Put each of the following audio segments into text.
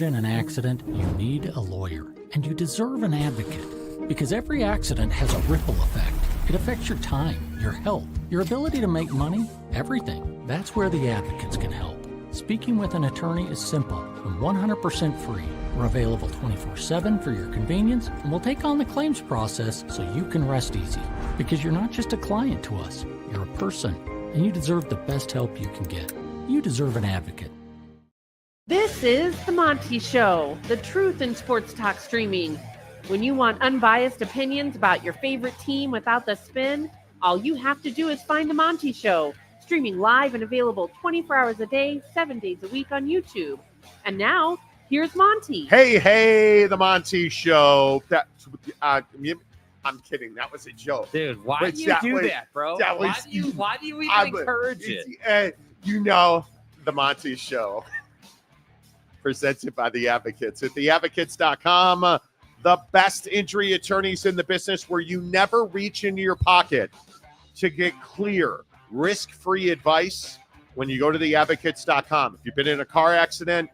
injured in an accident, you need a lawyer, and you deserve an advocate. Because every accident has a ripple effect. It affects your time, your health, your ability to make money, everything. That's where the advocates can help. Speaking with an attorney is simple and 100% free. We're available 24/7 for your convenience, and we'll take on the claims process so you can rest easy. Because you're not just a client to us, you're a person, and you deserve the best help you can get. You deserve an advocate. This is The Monty Show, the truth in sports talk streaming. When you want unbiased opinions about your favorite team without the spin, all you have to do is find The Monty Show, streaming live and available 24 hours a day, 7 days a week on YouTube. And now, here's Monty. Hey, The Monty Show. I'm kidding. That was a joke. Dude, why do you do that, bro? Why do you even encourage it? The Monty Show. Presented by The Advocates at theadvocates.com. The best injury attorneys in the business, where you never reach into your pocket to get clear, risk-free advice when you go to theadvocates.com. If you've been in a car accident,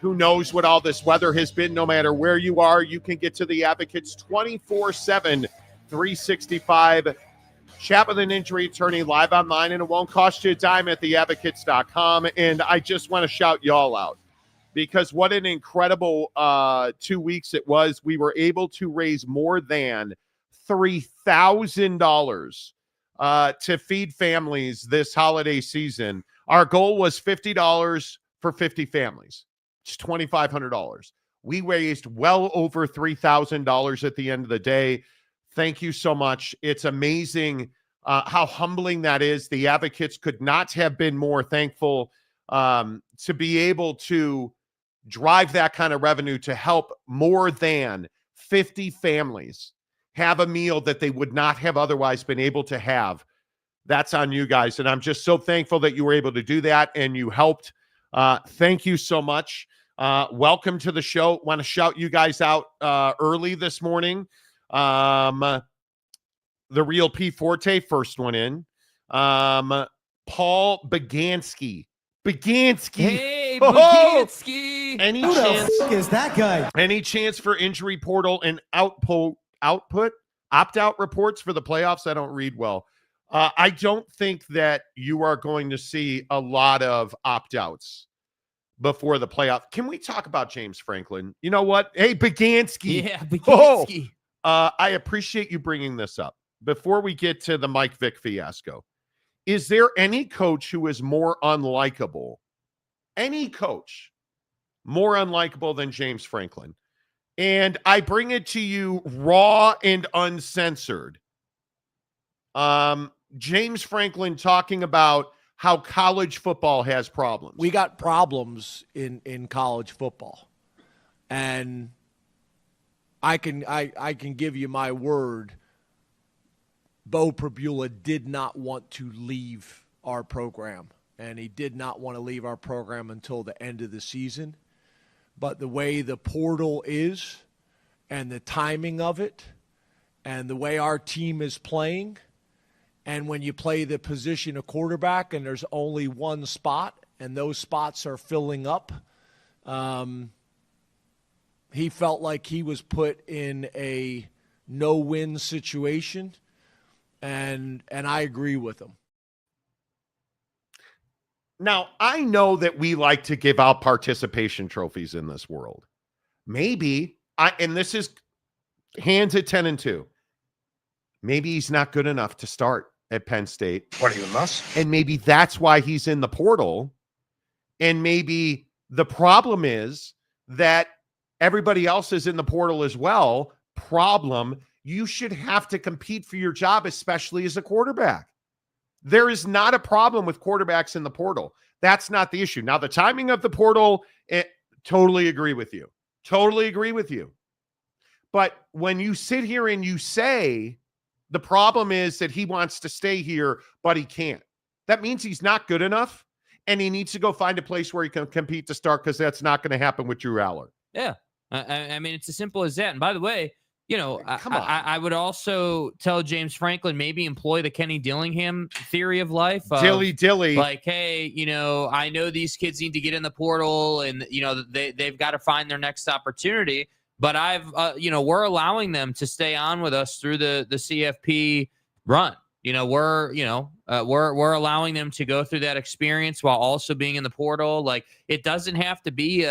who knows what all this weather has been, no matter where you are, you can get to the Advocates 24/7, 365. Chat with an injury attorney live online, and it won't cost you a dime at theadvocates.com. And I just want to shout y'all out, because what an incredible 2 weeks it was. We were able to raise more than $3,000 to feed families this holiday season. Our goal was $50 for 50 families. It's $2,500. We raised well over $3,000 at the end of the day. Thank you so much. It's amazing how humbling that is. The Advocates could not have been more thankful to be able to drive that kind of revenue to help more than 50 families have a meal that they would not have otherwise been able to have. That's on you guys. And I'm just so thankful that you were able to do that and you helped. Thank you so much. Welcome to the show. Want to shout you guys out early this morning. The Real P Forte, first one in. Paul Bagansky. Hey, Bagansky. Any Who chance the f- is that guy? Any chance for injury portal and opt-out reports for the playoffs? I don't read well. I don't think that you are going to see a lot of opt-outs before the playoff. Can we talk about James Franklin? You know what? Hey, Bagansky. Yeah, Bagansky. I appreciate you bringing this up. Before we get to the Mike Vick fiasco, is there any coach who is more unlikable? Any coach more unlikable than James Franklin? And I bring it to you raw and uncensored. James Franklin talking about how college football has problems. We got problems in college football. And I can give you my word, Bo Prabula did not want to leave our program. And he did not want to leave our program until the end of the season. But the way the portal is and the timing of it and the way our team is playing, and when you play the position of quarterback and there's only one spot and those spots are filling up, he felt like he was put in a no-win situation, and I agree with him. Now, I know that we like to give out participation trophies in this world. Maybe, and this is hands at 10-2. Maybe he's not good enough to start at Penn State. What, even us? And maybe that's why he's in the portal. And maybe the problem is that everybody else is in the portal as well. Problem, you should have to compete for your job, especially as a quarterback. There is not a problem with quarterbacks in the portal. That's not the issue. Now, the timing of the portal, totally agree with you. Totally agree with you. But when you sit here and you say the problem is that he wants to stay here, but he can't, that means he's not good enough, and he needs to go find a place where he can compete to start, because that's not going to happen with Drew Aller. Yeah. I mean, it's as simple as that. And by the way, You know, Come on. I would also tell James Franklin maybe employ the Kenny Dillingham theory of life. Dilly. Like, hey, you know, I know these kids need to get in the portal and, you know, they've got to find their next opportunity. But you know, we're allowing them to stay on with us through the CFP run. You know, we're allowing them to go through that experience while also being in the portal. Like, it doesn't have to be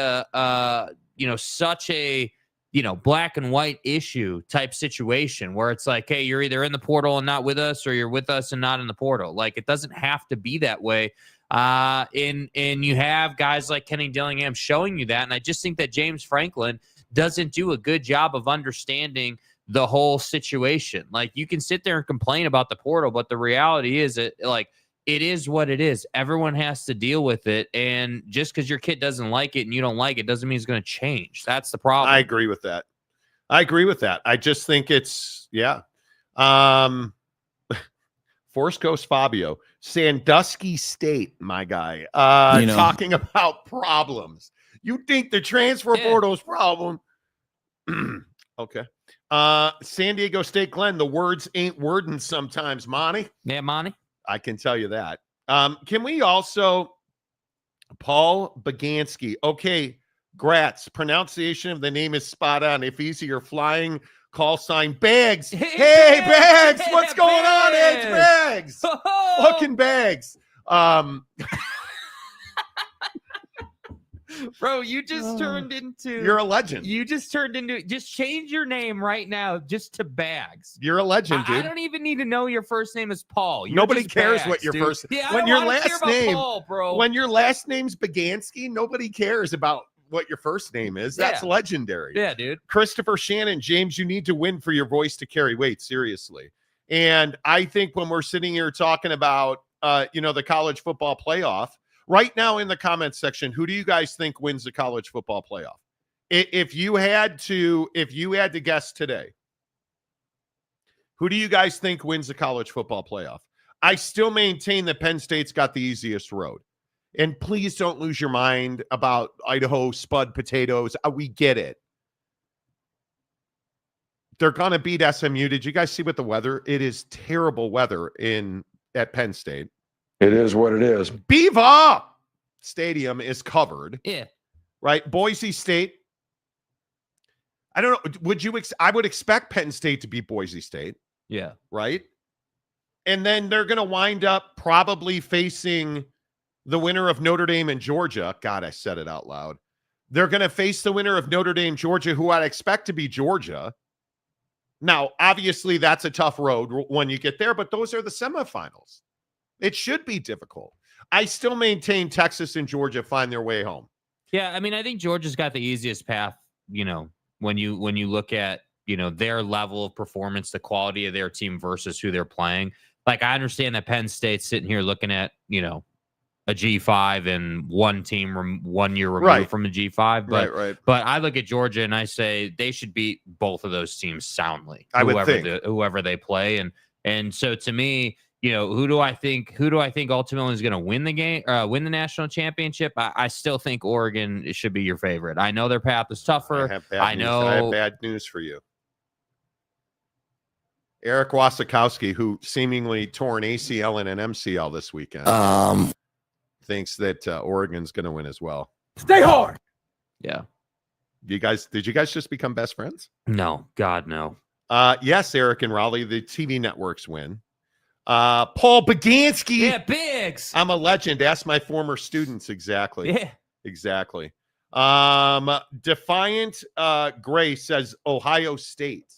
you know, such a, you know, black and white issue type situation where it's like, hey, you're either in the portal and not with us, or you're with us and not in the portal. Like, it doesn't have to be that way. And you have guys like Kenny Dillingham showing you that. And I just think that James Franklin doesn't do a good job of understanding the whole situation. Like, you can sit there and complain about the portal, but the reality is it is what it is. Everyone has to deal with it. And just because your kid doesn't like it and you don't like it doesn't mean it's going to change. That's the problem. I agree with that. I just think it's, yeah. Forest Coast Fabio, Sandusky State, my guy, talking about problems. You think the transfer portal's problem? Okay. San Diego State, Glenn, the words ain't wording sometimes, Monty. Yeah, Monty. I can tell you that. Can we also, Paul Bagansky, okay, Gratz, pronunciation of the name is spot on. If easier, flying call sign Bags. Hey, Bags, what's going on? Hey, it's Bags. Fucking Bags. Bro, you just turned into... You're a legend. You just turned into... Just change your name right now just to Bags. You're a legend, dude. I don't even need to know your first name is Paul. Nobody cares Bags, what your dude. first... Yeah, when your last name, Paul, bro. When your last name's Bagansky, nobody cares about what your first name is. That's legendary. Yeah, dude. Christopher Shannon, James, you need to win for your voice to carry weight, seriously. And I think when we're sitting here talking about, the college football playoff, right now in the comments section, who do you guys think wins the college football playoff? If you had to guess today, who do you guys think wins the college football playoff? I still maintain that Penn State's got the easiest road. And please don't lose your mind about Idaho Spud Potatoes. We get it. They're going to beat SMU. Did you guys see what the weather? It is terrible weather at Penn State. It is what it is. Beaver Stadium is covered. Yeah. Right? Boise State. I don't know. I would expect Penn State to beat Boise State. Yeah. Right? And then they're going to wind up probably facing the winner of Notre Dame and Georgia. God, I said it out loud. They're going to face the winner of Notre Dame, Georgia, who I'd expect to be Georgia. Now, obviously, that's a tough road when you get there, but those are the semifinals. It should be difficult. I still maintain Texas and Georgia find their way home. Yeah, I mean, I think Georgia's got the easiest path, when you look at, their level of performance, the quality of their team versus who they're playing. Like, I understand that Penn State's sitting here looking at, a G5 and one team 1 year removed from a G5. But but I look at Georgia and I say they should beat both of those teams soundly. I would think. Whoever they play. And so to me, who do I think ultimately is going to win the game, win the national championship? I still think Oregon should be your favorite. I know their path is tougher. I have bad news for you. Eric Wasikowski, who seemingly tore an ACL and an MCL this weekend, thinks that Oregon's going to win as well. Stay hard. Yeah. Did you guys just become best friends? No, God, no. Yes, Eric and Raleigh, the TV networks win. Paul Bagansky. Yeah, Biggs. I'm a legend. Ask my former students. Exactly. Yeah. Exactly. Defiant Gray says Ohio State.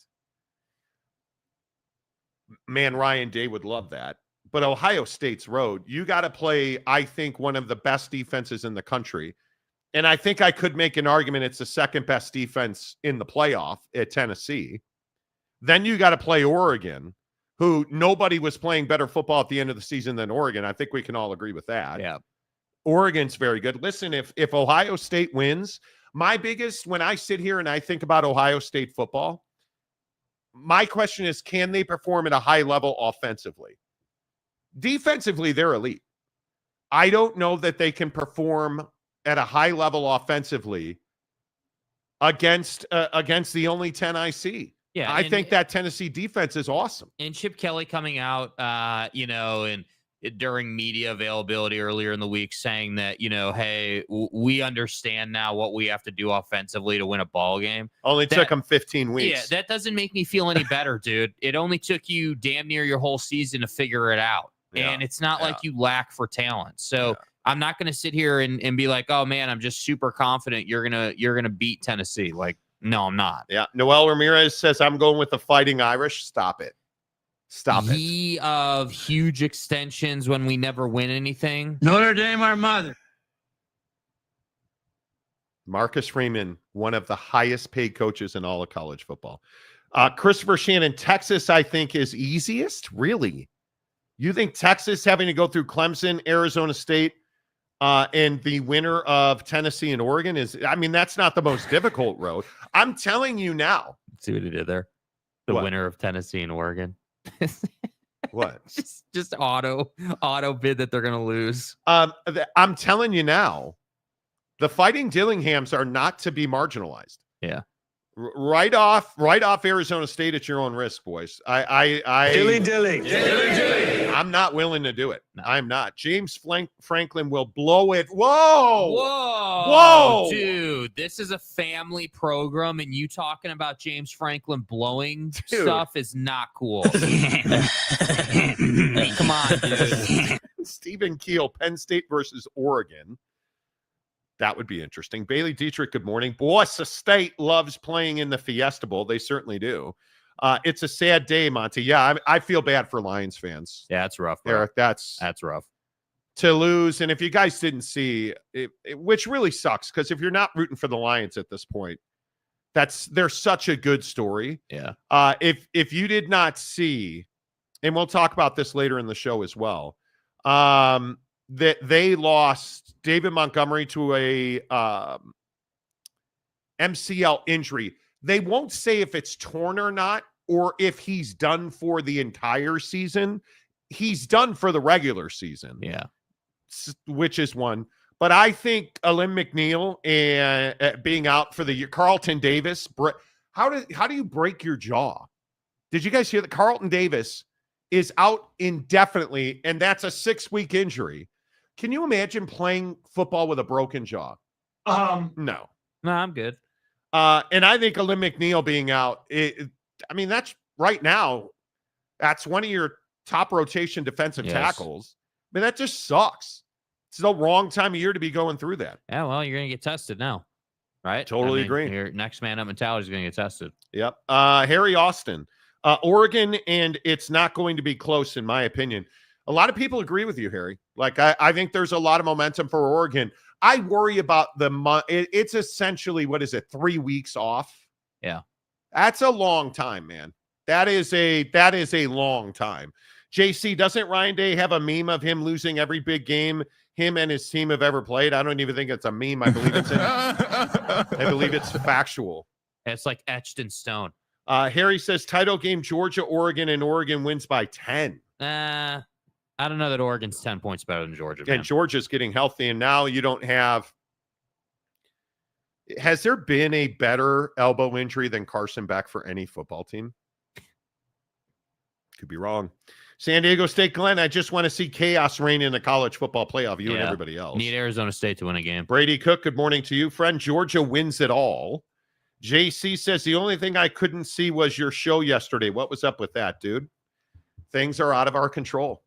Man, Ryan Day would love that. But Ohio State's road, you got to play, I think, one of the best defenses in the country. And I think I could make an argument it's the second best defense in the playoff at Tennessee. Then you got to play Oregon, who nobody was playing better football at the end of the season than Oregon. I think we can all agree with that. Yeah. Oregon's very good. Listen, if Ohio State wins, my biggest, when I sit here and I think about Ohio State football, my question is, can they perform at a high level offensively? Defensively, they're elite. I don't know that they can perform at a high level offensively against the only 10 I see. Yeah, I think that Tennessee defense is awesome. And Chip Kelly coming out, and during media availability earlier in the week saying that, hey, we understand now what we have to do offensively to win a ball game. Only took him 15 weeks. Yeah, that doesn't make me feel any better, dude. It only took you damn near your whole season to figure it out. Yeah, and it's not like you lack for talent. So I'm not going to sit here and be like, oh, man, I'm just super confident you're gonna beat Tennessee. Like, no, I'm not. Yeah. Noel Ramirez says, I'm going with the Fighting Irish. Stop it. Ye of huge extensions when we never win anything. Notre Dame, our mother. Marcus Freeman, one of the highest paid coaches in all of college football. Christopher Shannon, Texas, I think, is easiest. Really? You think Texas having to go through Clemson, Arizona State, and the winner of Tennessee and Oregon that's not the most difficult road. I'm telling you now. See what he did there? The winner of Tennessee and Oregon. What? just auto bid that they're going to lose. I'm telling you now, the Fighting Dillinghams are not to be marginalized. Yeah. Right off Arizona State at your own risk, boys. Dilly. I'm not willing to do it. No. I'm not. James Franklin will blow it. Whoa, dude! This is a family program, and you talking about James Franklin blowing stuff is not cool. Come on, dude. Stephen Keel, Penn State versus Oregon. That would be interesting. Bailey Dietrich, good morning. Boise State loves playing in the Fiesta Bowl. They certainly do. It's a sad day, Monty. Yeah, I feel bad for Lions fans. Yeah, it's rough, bro. Eric, that's rough. To lose, and if you guys didn't see, which really sucks, because if you're not rooting for the Lions at this point, they're such a good story. Yeah. If you did not see, and we'll talk about this later in the show as well, that they lost David Montgomery to a MCL injury. They won't say if it's torn or not, or if he's done for the entire season. He's done for the regular season. Yeah. Which is one. But I think Alim McNeil and being out for the year, Carlton Davis, how do you break your jaw? Did you guys hear that Carlton Davis is out indefinitely, and that's a 6-week injury? Can you imagine playing football with a broken jaw? No, I'm good. And I think Alim McNeil being out, that's right now, that's one of your top rotation defensive tackles. That just sucks. It's the wrong time of year to be going through that. Yeah, well, you're going to get tested now, right? Totally agree. Your next man up mentality is going to get tested. Yep. Harry Austin, Oregon, and it's not going to be close, in my opinion. A lot of people agree with you, Harry. Like, I think there's a lot of momentum for Oregon. I worry about it's essentially, 3 weeks off? Yeah. That's a long time, man. That is a long time. JC, doesn't Ryan Day have a meme of him losing every big game him and his team have ever played? I don't even think it's a meme. I believe it's factual. It's like etched in stone. Harry says title game, Georgia, Oregon, and Oregon wins by 10. I don't know that Oregon's 10 points better than Georgia. Man. And Georgia's getting healthy, and now you don't have. Has there been a better elbow injury than Carson Beck for any football team? Could be wrong. San Diego State, Glenn, I just want to see chaos reign in the college football playoff, you and everybody else. Need Arizona State to win a game. Brady Cook, good morning to you, friend. Georgia wins it all. JC says, the only thing I couldn't see was your show yesterday. What was up with that, dude? Things are out of our control.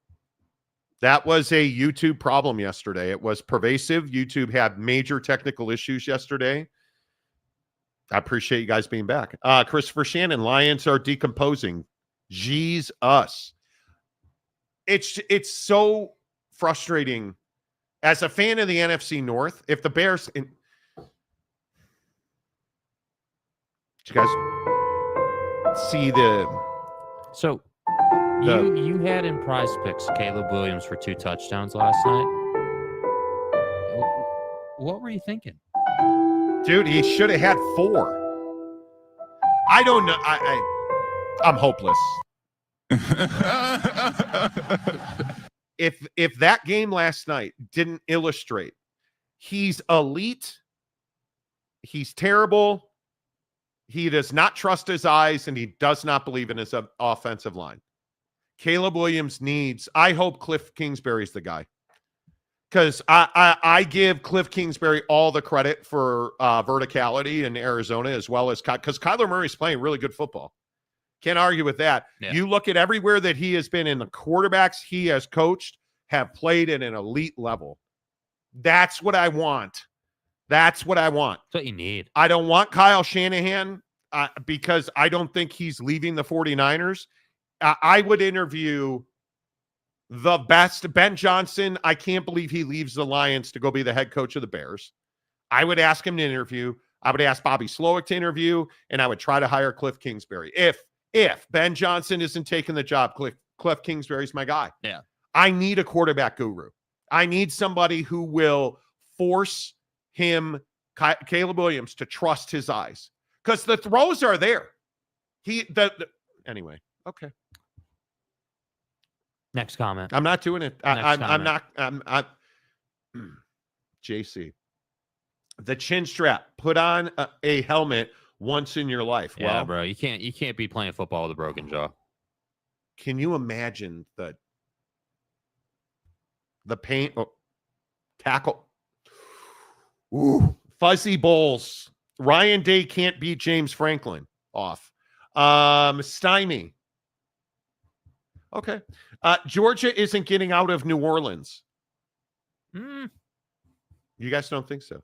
That was a YouTube problem yesterday. It was pervasive. YouTube had major technical issues yesterday. I appreciate you guys being back. Christopher Shannon, Lions are decomposing. Jeez, us. It's so frustrating as a fan of the NFC North. If the Bears, did you guys see the? So you had in Prize Picks Caleb Williams for 2 touchdowns last night. What were you thinking? Dude, he should have had 4. I don't know. I'm hopeless. If that game last night didn't illustrate, he's elite, he's terrible, He does not trust his eyes, and he does not believe in his offensive line. Caleb Williams I hope Cliff Kingsbury's the guy. Because I give Cliff Kingsbury all the credit for verticality in Arizona, as well as because Kyler Murray's playing really good football. Can't argue with that. Yeah. You look at everywhere that he has been in, the quarterbacks he has coached have played at an elite level. That's what I want. That's what I want. That's what you need. I don't want Kyle Shanahan because I don't think he's leaving the 49ers. I would interview the best. Ben Johnson, I can't believe he leaves the Lions to go be the head coach of the Bears. I would ask him to interview. I would ask Bobby Slowick to interview, and I would try to hire Cliff Kingsbury. If Ben Johnson isn't taking the job, Cliff Kingsbury's my guy. Yeah. I need a quarterback guru. I need somebody who will force him, Caleb Williams, to trust his eyes. Because the throws are there. Anyway, okay. Next comment. I'm not doing it. I'm not. JC. The chin strap. Put on a helmet once in your life. Yeah, well, bro. You can't be playing football with a broken jaw. Can you imagine the pain? Oh, tackle. Ooh, fuzzy bowls. Ryan Day can't beat James Franklin. Off. Stymie. Okay. Georgia isn't getting out of New Orleans. You guys don't think so?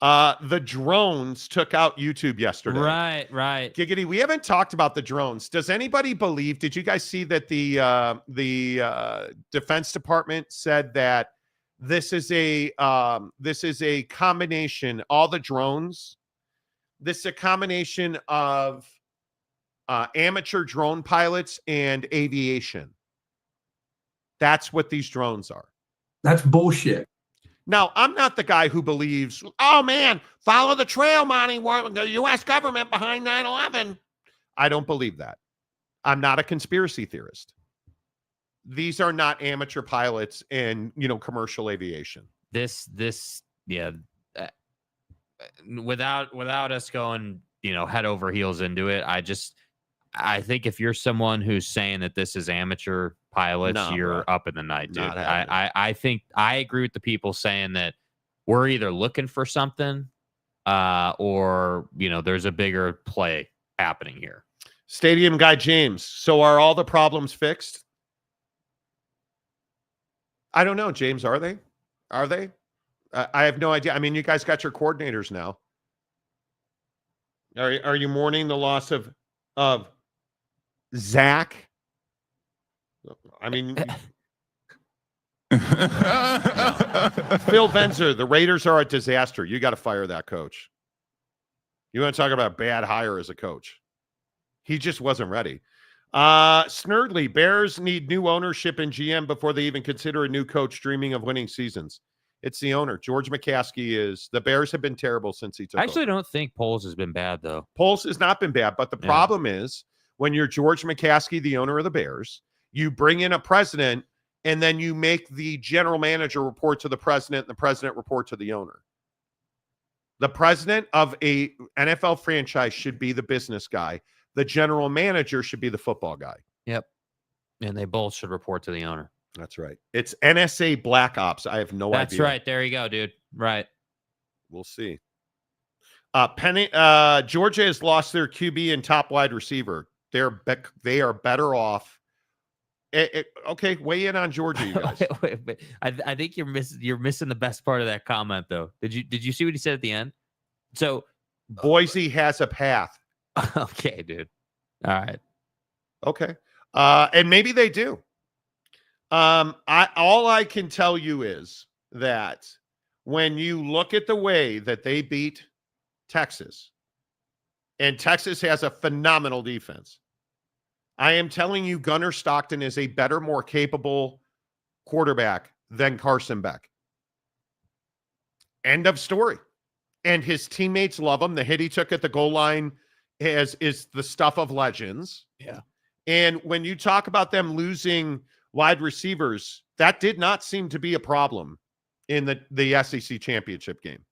The drones took out YouTube yesterday. Right. Giggity, we haven't talked about the drones. Does anybody believe, did you guys see that the Defense Department said that this is a combination, all the drones, this is a combination of amateur drone pilots and aviation. That's what these drones are. That's bullshit. Now, I'm not the guy who believes, oh, man, follow the trail, Monty, the U.S. government behind 9/11. I don't believe that. I'm not a conspiracy theorist. These are not amateur pilots in, commercial aviation. Yeah. Without us going, head over heels into it, I think if you're someone who's saying that this is amateur pilots, you're up in the night, dude. I think I agree with the people saying that we're either looking for something or, there's a bigger play happening here. Stadium guy James. So are all the problems fixed? I don't know, James. Are they? I have no idea. I mean, you guys got your coordinators now. Are you mourning the loss of Zach? I mean, Phil Benzer, the Raiders are a disaster. You got to fire that coach. You want to talk about a bad hire as a coach? He just wasn't ready. Snurdly, Bears need new ownership and GM before they even consider a new coach dreaming of winning seasons. It's the owner. George McCaskey the Bears have been terrible since he took over. I actually don't think Poles has been bad, though. Poles has not been bad, but the problem is when you're George McCaskey, the owner of the Bears, you bring in a president and then you make the general manager report to the president and the president report to the owner. The president of a NFL franchise should be the business guy. The general manager should be the football guy. Yep. And they both should report to the owner. That's right. It's NSA Black Ops. I have no idea. That's right. There you go, dude. Right. We'll see. Georgia has lost their QB and top wide receiver. They are better off. Okay, weigh in on Georgia, you guys. wait. I think you're missing the best part of that comment, though. Did you see what he said at the end? So Boise has a path. Okay, dude. All right. Okay. And maybe they do. All I can tell you is that when you look at the way that they beat Texas, and Texas has a phenomenal defense, I am telling you Gunnar Stockton is a better, more capable quarterback than Carson Beck. End of story. And his teammates love him. The hit he took at the goal line is the stuff of legends. Yeah. And when you talk about them losing wide receivers, that did not seem to be a problem in the SEC championship game.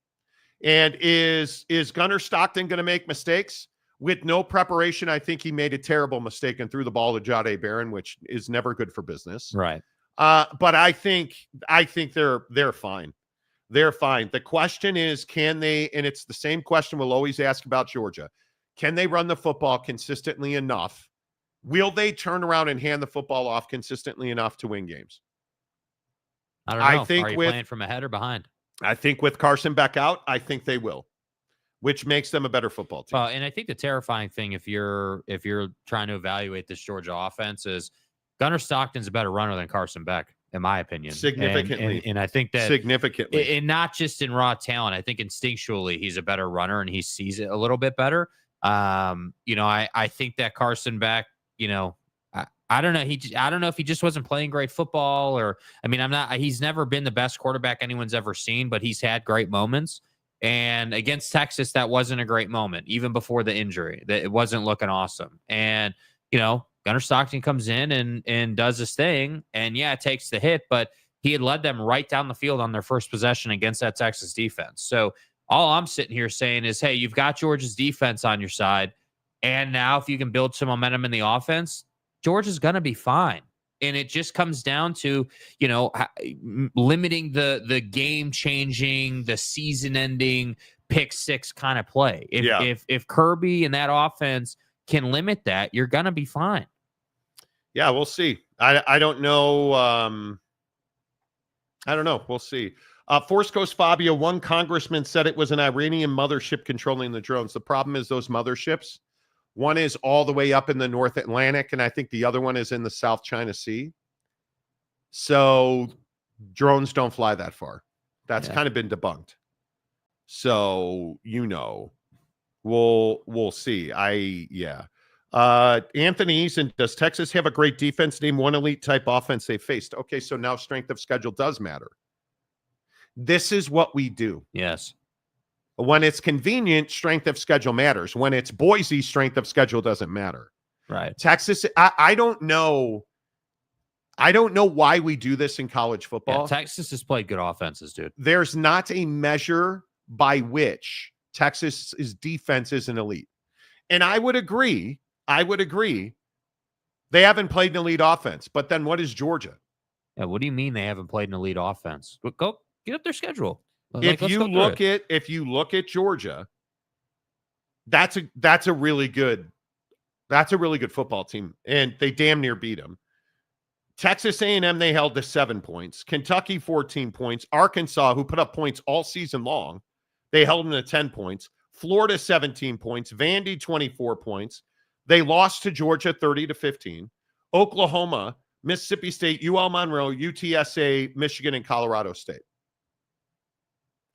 And is Gunnar Stockton going to make mistakes? With no preparation, I think he made a terrible mistake and threw the ball to Jahdae Barron, which is never good for business. Right. But I think they're fine. They're fine. The question is, can they, and it's the same question we'll always ask about Georgia, can they run the football consistently enough? Will they turn around and hand the football off consistently enough to win games? I don't know. Are you playing from ahead or behind? I think with Carson Beck out, I think they will, which makes them a better football team. And I think the terrifying thing, if you're trying to evaluate this Georgia offense, is Gunnar Stockton's a better runner than Carson Beck, in my opinion. Significantly. And I think that significantly, and not just in raw talent, I think instinctually he's a better runner and he sees it a little bit better. I think that Carson Beck, I don't know. I don't know if he just wasn't playing great football, or, he's never been the best quarterback anyone's ever seen, but he's had great moments. And against Texas, that wasn't a great moment, even before the injury. That it wasn't looking awesome. And, Gunnar Stockton comes in and does his thing. And yeah, it takes the hit, but he had led them right down the field on their first possession against that Texas defense. So all I'm sitting here saying is, hey, you've got Georgia's defense on your side. And now if you can build some momentum in the offense, Georgia's going to be fine. And it just comes down to, limiting the game-changing, the season-ending pick six kind of play. If Kirby and that offense can limit that, you're going to be fine. Yeah, we'll see. I don't know. I don't know. We'll see. Force Coast Fabio, one congressman said it was an Iranian mothership controlling the drones. The problem is those motherships. One is all the way up in the North Atlantic, and I think the other one is in the South China Sea. So drones don't fly that far. That's kind of been debunked. So, we'll see. Anthony Eason, does Texas have a great defense? Name one elite type offense they faced. Okay, so now strength of schedule does matter. This is what we do. Yes. When it's convenient, strength of schedule matters. When it's Boise, strength of schedule doesn't matter. Right. Texas, I don't know. I don't know why we do this in college football. Yeah, Texas has played good offenses, dude. There's not a measure by which Texas's defense is an elite. And I would agree. They haven't played an elite offense. But then what is Georgia? Yeah, what do you mean they haven't played an elite offense? Go get up their schedule. If you look at Georgia, that's a really good football team, and they damn near beat them. Texas A&M, they held to 7 points. Kentucky 14 points. Arkansas, who put up points all season long, they held them to 10 points. Florida 17 points. Vandy 24 points. They lost to Georgia 30-15. Oklahoma, Mississippi State, UL Monroe, UTSA, Michigan, and Colorado State.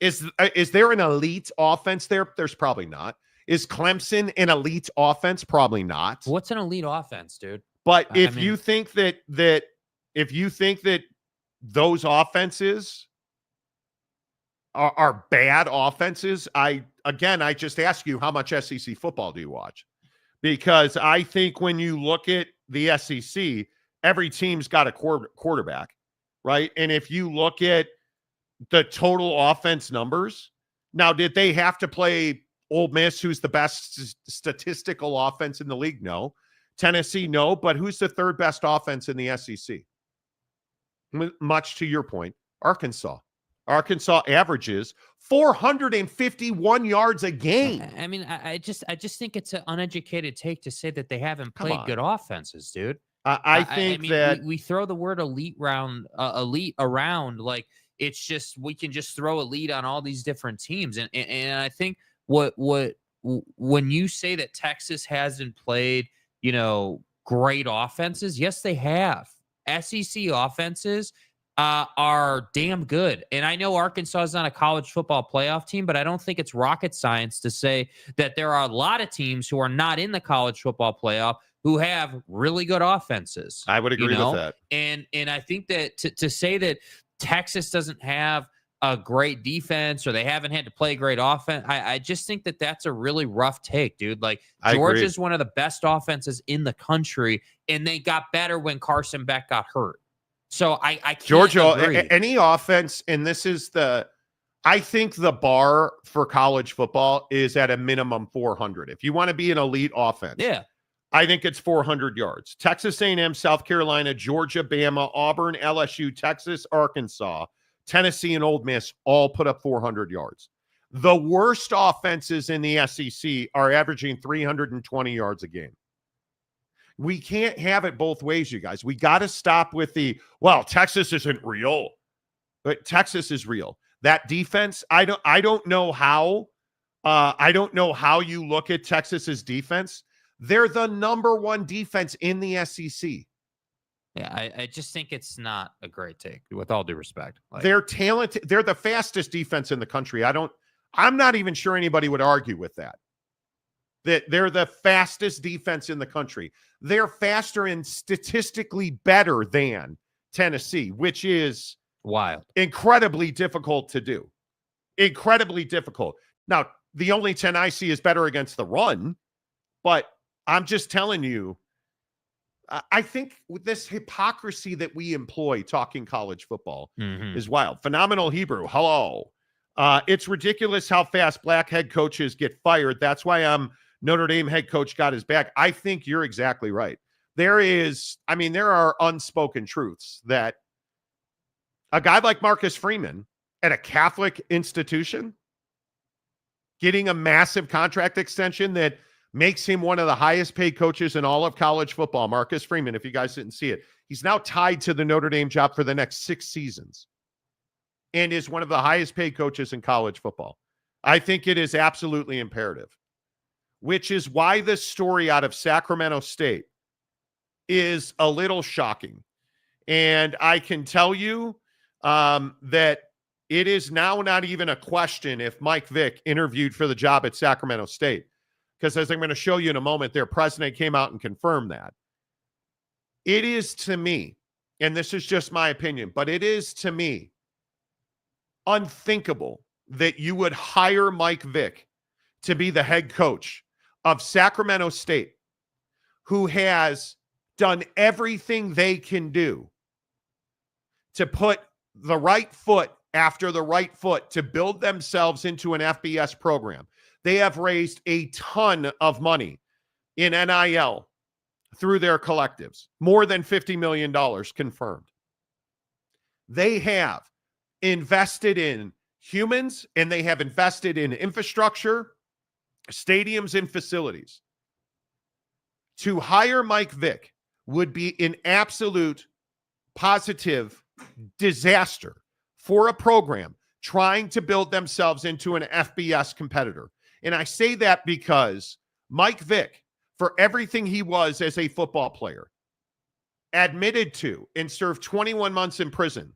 Is there an elite offense there? There's probably not. Is Clemson an elite offense? Probably not. What's an elite offense, dude? But if you think that those offenses are bad offenses, I just ask you, how much SEC football do you watch? Because I think when you look at the SEC, every team's got a quarterback, right? And if you look at the total offense numbers, now, did they have to play Ole Miss, who's the best statistical offense in the league? No. Tennessee, no. But who's the third best offense in the SEC? Much to your point, Arkansas. Arkansas averages 451 yards a game. I just think it's an uneducated take to say that they haven't played good offenses, dude. I think that we throw the word elite around like it's just, we can just throw elite on all these different teams. And I think when you say that Texas hasn't played, great offenses, yes, they have. SEC offenses are damn good. And I know Arkansas is not a college football playoff team, but I don't think it's rocket science to say that there are a lot of teams who are not in the college football playoff who have really good offenses. I would agree with that. And I think that to say that Texas doesn't have a great defense or they haven't had to play great offense, I just think that that's a really rough take, dude. Like, Georgia's one of the best offenses in the country, and they got better when Carson Beck got hurt. So I can't Georgia, agree. Any offense, and this is the I think the bar for college football is at a minimum 400. If you want to be an elite offense, I think it's 400 yards. Texas A&M, South Carolina, Georgia, Bama, Auburn, LSU, Texas, Arkansas, Tennessee, and Ole Miss all put up 400 yards. The worst offenses in the SEC are averaging 320 yards a game. We can't have it both ways, you guys. We got to stop with Texas isn't real. But Texas is real. That defense, I don't know how you look at Texas's defense. They're the number one defense in the SEC. Yeah, I just think it's not a great take, with all due respect. They're talented. They're the fastest defense in the country. I'm not even sure anybody would argue with that. That they're the fastest defense in the country. They're faster and statistically better than Tennessee, which is wild. Incredibly difficult to do. Incredibly difficult. Now, the only 10 I see is better against the run, but I'm just telling you, I think with this hypocrisy that we employ talking college football is wild. Phenomenal Hebrew. Hello. It's ridiculous how fast black head coaches get fired. That's why Notre Dame head coach got his back. I think you're exactly right. There are unspoken truths that a guy like Marcus Freeman at a Catholic institution getting a massive contract extension that makes him one of the highest paid coaches in all of college football. Marcus Freeman, if you guys didn't see it, he's now tied to the Notre Dame job for the next 6 seasons and is one of the highest paid coaches in college football. I think it is absolutely imperative, which is why this story out of Sacramento State is a little shocking. And I can tell you that it is now not even a question if Mike Vick interviewed for the job at Sacramento State. Because as I'm going to show you in a moment, their president came out and confirmed that. It is to me, and this is just my opinion, but it is to me unthinkable that you would hire Mike Vick to be the head coach of Sacramento State, who has done everything they can do to put the right foot after the right foot to build themselves into an FBS program. They have raised a ton of money in NIL through their collectives, more than $50 million confirmed. They have invested in humans and they have invested in infrastructure, stadiums, and facilities. To hire Mike Vick would be an absolute positive disaster for a program trying to build themselves into an FBS competitor. And I say that because Mike Vick, for everything he was as a football player, admitted to and served 21 months in prison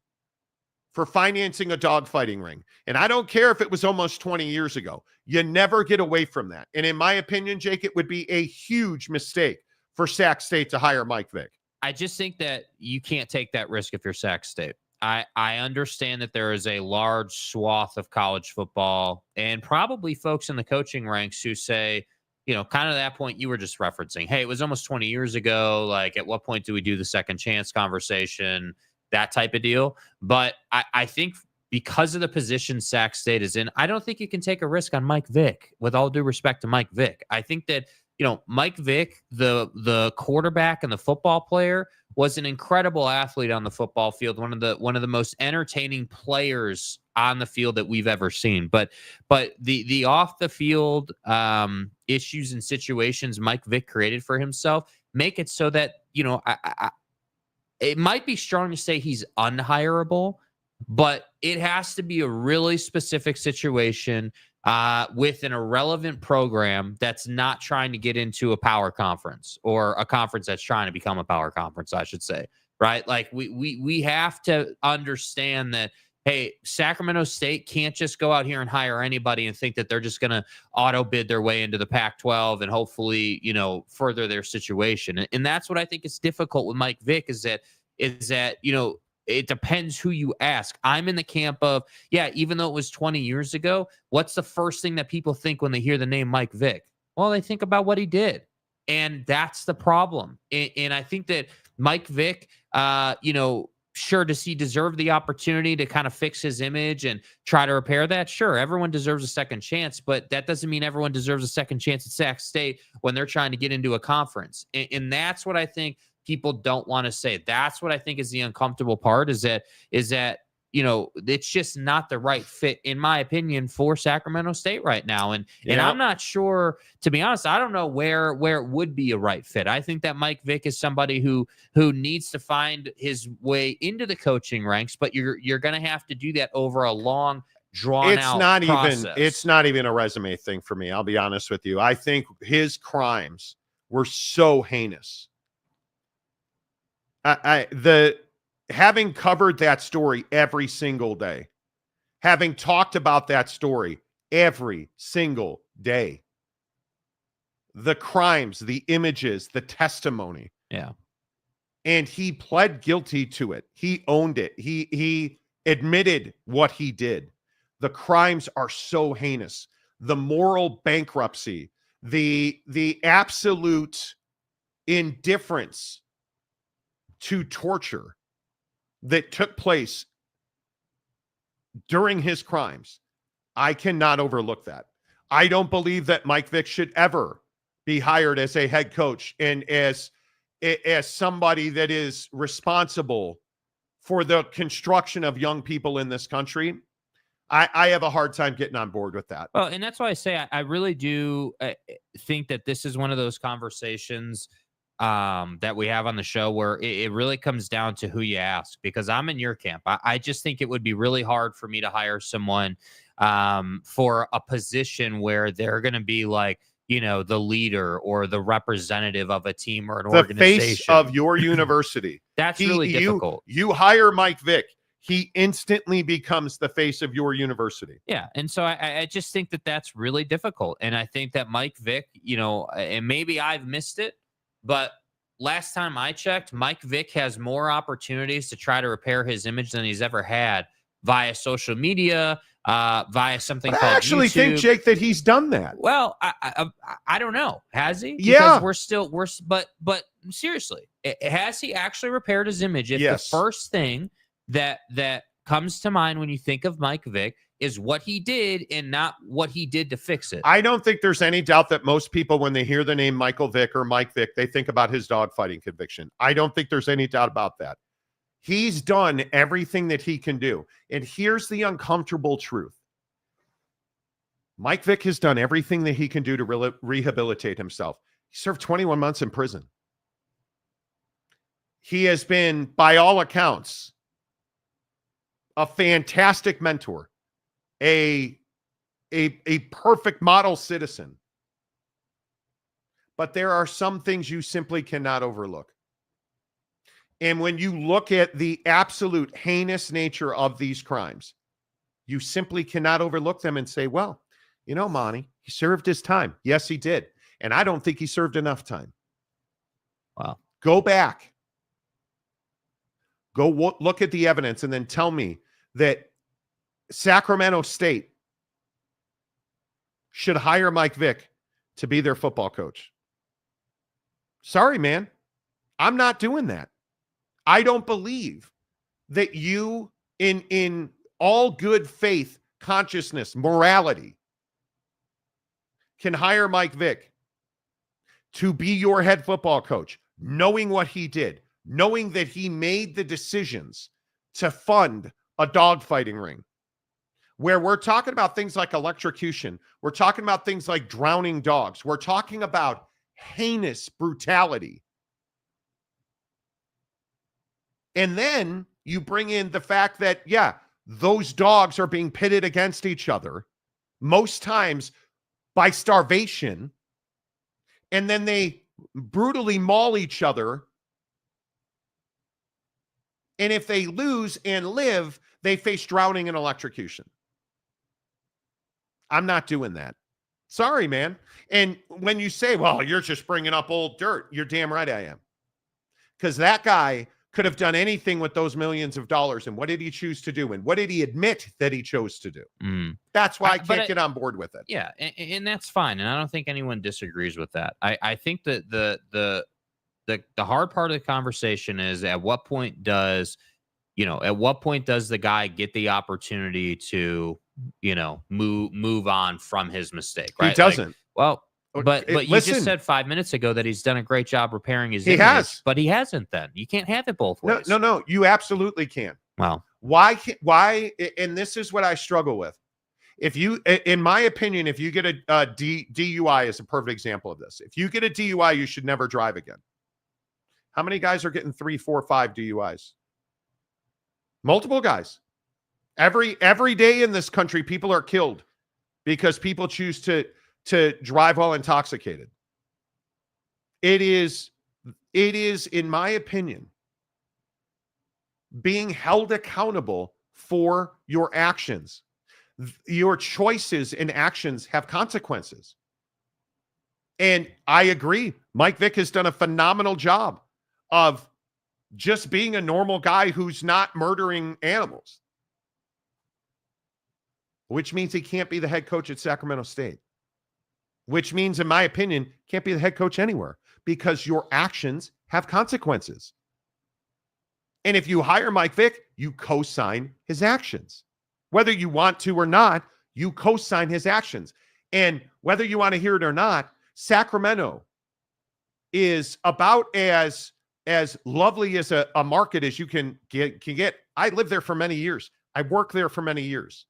for financing a dogfighting ring. And I don't care if it was almost 20 years ago. You never get away from that. And in my opinion, Jake, it would be a huge mistake for Sac State to hire Mike Vick. I just think that you can't take that risk if you're Sac State. I understand that there is a large swath of college football and probably folks in the coaching ranks who say, kind of that point you were just referencing, hey, it was almost 20 years ago. Like, at what point do we do the second chance conversation, that type of deal? But I think because of the position Sac State is in, I don't think you can take a risk on Mike Vick, with all due respect to Mike Vick. I think that, Mike Vick, the quarterback and the football player, was an incredible athlete on the football field, one of the most entertaining players on the field that we've ever seen. But the off the field issues and situations Mike Vick created for himself make it so that, it might be strong to say he's unhireable, but it has to be a really specific situation with an irrelevant program that's not trying to get into a power conference, or a conference that's trying to become a power conference, I should say, right? Like we have to understand that, hey, Sacramento State can't just go out here and hire anybody and think that they're just going to auto bid their way into the Pac-12 and hopefully, further their situation. And that's what I think is difficult with Mike Vick is that, it depends who you ask. I'm in the camp of, even though it was 20 years ago, what's the first thing that people think when they hear the name Mike Vick? Well, they think about what he did. And that's the problem. And I think that Mike Vick, sure, does he deserve the opportunity to kind of fix his image and try to repair that? Sure, everyone deserves a second chance, but that doesn't mean everyone deserves a second chance at Sac State when they're trying to get into a conference. And that's what I think people don't want to say. That's what I think is the uncomfortable part, is that it's just not the right fit, in my opinion, for Sacramento State right now. And I'm not sure, to be honest, I don't know where it would be a right fit. I think that Mike Vick is somebody who needs to find his way into the coaching ranks, but you're going to have to do that over a long, drawn out process. It's not even a resume thing for me. I'll be honest with you. I think his crimes were so heinous. Having covered that story every single day, having talked about that story every single day, the crimes, the images, the testimony. Yeah. And he pled guilty to it. He owned it. He admitted what he did. The crimes are so heinous. The moral bankruptcy, the absolute indifference to torture that took place during his crimes, I cannot overlook that. I don't believe that Mike Vick should ever be hired as a head coach and as somebody that is responsible for the construction of young people in this country. I have a hard time getting on board with that. Well, and that's why I say I really do think that this is one of those conversations that we have on the show where it really comes down to who you ask, because I'm in your camp. I just think it would be really hard for me to hire someone for a position where they're going to be like, the leader or the representative of a team or an organization. The face of your university. That's really difficult. You hire Mike Vick, he instantly becomes the face of your university. Yeah. And so I just think that that's really difficult. And I think that Mike Vick, and maybe I've missed it, but last time I checked, Mike Vick has more opportunities to try to repair his image than he's ever had via social media, via something called YouTube. I actually think, Jake, that he's done that. Well, I don't know. Has he? Yeah. Because but seriously, has he actually repaired his image? If the first thing that comes to mind when you think of Mike Vick is what he did and not what he did to fix it. I don't think there's any doubt that most people, when they hear the name Michael Vick or Mike Vick, they think about his dogfighting conviction. I don't think there's any doubt about that. He's done everything that he can do. And here's the uncomfortable truth. Mike Vick has done everything that he can do to rehabilitate himself. He served 21 months in prison. He has been, by all accounts, a fantastic mentor, a perfect model citizen. But there are some things you simply cannot overlook. And when you look at the absolute heinous nature of these crimes, you simply cannot overlook them and say, well, Monty, he served his time. Yes, he did. And I don't think he served enough time. Wow. Go back. Go look at the evidence and then tell me that Sacramento State should hire Mike Vick to be their football coach. Sorry, man. I'm not doing that. I don't believe that you, in all good faith, consciousness, morality, can hire Mike Vick to be your head football coach, knowing what he did, knowing that he made the decisions to fund a dogfighting ring, where we're talking about things like electrocution. We're talking about things like drowning dogs. We're talking about heinous brutality. And then you bring in the fact that, those dogs are being pitted against each other, most times by starvation, and then they brutally maul each other. And if they lose and live, they face drowning and electrocution. I'm not doing that. Sorry, man. And when you say, well, you're just bringing up old dirt, you're damn right I am. Because that guy could have done anything with those millions of dollars. And what did he choose to do? And what did he admit that he chose to do? That's why I can't get on board with it. Yeah, and that's fine. And I don't think anyone disagrees with that. I think that the hard part of the conversation is, at what point does at what point does the guy get the opportunity to, move on from his mistake, right? He doesn't. But you listen, just said 5 minutes ago that he's done a great job repairing his He image, has. but he hasn't then. You can't have it both ways. No, you absolutely can. Well, Why? And this is what I struggle with. If you, in my opinion, if you get a DUI is a perfect example of this. If you get a DUI, you should never drive again. How many guys are getting 3, 4, 5 DUIs? Multiple guys. Every day in this country, people are killed because people choose to drive while intoxicated. It is, in my opinion, being held accountable for your actions. Your choices and actions have consequences. And I agree. Mike Vick has done a phenomenal job of just being a normal guy who's not murdering animals, which means he can't be the head coach at Sacramento State, which means, in my opinion, can't be the head coach anywhere because your actions have consequences. And if you hire Mike Vick, you co-sign his actions. Whether you want to or not, you co-sign his actions. And whether you want to hear it or not, Sacramento is about as lovely as a market as you can get. I lived there for many years. I worked there for many years.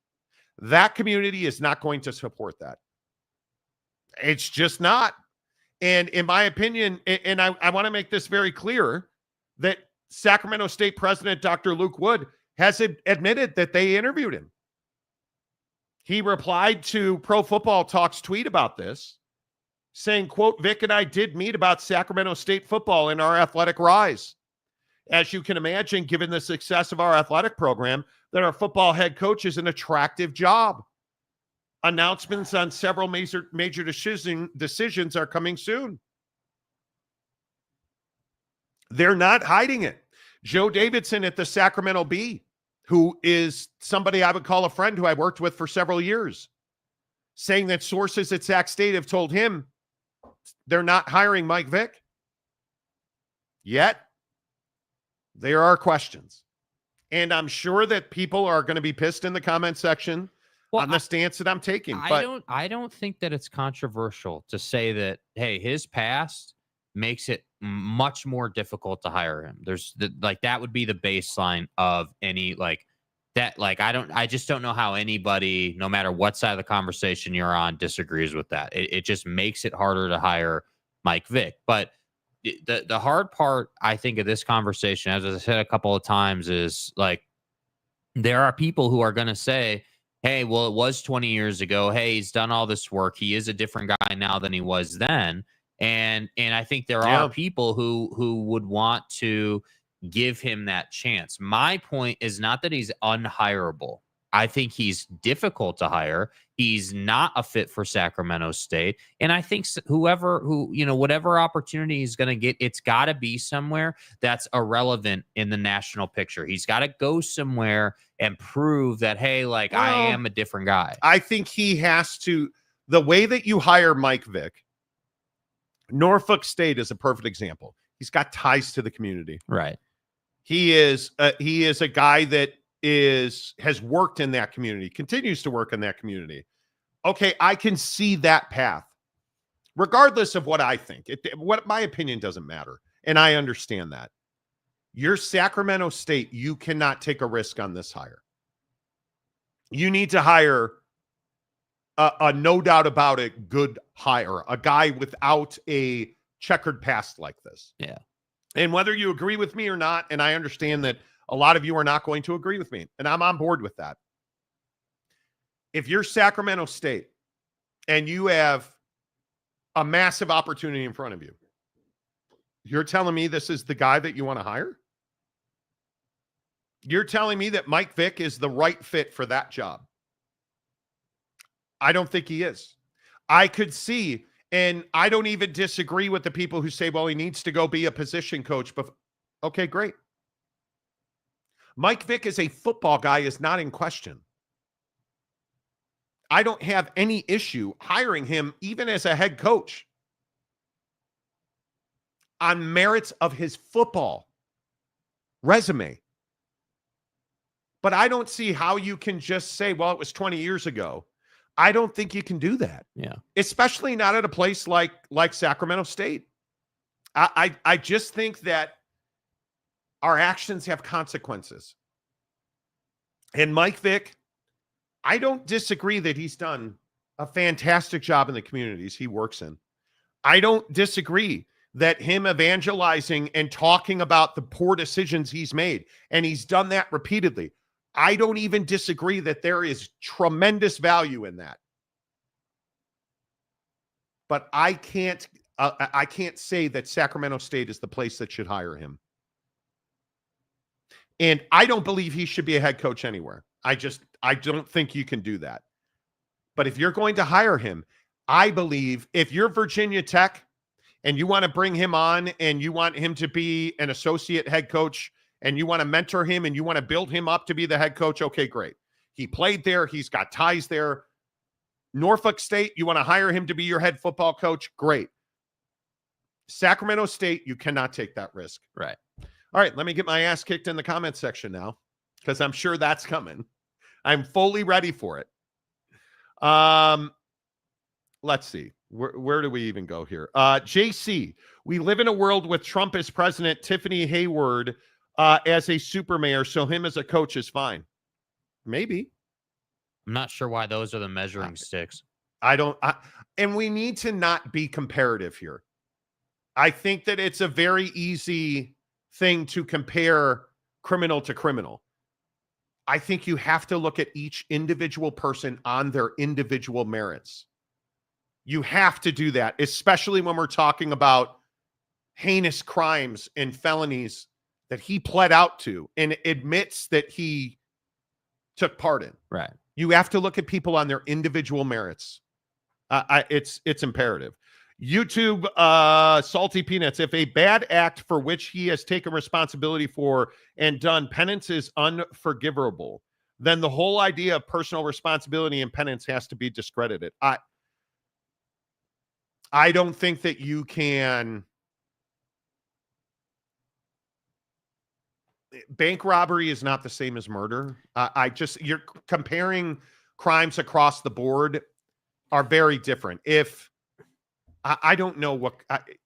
That community is not going to support that. It's just not. And in my opinion, and I want to make this very clear, that Sacramento State President Dr. Luke Wood has admitted that they interviewed him. He replied to Pro Football Talk's tweet about this, saying, quote, Vic and I did meet about Sacramento State football in our athletic rise. As you can imagine, given the success of our athletic program, that our football head coach is an attractive job. Announcements on several major decisions are coming soon. They're not hiding it. Joe Davidson at the Sacramento Bee, who is somebody I would call a friend who I worked with for several years, saying that sources at Sac State have told him they're not hiring Mike Vick. Yet, there are questions. And I'm sure that people are going to be pissed in the comment section on the stance that I'm taking. I don't think that it's controversial to say that, hey, his past makes it much more difficult to hire him. That would be the baseline of any I just don't know how anybody, no matter what side of the conversation you're on, disagrees with that. It just makes it harder to hire Mike Vick. But the hard part, I think, of this conversation, as I said a couple of times, is there are people who are going to say, hey, well, it was 20 years ago. Hey, he's done all this work. He is a different guy now than he was then. And I think there are people who would want to give him that chance. My point is not that he's unhireable. I think he's difficult to hire. He's not a fit for Sacramento State. And I think whatever opportunity he's going to get, it's got to be somewhere that's irrelevant in the national picture. He's got to go somewhere and prove that, hey, I am a different guy. I think he has to, the way that you hire Mike Vick, Norfolk State is a perfect example. He's got ties to the community. Right. He is a guy that has worked in that community, continues to work in that community. Okay, I can see that path. Regardless of what I think. What my opinion doesn't matter. And I understand that. You're Sacramento State, you cannot take a risk on this hire. You need to hire a no doubt about it good hire, a guy without a checkered past like this. Yeah. And whether you agree with me or not, and I understand that a lot of you are not going to agree with me, and I'm on board with that. If you're Sacramento State and you have a massive opportunity in front of you, you're telling me this is the guy that you want to hire? You're telling me that Mike Vick is the right fit for that job? I don't think he is. I could see, and I don't even disagree with the people who say, well, he needs to go be a position coach. But okay, great. Mike Vick as a football guy is not in question. I don't have any issue hiring him even as a head coach on merits of his football resume. But I don't see how you can just say, well, it was 20 years ago. I don't think you can do that. Yeah. Especially not at a place like Sacramento State. I just think that our actions have consequences. And Mike Vick, I don't disagree that he's done a fantastic job in the communities he works in. I don't disagree that him evangelizing and talking about the poor decisions he's made, and he's done that repeatedly. I don't even disagree that there is tremendous value in that. But I can't say that Sacramento State is the place that should hire him. And I don't believe he should be a head coach anywhere. I don't think you can do that. But if you're going to hire him, I believe if you're Virginia Tech and you want to bring him on and you want him to be an associate head coach and you want to mentor him and you want to build him up to be the head coach, okay, great. He played there. He's got ties there. Norfolk State, you want to hire him to be your head football coach? Great. Sacramento State, you cannot take that risk. Right. All right, let me get my ass kicked in the comments section now because I'm sure that's coming. I'm fully ready for it. Let's see. Where do we even go here? JC, we live in a world with Trump as president, Tiffany Hayward as a super mayor, so him as a coach is fine. Maybe. I'm not sure why those are the measuring sticks. And we need to not be comparative here. I think that it's a very easy thing to compare criminal to criminal. I think you have to look at each individual person on their individual merits. You have to do that, especially when we're talking about heinous crimes and felonies that he pled out to and admits that he took part in. Right. You have to look at people on their individual merits. It's imperative. YouTube, Salty Peanuts. If a bad act for which he has taken responsibility for and done penance is unforgivable, then the whole idea of personal responsibility and penance has to be discredited. I don't think that you can. Bank robbery is not the same as murder. You're comparing crimes across the board are very different. If I don't know what.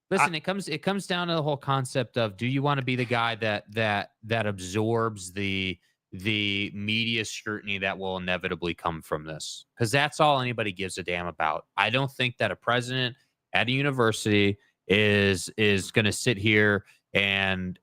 Listen, it comes down to the whole concept of, do you want to be the guy that absorbs the media scrutiny that will inevitably come from this? Because that's all anybody gives a damn about. I don't think that a president at a university is going to sit here and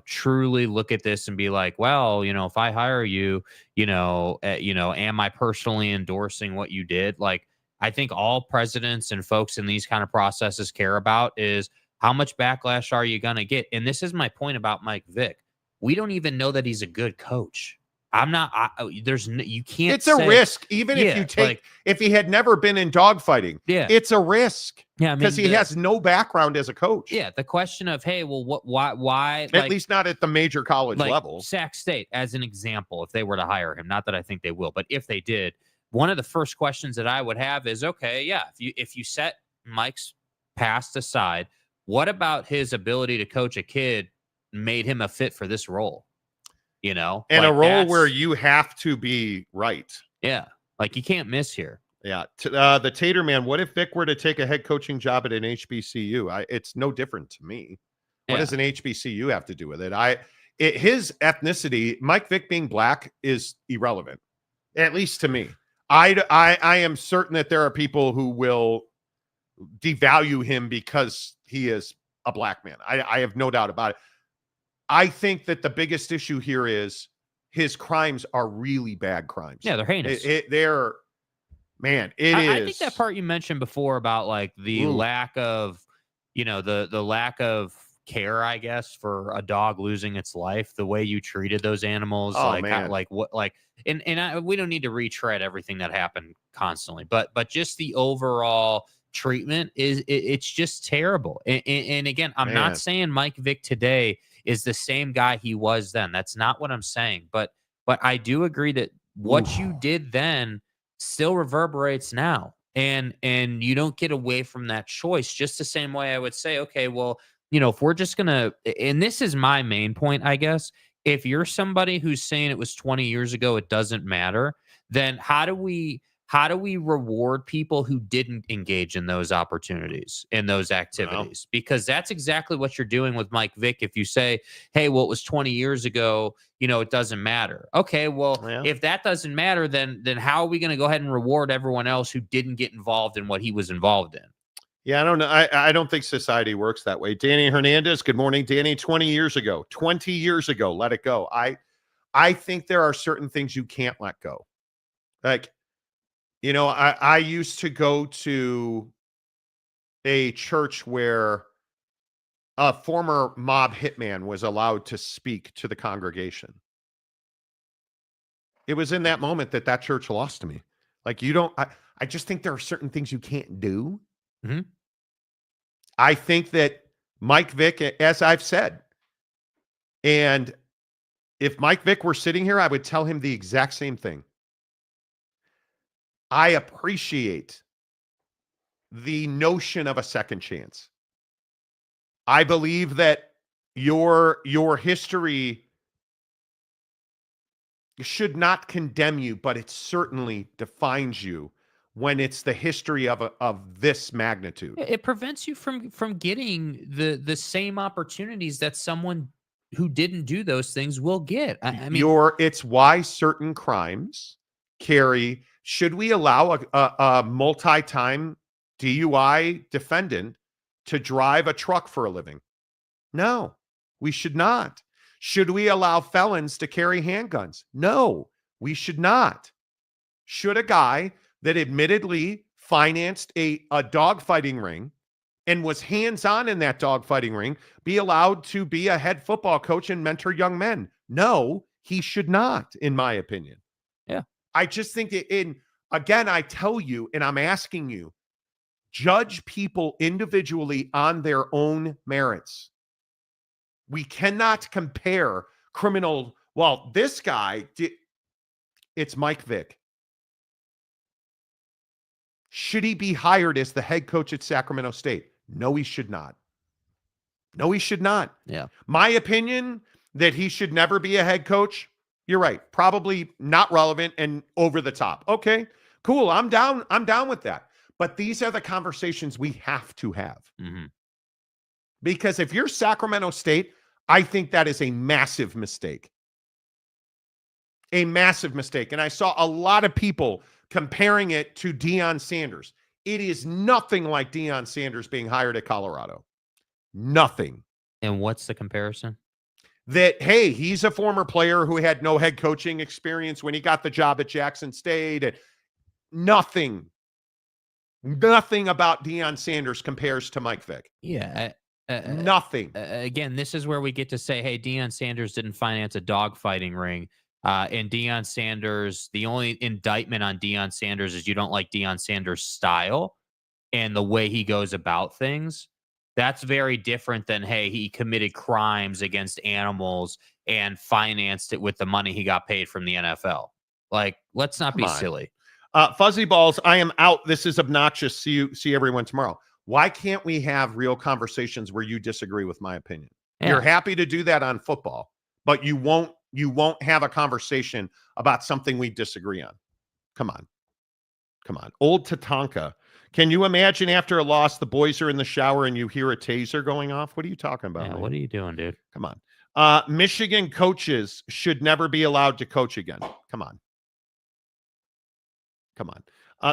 truly look at this and be like, well, if I hire you, am I personally endorsing what you did? Like, I think all presidents and folks in these kind of processes care about is how much backlash are you going to get? And this is my point about Mike Vick. We don't even know that he's a good coach. You can't. It's a risk, even if he had never been in dogfighting. Yeah, it's a risk. Yeah, because he has no background as a coach. Yeah, the question of, hey, well, why? At least not at the major college level. Sac State, as an example, if they were to hire him, not that I think they will, but if they did, one of the first questions that I would have is, okay, yeah, if you set Mike's past aside, what about his ability to coach a kid made him a fit for this role? And a role where you have to be right. Yeah. Like, you can't miss here. Yeah. The Tater Man, what if Vic were to take a head coaching job at an HBCU? It's no different to me. What does an HBCU have to do with it? His ethnicity, Mike Vick being black, is irrelevant, at least to me. I am certain that there are people who will devalue him because he is a black man. I have no doubt about it. I think that the biggest issue here is his crimes are really bad crimes. Yeah, they're heinous. I think that part you mentioned before about like the lack of, the lack of care, I guess, for a dog losing its life, the way you treated those animals, we don't need to retread everything that happened constantly, but just the overall treatment it's just terrible. And again, I'm not saying Mike Vick today is the same guy he was then. That's not what I'm saying. But I do agree that what you did then still reverberates now. And you don't get away from that choice. Just the same way I would say, okay, well, if we're just going to, and this is my main point, I guess, if you're somebody who's saying it was 20 years ago, it doesn't matter, then how do we reward people who didn't engage in those opportunities, in those activities? Because that's exactly what you're doing with Mike Vick. If you say, hey, well, it was 20 years ago, it doesn't matter. Okay, well, if that doesn't matter, then how are we going to go ahead and reward everyone else who didn't get involved in what he was involved in? Yeah, I don't know. I don't think society works that way. Danny Hernandez, good morning. Danny, 20 years ago, let it go. I think there are certain things you can't let go. Like, I used to go to a church where a former mob hitman was allowed to speak to the congregation. It was in that moment that church lost to me. Like, I just think there are certain things you can't do. Mm-hmm. I think that Mike Vick, as I've said, and if Mike Vick were sitting here, I would tell him the exact same thing. I appreciate the notion of a second chance. I believe that your history should not condemn you, but it certainly defines you when it's the history of this magnitude. It prevents you from getting the same opportunities that someone who didn't do those things will get. I mean, it's why certain crimes carry. Should we allow a multi-time DUI defendant to drive a truck for a living? No, we should not. Should we allow felons to carry handguns? No, we should not. Should a guy that admittedly financed a dogfighting ring and was hands-on in that dogfighting ring be allowed to be a head football coach and mentor young men? No, he should not, in my opinion. Yeah. I just think again, I tell you, and I'm asking you, judge people individually on their own merits. We cannot compare criminal. Well, this guy it's Mike Vick. Should he be hired as the head coach at Sacramento State? No, he should not. No, he should not. Yeah. My opinion that he should never be a head coach, you're right. Probably not relevant and over the top. Okay, cool. I'm down with that. But these are the conversations we have to have. Mm-hmm. Because if you're Sacramento State, I think that is a massive mistake. A massive mistake. And I saw a lot of people comparing it to Deion Sanders. It is nothing like Deion Sanders being hired at Colorado. Nothing. And what's the comparison? That, hey, he's a former player who had no head coaching experience when he got the job at Jackson State. And nothing about Deion Sanders compares to Mike Vick. Yeah. Nothing. Again, this is where we get to say, hey, Deion Sanders didn't finance a dogfighting ring. And Deion Sanders, the only indictment on Deion Sanders is you don't like Deion Sanders' style and the way he goes about things. That's very different than, hey, he committed crimes against animals and financed it with the money he got paid from the NFL. Like, let's not be silly. Fuzzy Balls, I am out. This is obnoxious. See everyone tomorrow. Why can't we have real conversations where you disagree with my opinion? Yeah. You're happy to do that on football, but you won't have a conversation about something we disagree on. Come on. Old Tatanka. Can you imagine after a loss, the boys are in the shower and you hear a taser going off? What are you talking about? Yeah, what are you doing, dude? Come on. Michigan coaches should never be allowed to coach again. Come on.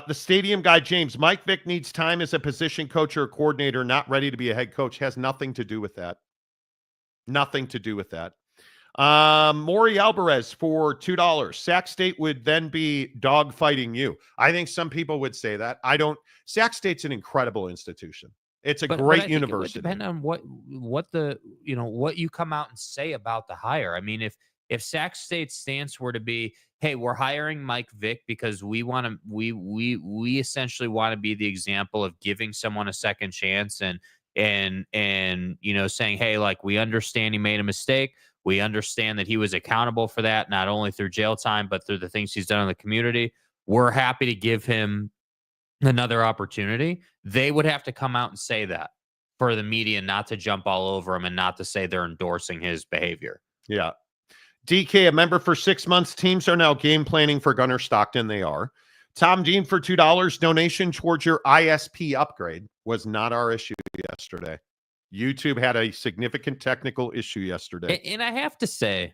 The stadium guy, James, Mike Vick needs time as a position coach or a coordinator, not ready to be a head coach. Has nothing to do with that. Nothing to do with that. Maury Alvarez for $2. Sac State would then be dogfighting you. I think some people would say that. I don't. Sac State's an incredible institution. It's a great university. It would depend on what you come out and say about the hire. I mean, if Sac State's stance were to be, hey, we're hiring Mike Vick because we essentially want to be the example of giving someone a second chance and saying, hey, like, we understand he made a mistake. We understand that he was accountable for that, not only through jail time, but through the things he's done in the community. We're happy to give him another opportunity. They would have to come out and say that for the media not to jump all over him and not to say they're endorsing his behavior. Yeah. DK, a member for 6 months. Teams are now game planning for Gunnar Stockton. They are. Tom Dean for $2. Donation towards your ISP upgrade was not our issue yesterday. YouTube had a significant technical issue yesterday. And I have to say,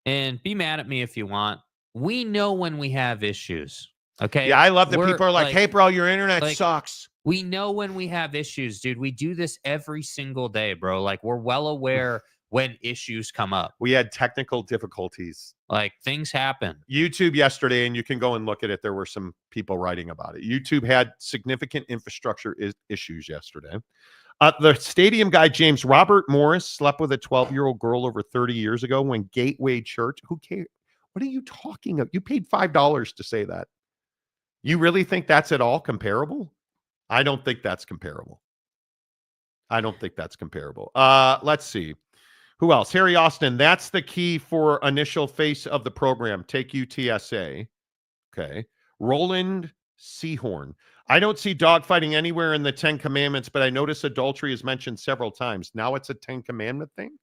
and be mad at me if you want, we know when we have issues. Okay. Yeah, I love that people are like, hey, bro, your internet sucks. We know when we have issues, dude. We do this every single day, bro. Like, we're well aware when issues come up. We had technical difficulties. Like, things happen. YouTube yesterday, and you can go and look at it. There were some people writing about it. YouTube had significant infrastructure issues yesterday. The stadium guy, James Robert Morris, slept with a 12-year-old girl over 30 years ago when Gateway Church. Who cares? What are you talking about? You paid $5 to say that. You really think that's at all comparable? I don't think that's comparable. Let's see. Who else? Harry Austin. That's the key for initial face of the program. Take UTSA. Okay. Roland Seahorn. I don't see dogfighting anywhere in the 10 Commandments, but I notice adultery is mentioned several times. Now it's a 10 Commandment thing?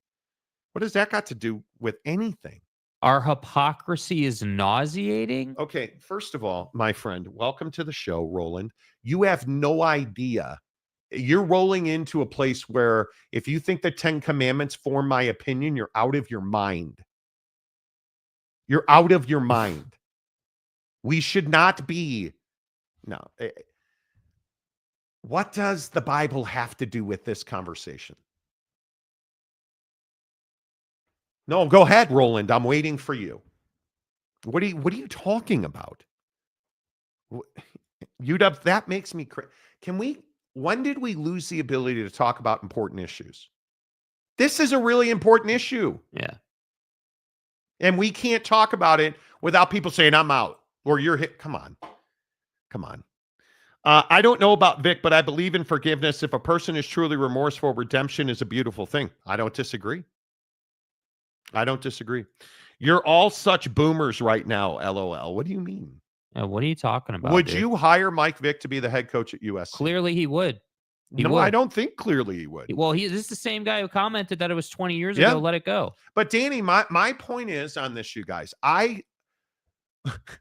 What does that got to do with anything? Our hypocrisy is nauseating. Okay, first of all, my friend, welcome to the show, Roland. You have no idea. You're rolling into a place where if you think the 10 Commandments form my opinion, you're out of your mind. You're out of your mind. We should not be. No. What does the Bible have to do with this conversation? No, go ahead, Roland. I'm waiting for you. What are you talking about? UW, that makes me crazy. When did we lose the ability to talk about important issues? This is a really important issue. Yeah. And we can't talk about it without people saying, I'm out, or you're hit. Come on. I don't know about Vic, but I believe in forgiveness. If a person is truly remorseful, redemption is a beautiful thing. I don't disagree. You're all such boomers right now, LOL. What do you mean? What are you talking about? Would you hire Mike Vick to be the head coach at USC? Clearly he would. I don't think clearly he would. Well, this is the same guy who commented that it was 20 years ago. Let it go. But Danny, my point is on this, you guys.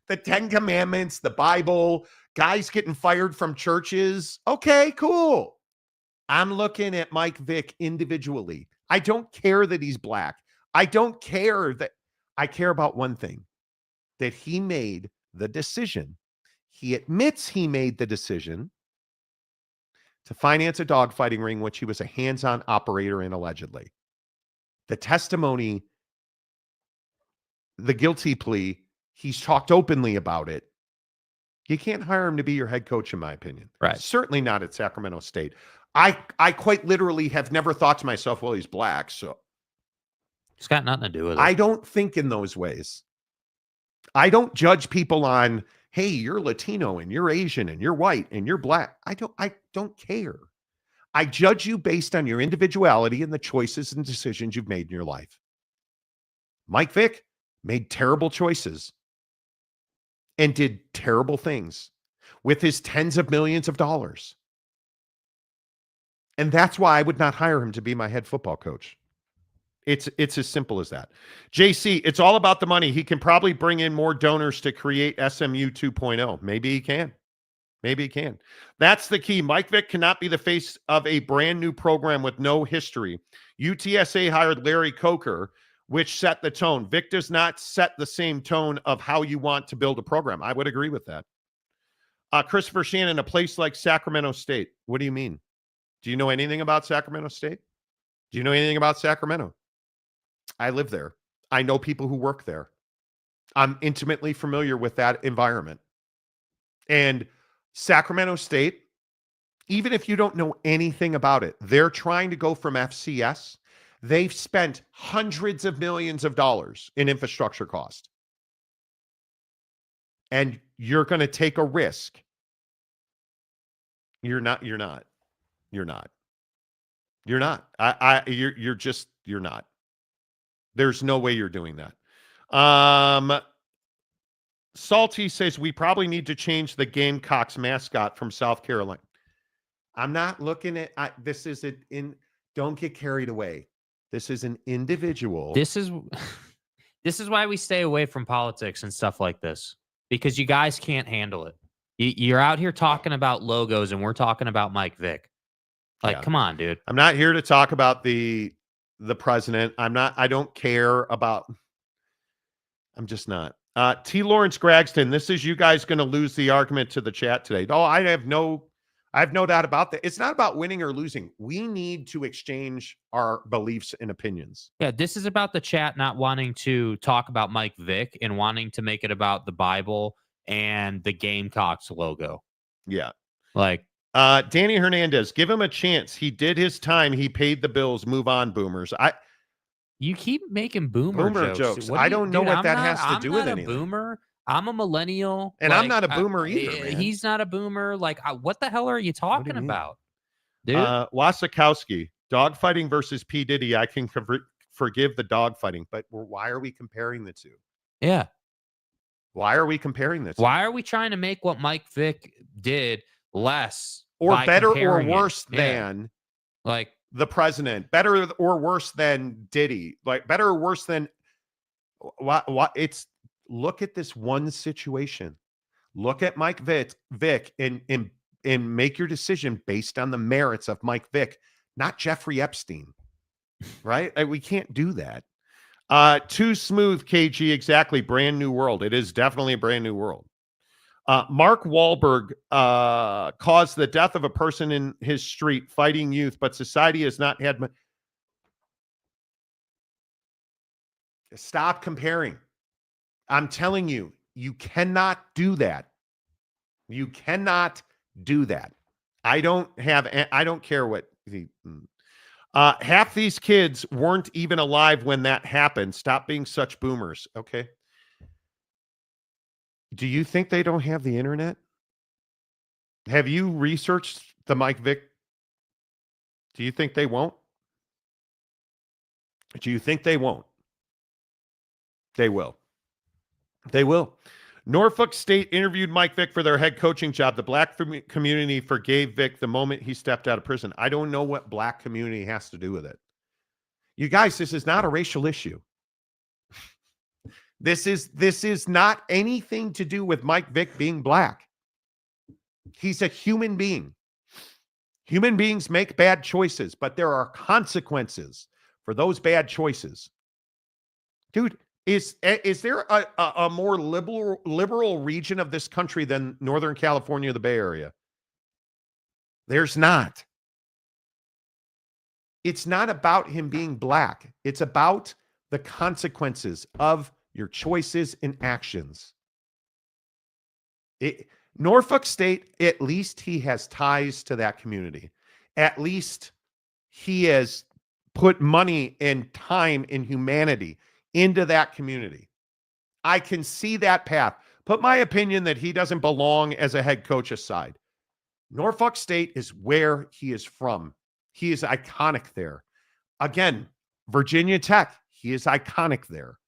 The 10 Commandments, the Bible, guys getting fired from churches. Okay, cool. I'm looking at Mike Vick individually. I don't care that he's black. I don't care that. I care about one thing, that he made the decision. He admits he made the decision to finance a dogfighting ring, which he was a hands-on operator in allegedly. The testimony, the guilty plea, he's talked openly about it. You can't hire him to be your head coach, in my opinion. Right. Certainly not at Sacramento State. I quite literally have never thought to myself, well, he's black, so. It's got nothing to do with it. I don't think in those ways. I don't judge people on, hey, you're Latino and you're Asian and you're white and you're black. I don't care. I judge you based on your individuality and the choices and decisions you've made in your life. Mike Vick made terrible choices and did terrible things with his tens of millions of dollars. And that's why I would not hire him to be my head football coach. It's as simple as that. JC, it's all about the money. He can probably bring in more donors to create SMU 2.0. Maybe he can. That's the key. Mike Vick cannot be the face of a brand new program with no history. UTSA hired Larry Coker, which set the tone. Vick does not set the same tone of how you want to build a program. I would agree with that. Christopher Shannon, a place like Sacramento State. What do you mean? Do you know anything about Sacramento State? Do you know anything about Sacramento? I live there. I know people who work there. I'm intimately familiar with that environment. And Sacramento State, even if you don't know anything about it, they're trying to go from FCS. They've spent hundreds of millions of dollars in infrastructure cost. And you're going to take a risk. You're not. You're not. There's no way you're doing that. Salty says we probably need to change the Gamecocks mascot from South Carolina. I'm not looking at this is don't get carried away. This is an individual. This This is why we stay away from politics and stuff like this, because you guys can't handle it. You're out here talking about logos, and we're talking about Mike Vick. Like, come on, dude. I'm not here to talk about the president. I don't care about. I'm just not. T. Lawrence Gragston, this is you guys going to lose the argument to the chat today. Oh, I have no doubt about that. It's not about winning or losing. We need to exchange our beliefs and opinions. Yeah, this is about the chat not wanting to talk about Mike Vick and wanting to make it about the Bible and the Gamecocks logo. Yeah. Like, Danny Hernandez, give him a chance. He did his time. He paid the bills. Move on, boomers. You keep making boomer jokes. I don't know what that has to do with anything. I'm not a boomer. I'm a millennial. And I'm not a boomer either, man. He's not a boomer. Like, what the hell are you talking about? Dude? Wasikowski, dogfighting versus P. Diddy. I can forgive the dogfighting, but why are we comparing the two? Yeah. Why are we comparing this? Why are we trying to make what Mike Vick did less or better or worse than like the president? Better or worse than Diddy? Like better or worse than what? It's look at this one situation. Look at Mike Vick and make your decision based on the merits of Mike Vick, not Jeffrey Epstein. Right? We can't do that. Too smooth, KG. Exactly. Brand new world. It is definitely a brand new world. Mark Wahlberg caused the death of a person in his street fighting youth, but society has not had. Stop comparing. I'm telling you, you cannot do that. You cannot do that. I don't care what. Half these kids weren't even alive when that happened. Stop being such boomers. Okay. Do you think they don't have the internet? Have you researched the Mike Vick? Do you think they won't? Do you think they won't? They will. They will. Norfolk State interviewed Mike Vick for their head coaching job. The black community forgave Vick the moment he stepped out of prison. I don't know what black community has to do with it. You guys, this is not a racial issue. This is not anything to do with Mike Vick being black. He's a human being. Human beings make bad choices, but there are consequences for those bad choices. Dude, is there a more liberal region of this country than Northern California, the Bay Area? There's not. It's not about him being black. It's about the consequences of your choices and actions. Norfolk State, at least he has ties to that community. At least he has put money and time and humanity into that community. I can see that path. Put my opinion that he doesn't belong as a head coach aside. Norfolk State is where he is from. He is iconic there. Again, Virginia Tech, he is iconic there.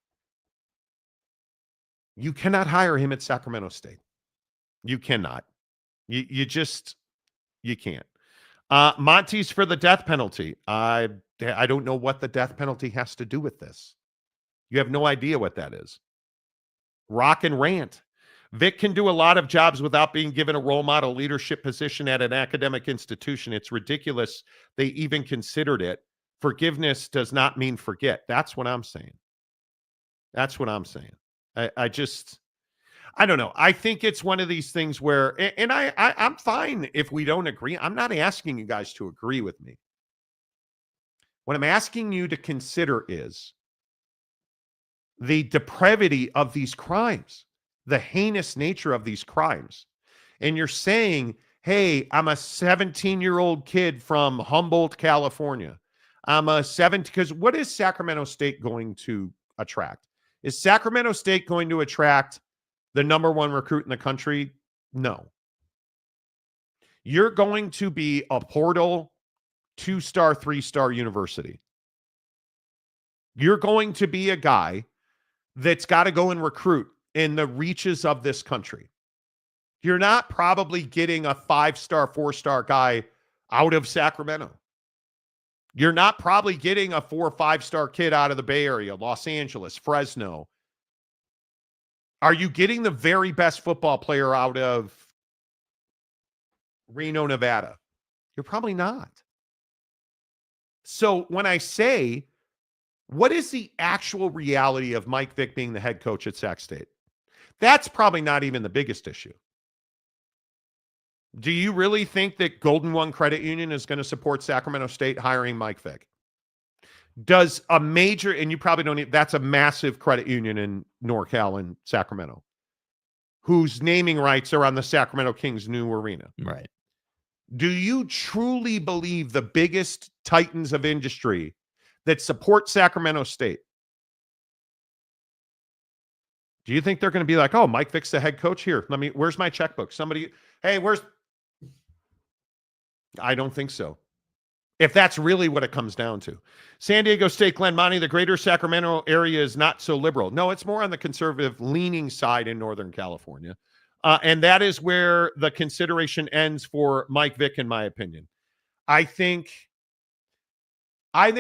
You cannot hire him at Sacramento State. You cannot. You can't. Monty's for the death penalty. I don't know what the death penalty has to do with this. You have no idea what that is. Rock and rant. Vic can do a lot of jobs without being given a role model leadership position at an academic institution. It's ridiculous they even considered it. Forgiveness does not mean forget. That's what I'm saying. That's what I'm saying. I don't know. I think it's one of these things where, and I'm fine if we don't agree. I'm not asking you guys to agree with me. What I'm asking you to consider is the depravity of these crimes, the heinous nature of these crimes. And you're saying, hey, I'm a 17-year-old kid from Humboldt, California. I'm a 17, because what is Sacramento State going to attract? Is Sacramento State going to attract the number one recruit in the country? No. You're going to be a portal 2-star, 3-star university. You're going to be a guy that's got to go and recruit in the reaches of this country. You're not probably getting a 5-star, 4-star guy out of Sacramento. You're not probably getting a 4 or 5-star kid out of the Bay Area, Los Angeles, Fresno. Are you getting the very best football player out of Reno, Nevada? You're probably not. So when I say, what is the actual reality of Mike Vick being the head coach at Sac State? That's probably not even the biggest issue. Do you really think that Golden One Credit Union is going to support Sacramento State hiring Mike Vick? Does a major, and you probably don't need, that's a massive credit union in NorCal and Sacramento, whose naming rights are on the Sacramento Kings' new arena. Right. Do you truly believe the biggest titans of industry that support Sacramento State, do you think they're going to be like, oh, Mike Vick's the head coach here? Where's my checkbook? Somebody, hey, I don't think so. If that's really what it comes down to. San Diego State, Glen Monty, the greater Sacramento area is not so liberal. No, it's more on the conservative leaning side in Northern California. And that is where the consideration ends for Mike Vick, in my opinion. I think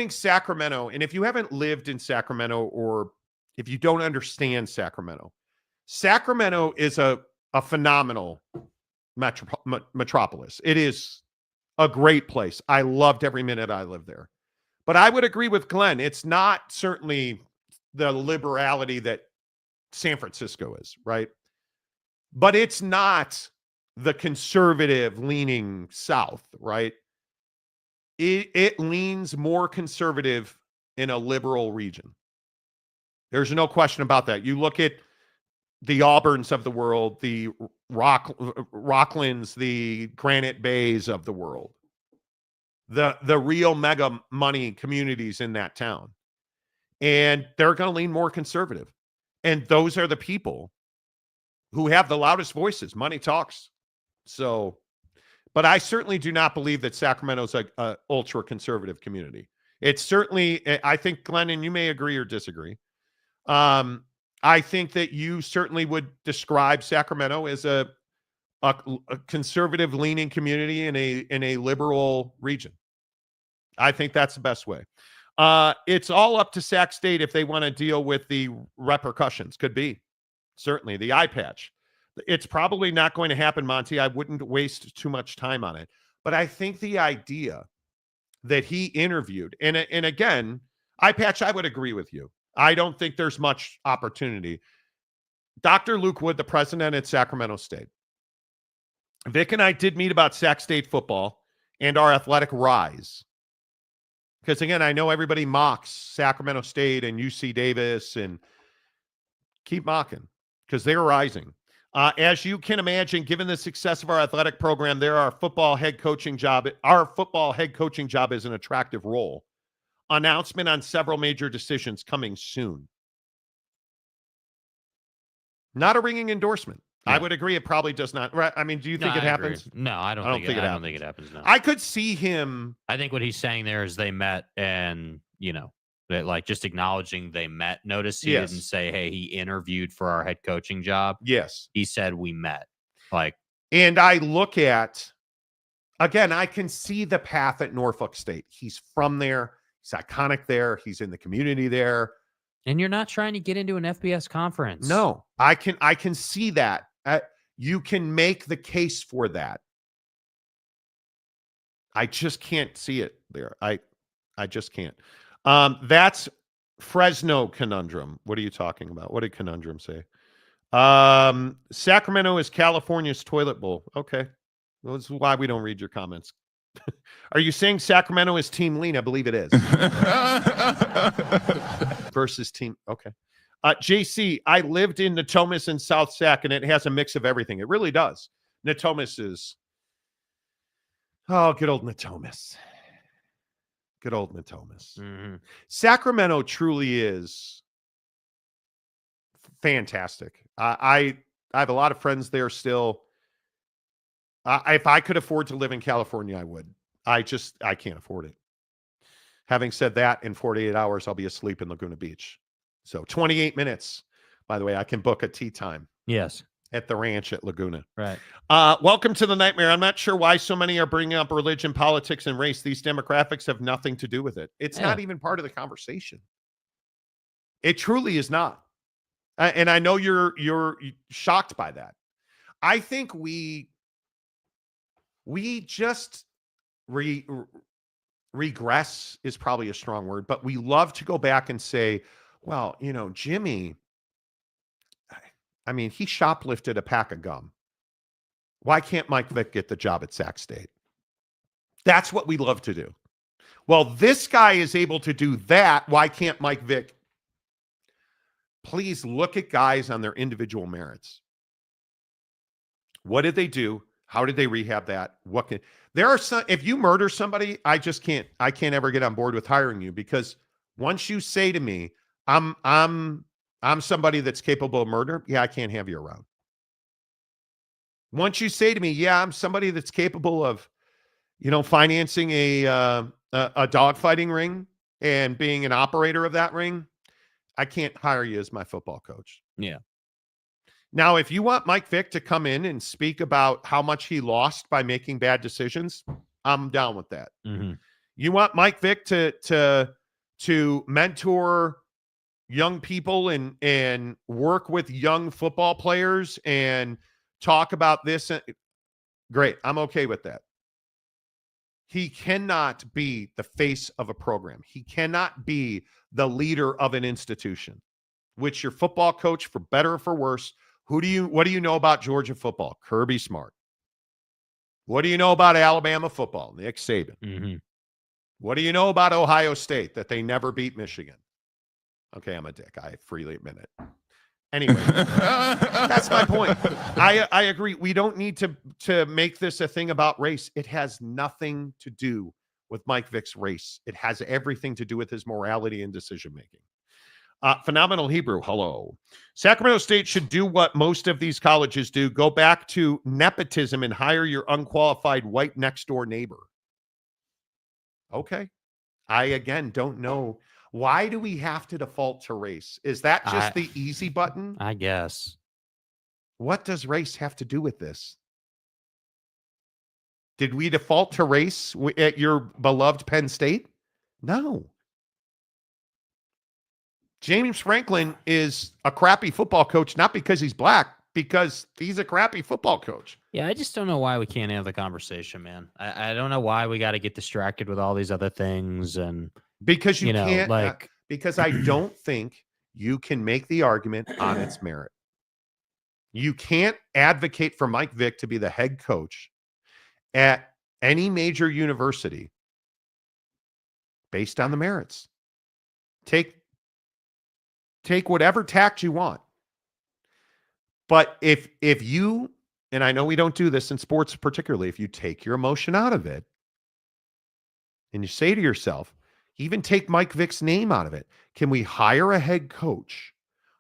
Sacramento, and if you haven't lived in Sacramento or if you don't understand Sacramento, Sacramento is a phenomenal metropolis. It is a great place. I loved every minute I lived there. But I would agree with Glenn. It's not certainly the liberality that San Francisco is, right? But it's not the conservative leaning South, right? It leans more conservative in a liberal region. There's no question about that. You look at the Auburns of the world, the Rocklands, the Granite Bays of the world, the real mega money communities in that town. And they're going to lean more conservative. And those are the people who have the loudest voices. Money talks. So, but I certainly do not believe that Sacramento's a ultra conservative community. It's certainly, I think, Glenn, and you may agree or disagree. I think that you certainly would describe Sacramento as a conservative leaning community in a liberal region. I think that's the best way. It's all up to Sac State if they want to deal with the repercussions. Could be. Certainly. The eye patch. It's probably not going to happen, Monty. I wouldn't waste too much time on it. But I think the idea that he interviewed, and again, eye patch, I would agree with you. I don't think there's much opportunity. Dr. Luke Wood, the president at Sacramento State. Vic and I did meet about Sac State football and our athletic rise. Because, again, I know everybody mocks Sacramento State and UC Davis, and keep mocking because they're rising. As you can imagine, given the success of our athletic program, our football head coaching job is an attractive role. Announcement on several major decisions coming soon. Not a ringing endorsement. Yeah. I would agree. It probably does not. Right? I mean, do you think it happens? Agree. No, I don't think it happens. No. I could see him. I think what he's saying there is they met, and that, like, just acknowledging they met. Notice he didn't say, hey, he interviewed for our head coaching job. Yes. He said we met. And I look at, again, I can see the path at Norfolk State. He's from there. He's iconic there. He's in the community there. And you're not trying to get into an FBS conference. No, I can see that. You can make the case for that. I just can't see it there. I just can't. That's Fresno conundrum. What are you talking about? What did conundrum say? Sacramento is California's toilet bowl. Okay. Well, this is why we don't read your comments. Are you saying Sacramento is Team Lean? I believe it is. Versus Team. Okay. JC, I lived in Natomas and South Sac, and it has a mix of everything. It really does. Natomas is, good old Natomas. Good old Natomas. Mm-hmm. Sacramento truly is fantastic. I have a lot of friends there still. If I could afford to live in California, I would. I can't afford it. Having said that, in 48 hours, I'll be asleep in Laguna Beach. So 28 minutes. By the way, I can book a tea time. Yes. at the ranch at Laguna. Right. Welcome to the nightmare. I'm not sure why so many are bringing up religion, politics, and race. These demographics have nothing to do with it. It's not even part of the conversation. It truly is not. And I know you're shocked by that. I think we just regress is probably a strong word, but we love to go back and say, well, Jimmy, I mean, he shoplifted a pack of gum. Why can't Mike Vick get the job at Sac State? That's what we love to do. Well, this guy is able to do that. Why can't Mike Vick? Please look at guys on their individual merits. What did they do? How did they rehab that? There are some, if you murder somebody, I can't ever get on board with hiring you, because once you say to me, I'm somebody that's capable of murder, yeah, I can't have you around. Once you say to me, yeah, I'm somebody that's capable of, financing a dogfighting ring and being an operator of that ring, I can't hire you as my football coach. Yeah. Now, if you want Mike Vick to come in and speak about how much he lost by making bad decisions, I'm down with that. Mm-hmm. You want Mike Vick to mentor young people and work with young football players and talk about this. Great. I'm okay with that. He cannot be the face of a program. He cannot be the leader of an institution, which your football coach, for better or for worse, what do you know about Georgia football? Kirby Smart. What do you know about Alabama football? Nick Saban. Mm-hmm. What do you know about Ohio State? That they never beat Michigan. Okay, I'm a dick. I freely admit it. Anyway, that's my point. I agree. We don't need to make this a thing about race. It has nothing to do with Mike Vick's race. It has everything to do with his morality and decision-making. Phenomenal Hebrew, hello. Sacramento State should do what most of these colleges do. Go back to nepotism and hire your unqualified white next-door neighbor. Okay. I, again, don't know. Why do we have to default to race? Is that just the easy button? I guess. What does race have to do with this? Did we default to race at your beloved Penn State? No. James Franklin is a crappy football coach, not because he's black, because he's a crappy football coach. Yeah, I just don't know why we can't have the conversation, man. I don't know why we got to get distracted with all these other things. And because you can't, because I don't think you can make the argument on its merit. You can't advocate for Mike Vick to be the head coach at any major university based on the merits. Take whatever tact you want. But if you, and I know we don't do this in sports particularly, if you take your emotion out of it and you say to yourself, even take Mike Vick's name out of it, can we hire a head coach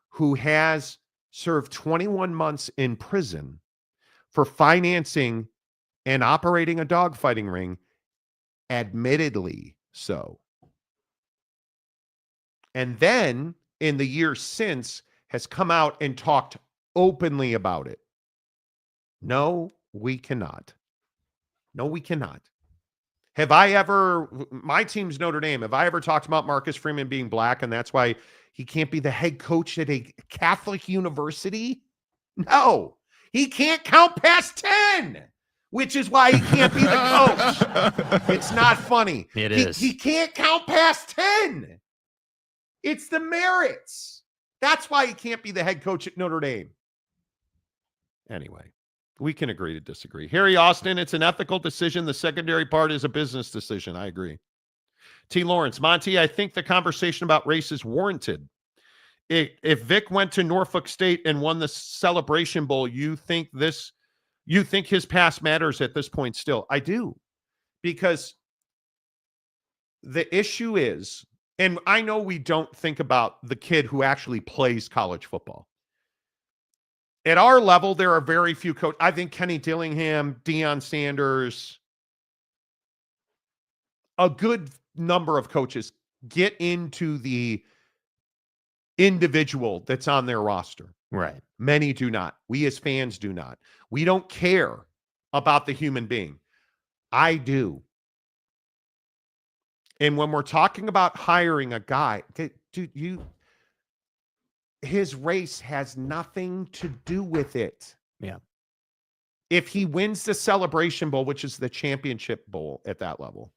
who has served 21 months in prison for financing and operating a dogfighting ring? Admittedly so. And then in the years since has come out and talked openly about it. No, we cannot. No, we cannot. Have I ever, my team's Notre Dame, have I ever talked about Marcus Freeman being black and that's why he can't be the head coach at a Catholic university? No, he can't count past 10, which is why he can't be the coach. It's not funny. It is. He can't count past 10. It's the merits. That's why he can't be the head coach at Notre Dame. Anyway, we can agree to disagree. Harry Austin, it's an ethical decision. The secondary part is a business decision. I agree. T. Lawrence, Monty, I think the conversation about race is warranted. If Vick went to Norfolk State and won the Celebration Bowl, you think his past matters at this point still? I do. Because the issue is, and I know we don't think about the kid who actually plays college football. At our level, there are very few coaches. I think Kenny Dillingham, Deion Sanders, a good number of coaches get into the individual that's on their roster. Right. Many do not. We as fans do not. We don't care about the human being. I do. And when we're talking about hiring a guy, dude, his race has nothing to do with it. Yeah. If he wins the Celebration Bowl, which is the championship bowl at that level,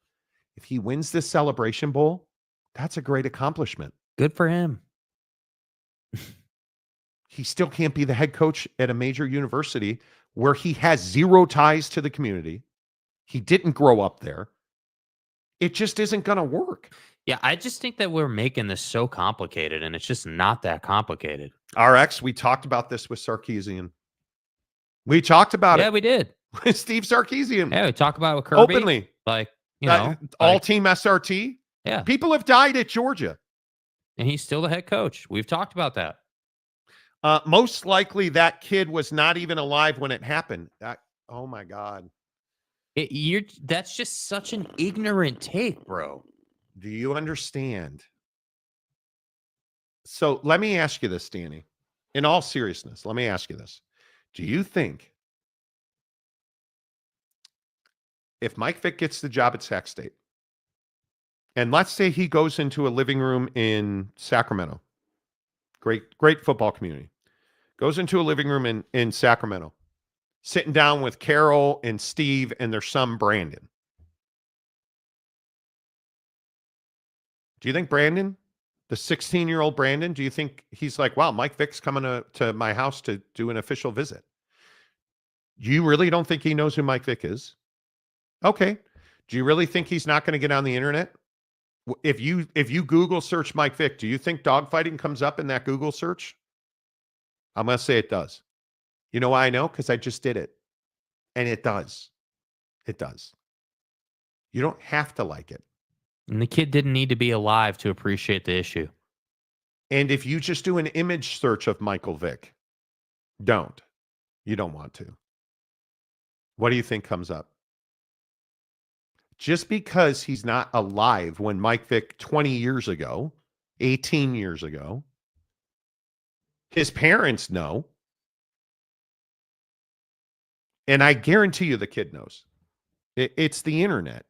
if he wins the Celebration Bowl, that's a great accomplishment. Good for him. He still can't be the head coach at a major university where he has zero ties to the community. He didn't grow up there. It just isn't going to work. Yeah, I just think that we're making this so complicated, and it's just not that complicated. RX, we talked about this with Sarkisian. We talked about it. Yeah, we did. With Steve Sarkisian. Yeah, we talked about it with Kirby. Openly. Like, you know. All like, team SRT. Yeah. People have died at Georgia. And he's still the head coach. We've talked about that. Most likely that kid was not even alive when it happened. Oh, my God. That's just such an ignorant take, bro. Do you understand? So let me ask you this, Danny. In all seriousness, let me ask you this. Do you think if Mike Vick gets the job at Sac State, and let's say he goes into a living room in Sacramento, great football community, goes into a living room in Sacramento, sitting down with Carol and Steve and their son, Brandon. Do you think Brandon, the 16-year-old Brandon, do you think he's like, wow, Mike Vick's coming to my house to do an official visit? You really don't think he knows who Mike Vick is? Okay. Do you really think he's not going to get on the internet? If you Google search Mike Vick, do you think dogfighting comes up in that Google search? I'm going to say it does. You know why I know? Because I just did it. And it does. It does. You don't have to like it. And the kid didn't need to be alive to appreciate the issue. And if you just do an image search of Michael Vick, don't. You don't want to. What do you think comes up? Just because he's not alive when Mike Vick 20 years ago, 18 years ago, his parents know. And I guarantee you the kid knows. It's the internet.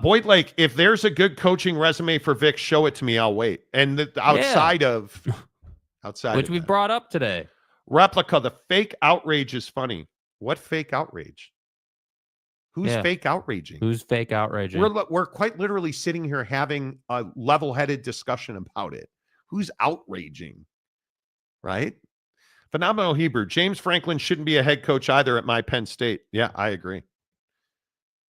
Boyd Lake, if there's a good coaching resume for Vic, show it to me. I'll wait. And outside of which we brought up today. Replica, the fake outrage is funny. What fake outrage? Who's fake outraging? Who's fake outraging? We're quite literally sitting here having a level-headed discussion about it. Who's outraging? Right? Phenomenal Hebrew. James Franklin shouldn't be a head coach either at my Penn State. Yeah, I agree.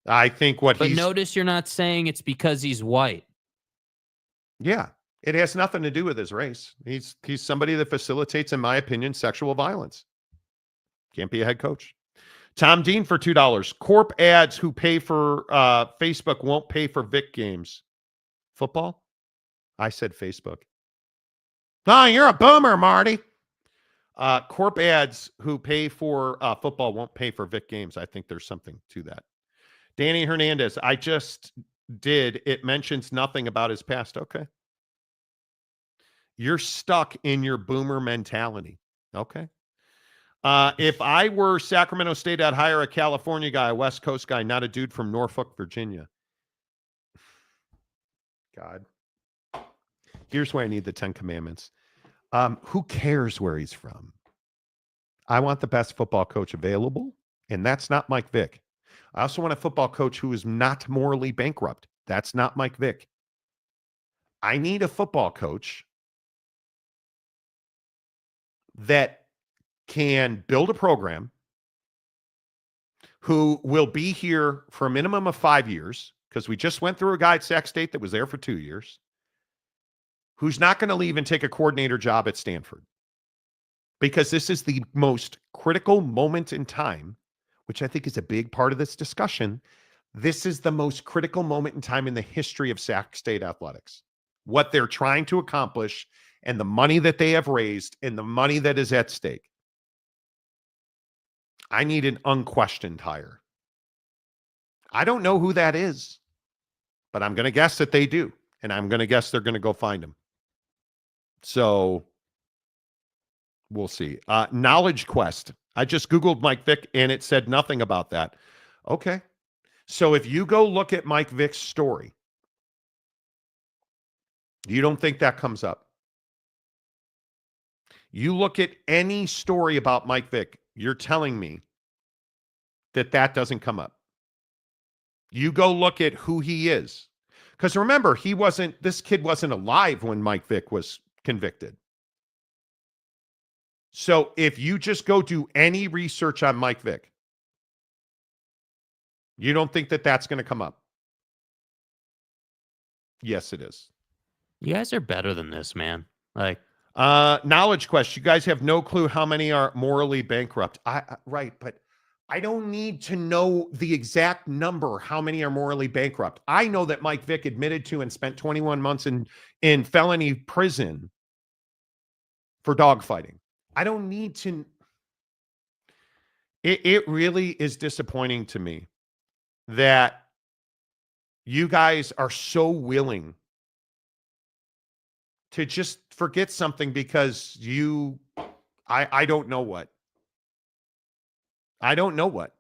I think But notice you're not saying it's because he's white. Yeah, it has nothing to do with his race. He's somebody that facilitates, in my opinion, sexual violence. Can't be a head coach. Tom Dean for $2. Corp ads who pay for Facebook won't pay for Vic games. Football? I said Facebook. Oh, you're a boomer, Marty. Corp ads who pay for football won't pay for Vic games. I think there's something to that. Danny Hernandez, I just did. It mentions nothing about his past. Okay. You're stuck in your boomer mentality. Okay. If I were Sacramento State, I'd hire a California guy, a West Coast guy, not a dude from Norfolk, Virginia. God. Here's why I need the 10 Commandments. Who cares where he's from? I want the best football coach available, and that's not Mike Vick. I also want a football coach who is not morally bankrupt. That's not Mike Vick. I need a football coach that can build a program, who will be here for a minimum of 5 years, because we just went through a guy at Sac State that was there for 2 years, who's not going to leave and take a coordinator job at Stanford. Because this is the most critical moment in time, which I think is a big part of this discussion. This is the most critical moment in time in the history of Sac State athletics. What they're trying to accomplish and the money that they have raised and the money that is at stake. I need an unquestioned hire. I don't know who that is, but I'm going to guess that they do. And I'm going to guess they're going to go find him. So We'll see. Knowledge Quest. I just Googled Mike Vick and it said nothing about that. Okay. So if you go look at Mike Vick's story, you don't think that comes up? You look at any story about Mike Vick, you're telling me that that doesn't come up. You go look at who he is. Because remember, this kid wasn't alive when Mike Vick was convicted. So if you just go do any research on Mike Vick, you don't think that that's going to come up? Yes, it is. You guys are better than this, man. Like, Knowledge Quest. You guys have no clue how many are morally bankrupt. Right, but I don't need to know the exact number, how many are morally bankrupt. I know that Mike Vick admitted to and spent 21 months in felony prison for dogfighting. I don't need to. It really is disappointing to me that you guys are so willing to just forget something because I don't know what. I don't know what.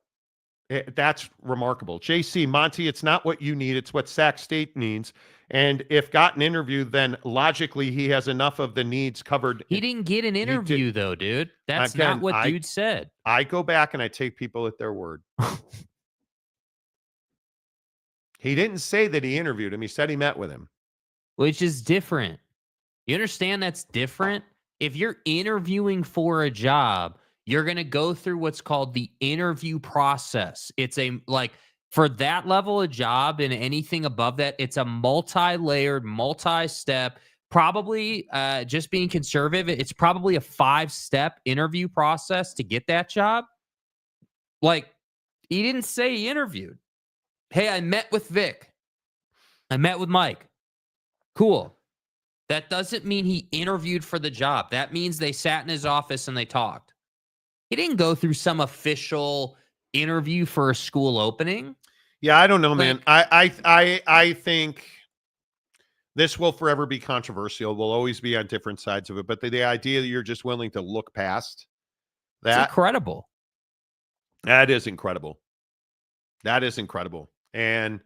That's remarkable. JC, Monty, it's not what you need. It's what Sac State needs. And if got an interview, then logically he has enough of the needs covered. He didn't get an interview, though, dude. That's not what dude said. I go back and I take people at their word. He didn't say that he interviewed him. He said he met with him. Which is different. You understand that's different? If you're interviewing for a job, you're going to go through what's called the interview process. It's for that level of job and anything above that, it's a multi-layered, multi-step, probably just being conservative. It's probably a 5-step interview process to get that job. Like, he didn't say he interviewed. Hey, I met with Vic. I met with Mike. Cool. That doesn't mean he interviewed for the job. That means they sat in his office and they talked. He didn't go through some official interview for a school opening. Yeah, I don't know, man. I think this will forever be controversial. We'll always be on different sides of it. But the idea that you're just willing to look past that. It's incredible. That is incredible. That is incredible. And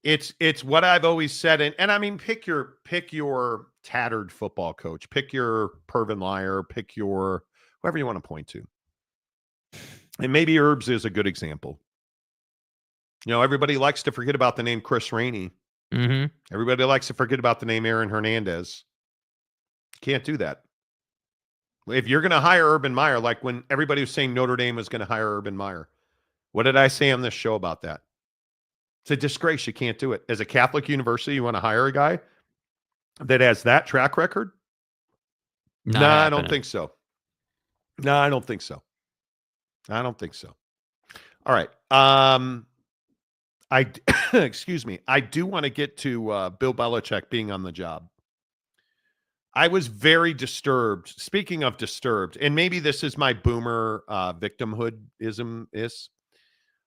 it's what I've always said. And I mean, pick your tattered football coach, pick your Pervin Liar, pick your whoever you want to point to. And maybe Herbs is a good example. You know, everybody likes to forget about the name Chris Rainey. Mm-hmm. Everybody likes to forget about the name Aaron Hernandez. Can't do that. If you're going to hire Urban Meyer, like when everybody was saying Notre Dame was going to hire Urban Meyer, what did I say on this show about that? It's a disgrace. You can't do it. As a Catholic university, you want to hire a guy that has that track record? No, I don't think so. No, I don't think so. I don't think so. All right. Excuse me. I do want to get to Bill Belichick being on the job. I was very disturbed. Speaking of disturbed, and maybe this is my boomer victimhoodism is.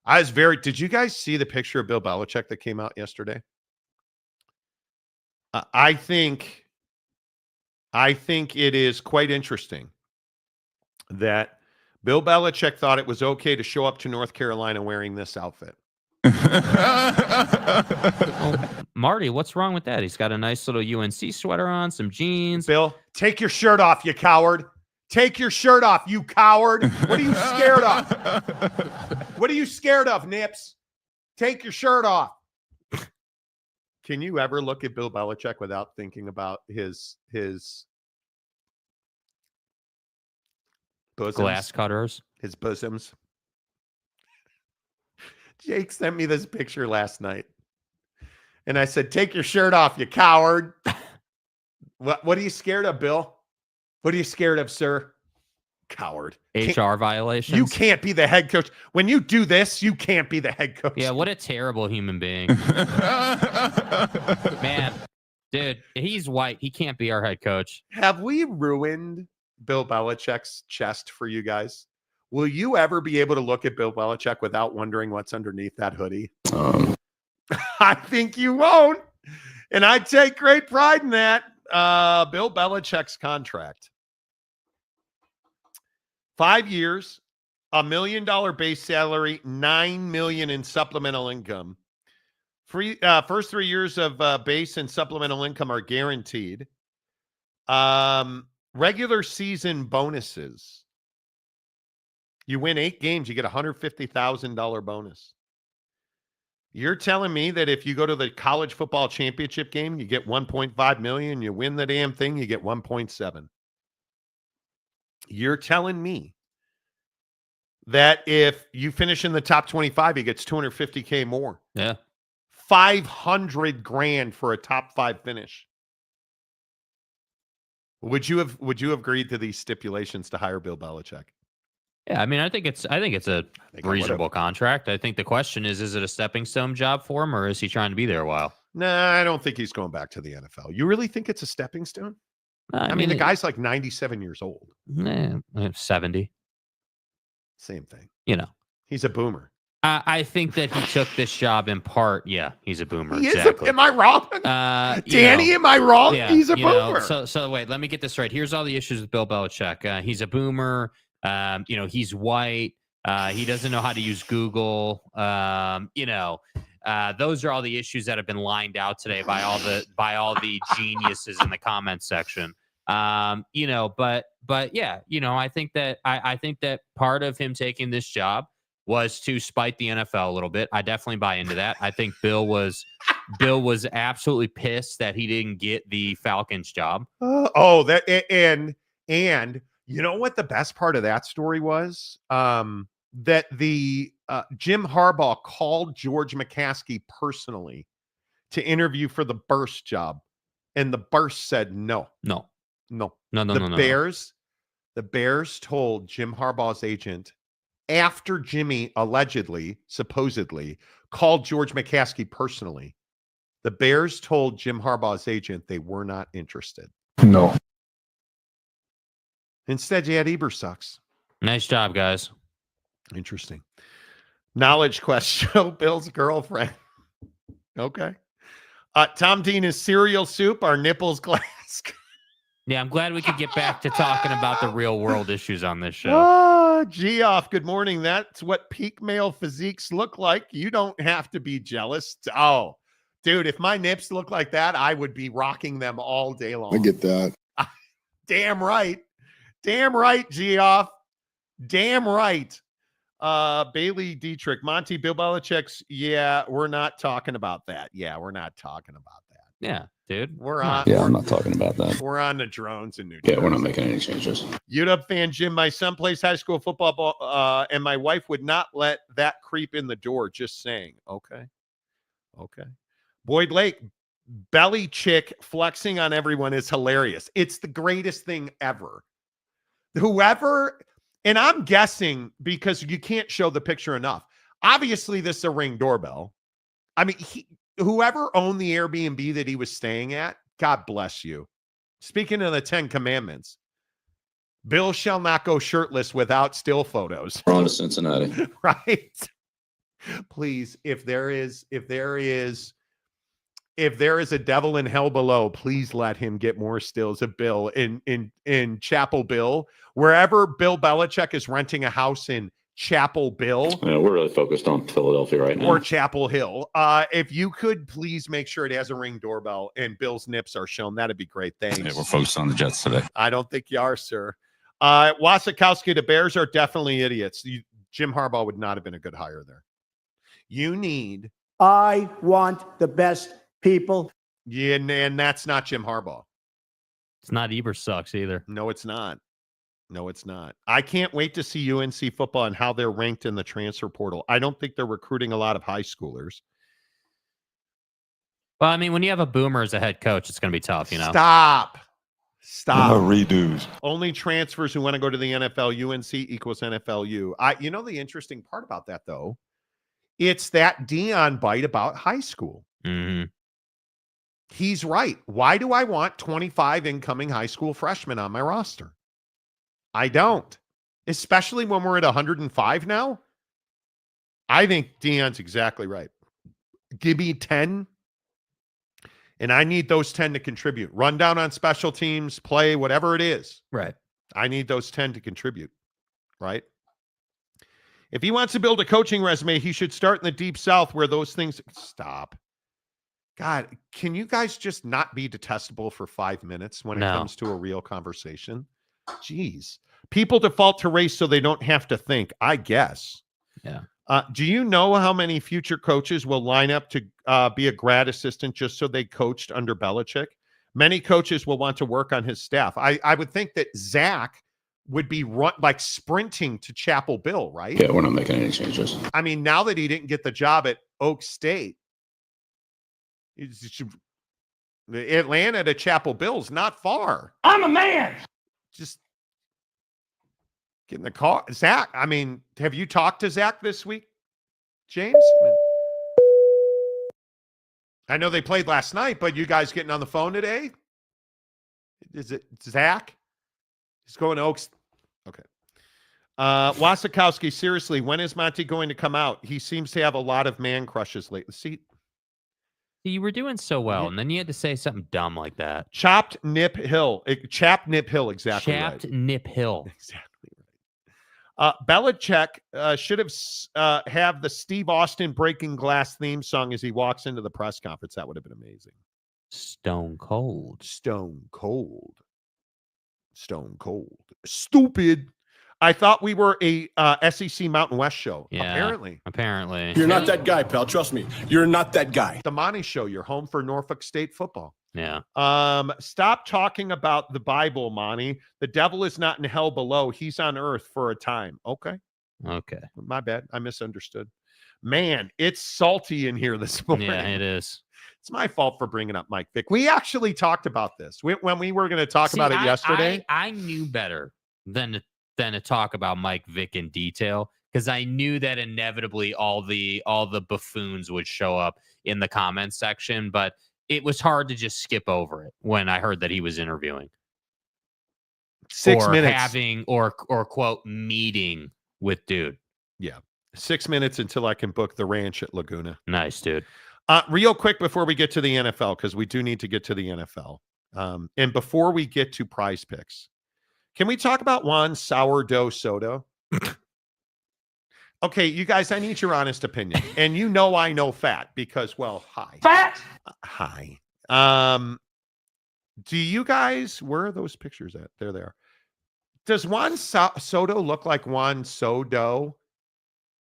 Did you guys see the picture of Bill Belichick that came out yesterday? I think it is quite interesting that Bill Belichick thought it was okay to show up to North Carolina wearing this outfit. Marty, what's wrong with that? He's got a nice little UNC sweater on, some jeans. Bill, take your shirt off, you coward. Take your shirt off, you coward. What are you scared of? What are you scared of, Nips? Take your shirt off. Can you ever look at Bill Belichick without thinking about his bosoms? Glass cutters? His bosoms. Jake sent me this picture last night. And I said, take your shirt off, you coward. What are you scared of, Bill? What are you scared of, sir? Coward. HR violations. You can't be the head coach. When you do this, you can't be the head coach. Yeah, what a terrible human being. Man, dude, he's white. He can't be our head coach. Have we ruined Bill Belichick's chest for you guys? Will you ever be able to look at Bill Belichick without wondering what's underneath that hoodie? I think you won't. And I take great pride in that. Bill Belichick's contract. 5 years, $1 million base salary, $9 million in supplemental income. First 3 years of base and supplemental income are guaranteed. Regular season bonuses. You win 8 games, you get a $150,000 bonus. You're telling me that if you go to the college football championship game, you get $1.5 million, you win the damn thing, you get $1.7. You're telling me that if you finish in the top 25, he gets $250K more. Yeah. $500,000 for a top 5 finish. Would you have agreed to these stipulations to hire Bill Belichick? Yeah, I mean, I think it's a reasonable contract. I think the question is it a stepping stone job for him, or is he trying to be there a while? Nah, I don't think he's going back to the NFL. You really think it's a stepping stone? I mean, the guy's like 97 years old. 70. Same thing. You know. He's a boomer. I think that he took this job in part. Yeah, he's a boomer. He exactly. am I wrong? Danny, am I wrong? Yeah, he's a boomer. So wait, let me get this right. Here's all the issues with Bill Belichick. He's a boomer. He's white. He doesn't know how to use Google. Those are all the issues that have been lined out today by all the geniuses in the comments section. But yeah, I think that part of him taking this job was to spite the NFL a little bit. I definitely buy into that. I think Bill was absolutely pissed that he didn't get the Falcons job. And you know what the best part of that story was? That the Jim Harbaugh called George McCaskey personally to interview for the Burst job, and the Burst said no. The Bears told Jim Harbaugh's agent after Jimmy supposedly called George McCaskey personally. The Bears told Jim Harbaugh's agent they were not interested. No. Instead, you had Ebersucks. Nice job, guys. Interesting. Knowledge question. Bill's girlfriend. Okay. Tom Dean is cereal soup. Our nipples glass. Yeah, I'm glad we could get back to talking about the real world issues on this show. Geoff, good morning. That's what peak male physiques look like. You don't have to be jealous. Oh, dude, if my nips look like that, I would be rocking them all day long. I get that. Damn right. Damn right, Geoff. Damn right. Bailey Dietrich, Monty, Bill Belichick's. Yeah, we're not talking about that. Yeah, we're not talking about that. Yeah, dude. I'm not talking about that. We're on the drones in New Jersey. Yeah, we're not making any changes. UW fan Jim, my son plays high school football, and my wife would not let that creep in the door. Just saying. Okay. Boyd Lake, belly chick flexing on everyone is hilarious. It's the greatest thing ever. Whoever, and I'm guessing because you can't show the picture enough. Obviously, this is a Ring doorbell. I mean, whoever owned the Airbnb that he was staying at, God bless you. Speaking of the 10 Commandments, Bill shall not go shirtless without still photos. We're on to Cincinnati. Right? Please, if there is a devil in hell below, please let him get more stills of Bill in Chapel Bill. Wherever Bill Belichick is renting a house in Chapel Bill. Yeah, we're really focused on Philadelphia right now. Or Chapel Hill. If you could please make sure it has a Ring doorbell and Bill's nips are shown, that'd be great. Thanks. Yeah, we're focused on the Jets today. I don't think you are, sir. Wasikowski, the Bears are definitely idiots. Jim Harbaugh would not have been a good hire there. I want the best people. Yeah, and that's not Jim Harbaugh. It's not Ebersucks either. No, it's not. I can't wait to see UNC football and how they're ranked in the transfer portal. I don't think they're recruiting a lot of high schoolers. Well, I mean, when you have a boomer as a head coach, it's going to be tough, Stop. No redos. Only transfers who want to go to the NFL. UNC equals NFLU. The interesting part about that, though, it's that Dion bite about high school. Mm-hmm. He's right. Why do I want 25 incoming high school freshmen on my roster? I don't. Especially when we're at 105 now. I think Dion's exactly right. Give me 10, and I need those 10 to contribute. Run down on special teams, play, whatever it is. Right. I need those 10 to contribute. right? If he wants to build a coaching resume, he should start in the Deep South where those things stop. God, can you guys just not be detestable for 5 minutes when it comes to a real conversation? Jeez. People default to race so they don't have to think, I guess. Yeah. Do you know how many future coaches will line up to be a grad assistant just so they coached under Belichick? Many coaches will want to work on his staff. I would think that Zach would be sprinting to Chapel Bill, right? Yeah, we're not making any changes. I mean, now that he didn't get the job at Oak State, Atlanta to Chapel Bill's not far. I'm a man. Just get in the car. Zach, I mean, have you talked to Zach this week, James? I know they played last night, but you guys getting on the phone today? Is it Zach? He's going to Oaks. Okay. Wasikowski, seriously, when is Monty going to come out? He seems to have a lot of man crushes lately. See, you were doing so well, and then you had to say something dumb like that. Chopped Nip Hill. Chapped Nip Hill, exactly Chapped right. Nip Hill. Exactly right. Belichick should have the Steve Austin Breaking Glass theme song as he walks into the press conference. That would have been amazing. Stone cold. Stone cold. Stone cold. Stupid. I thought we were a SEC Mountain West show. Yeah, Apparently. You're not that guy, pal. Trust me. You're not that guy. The Monty Show, your home for Norfolk State football. Yeah. Stop talking about the Bible, Monty. The devil is not in hell below. He's on earth for a time. Okay. My bad. I misunderstood. Man, it's salty in here this morning. Yeah, it is. It's my fault for bringing up Mike Vick. We actually talked about this when we were going to talk about it yesterday. I knew better than to talk about Mike Vick in detail because I knew that inevitably all the buffoons would show up in the comments section, but it was hard to just skip over it when I heard that he was interviewing. 6 minutes. Having or quote meeting with dude. Yeah. 6 minutes until I can book the ranch at Laguna. Nice, dude. Real quick before we get to the NFL, because we do need to get to the NFL. And before we get to prize picks, can we talk about Juan Sourdough Soto? Okay, you guys, I need your honest opinion. And you know I know fat because, well, hi. Fat. Hi. Do you guys, where are those pictures at? There they are. Does Juan Soto look like Juan Soto?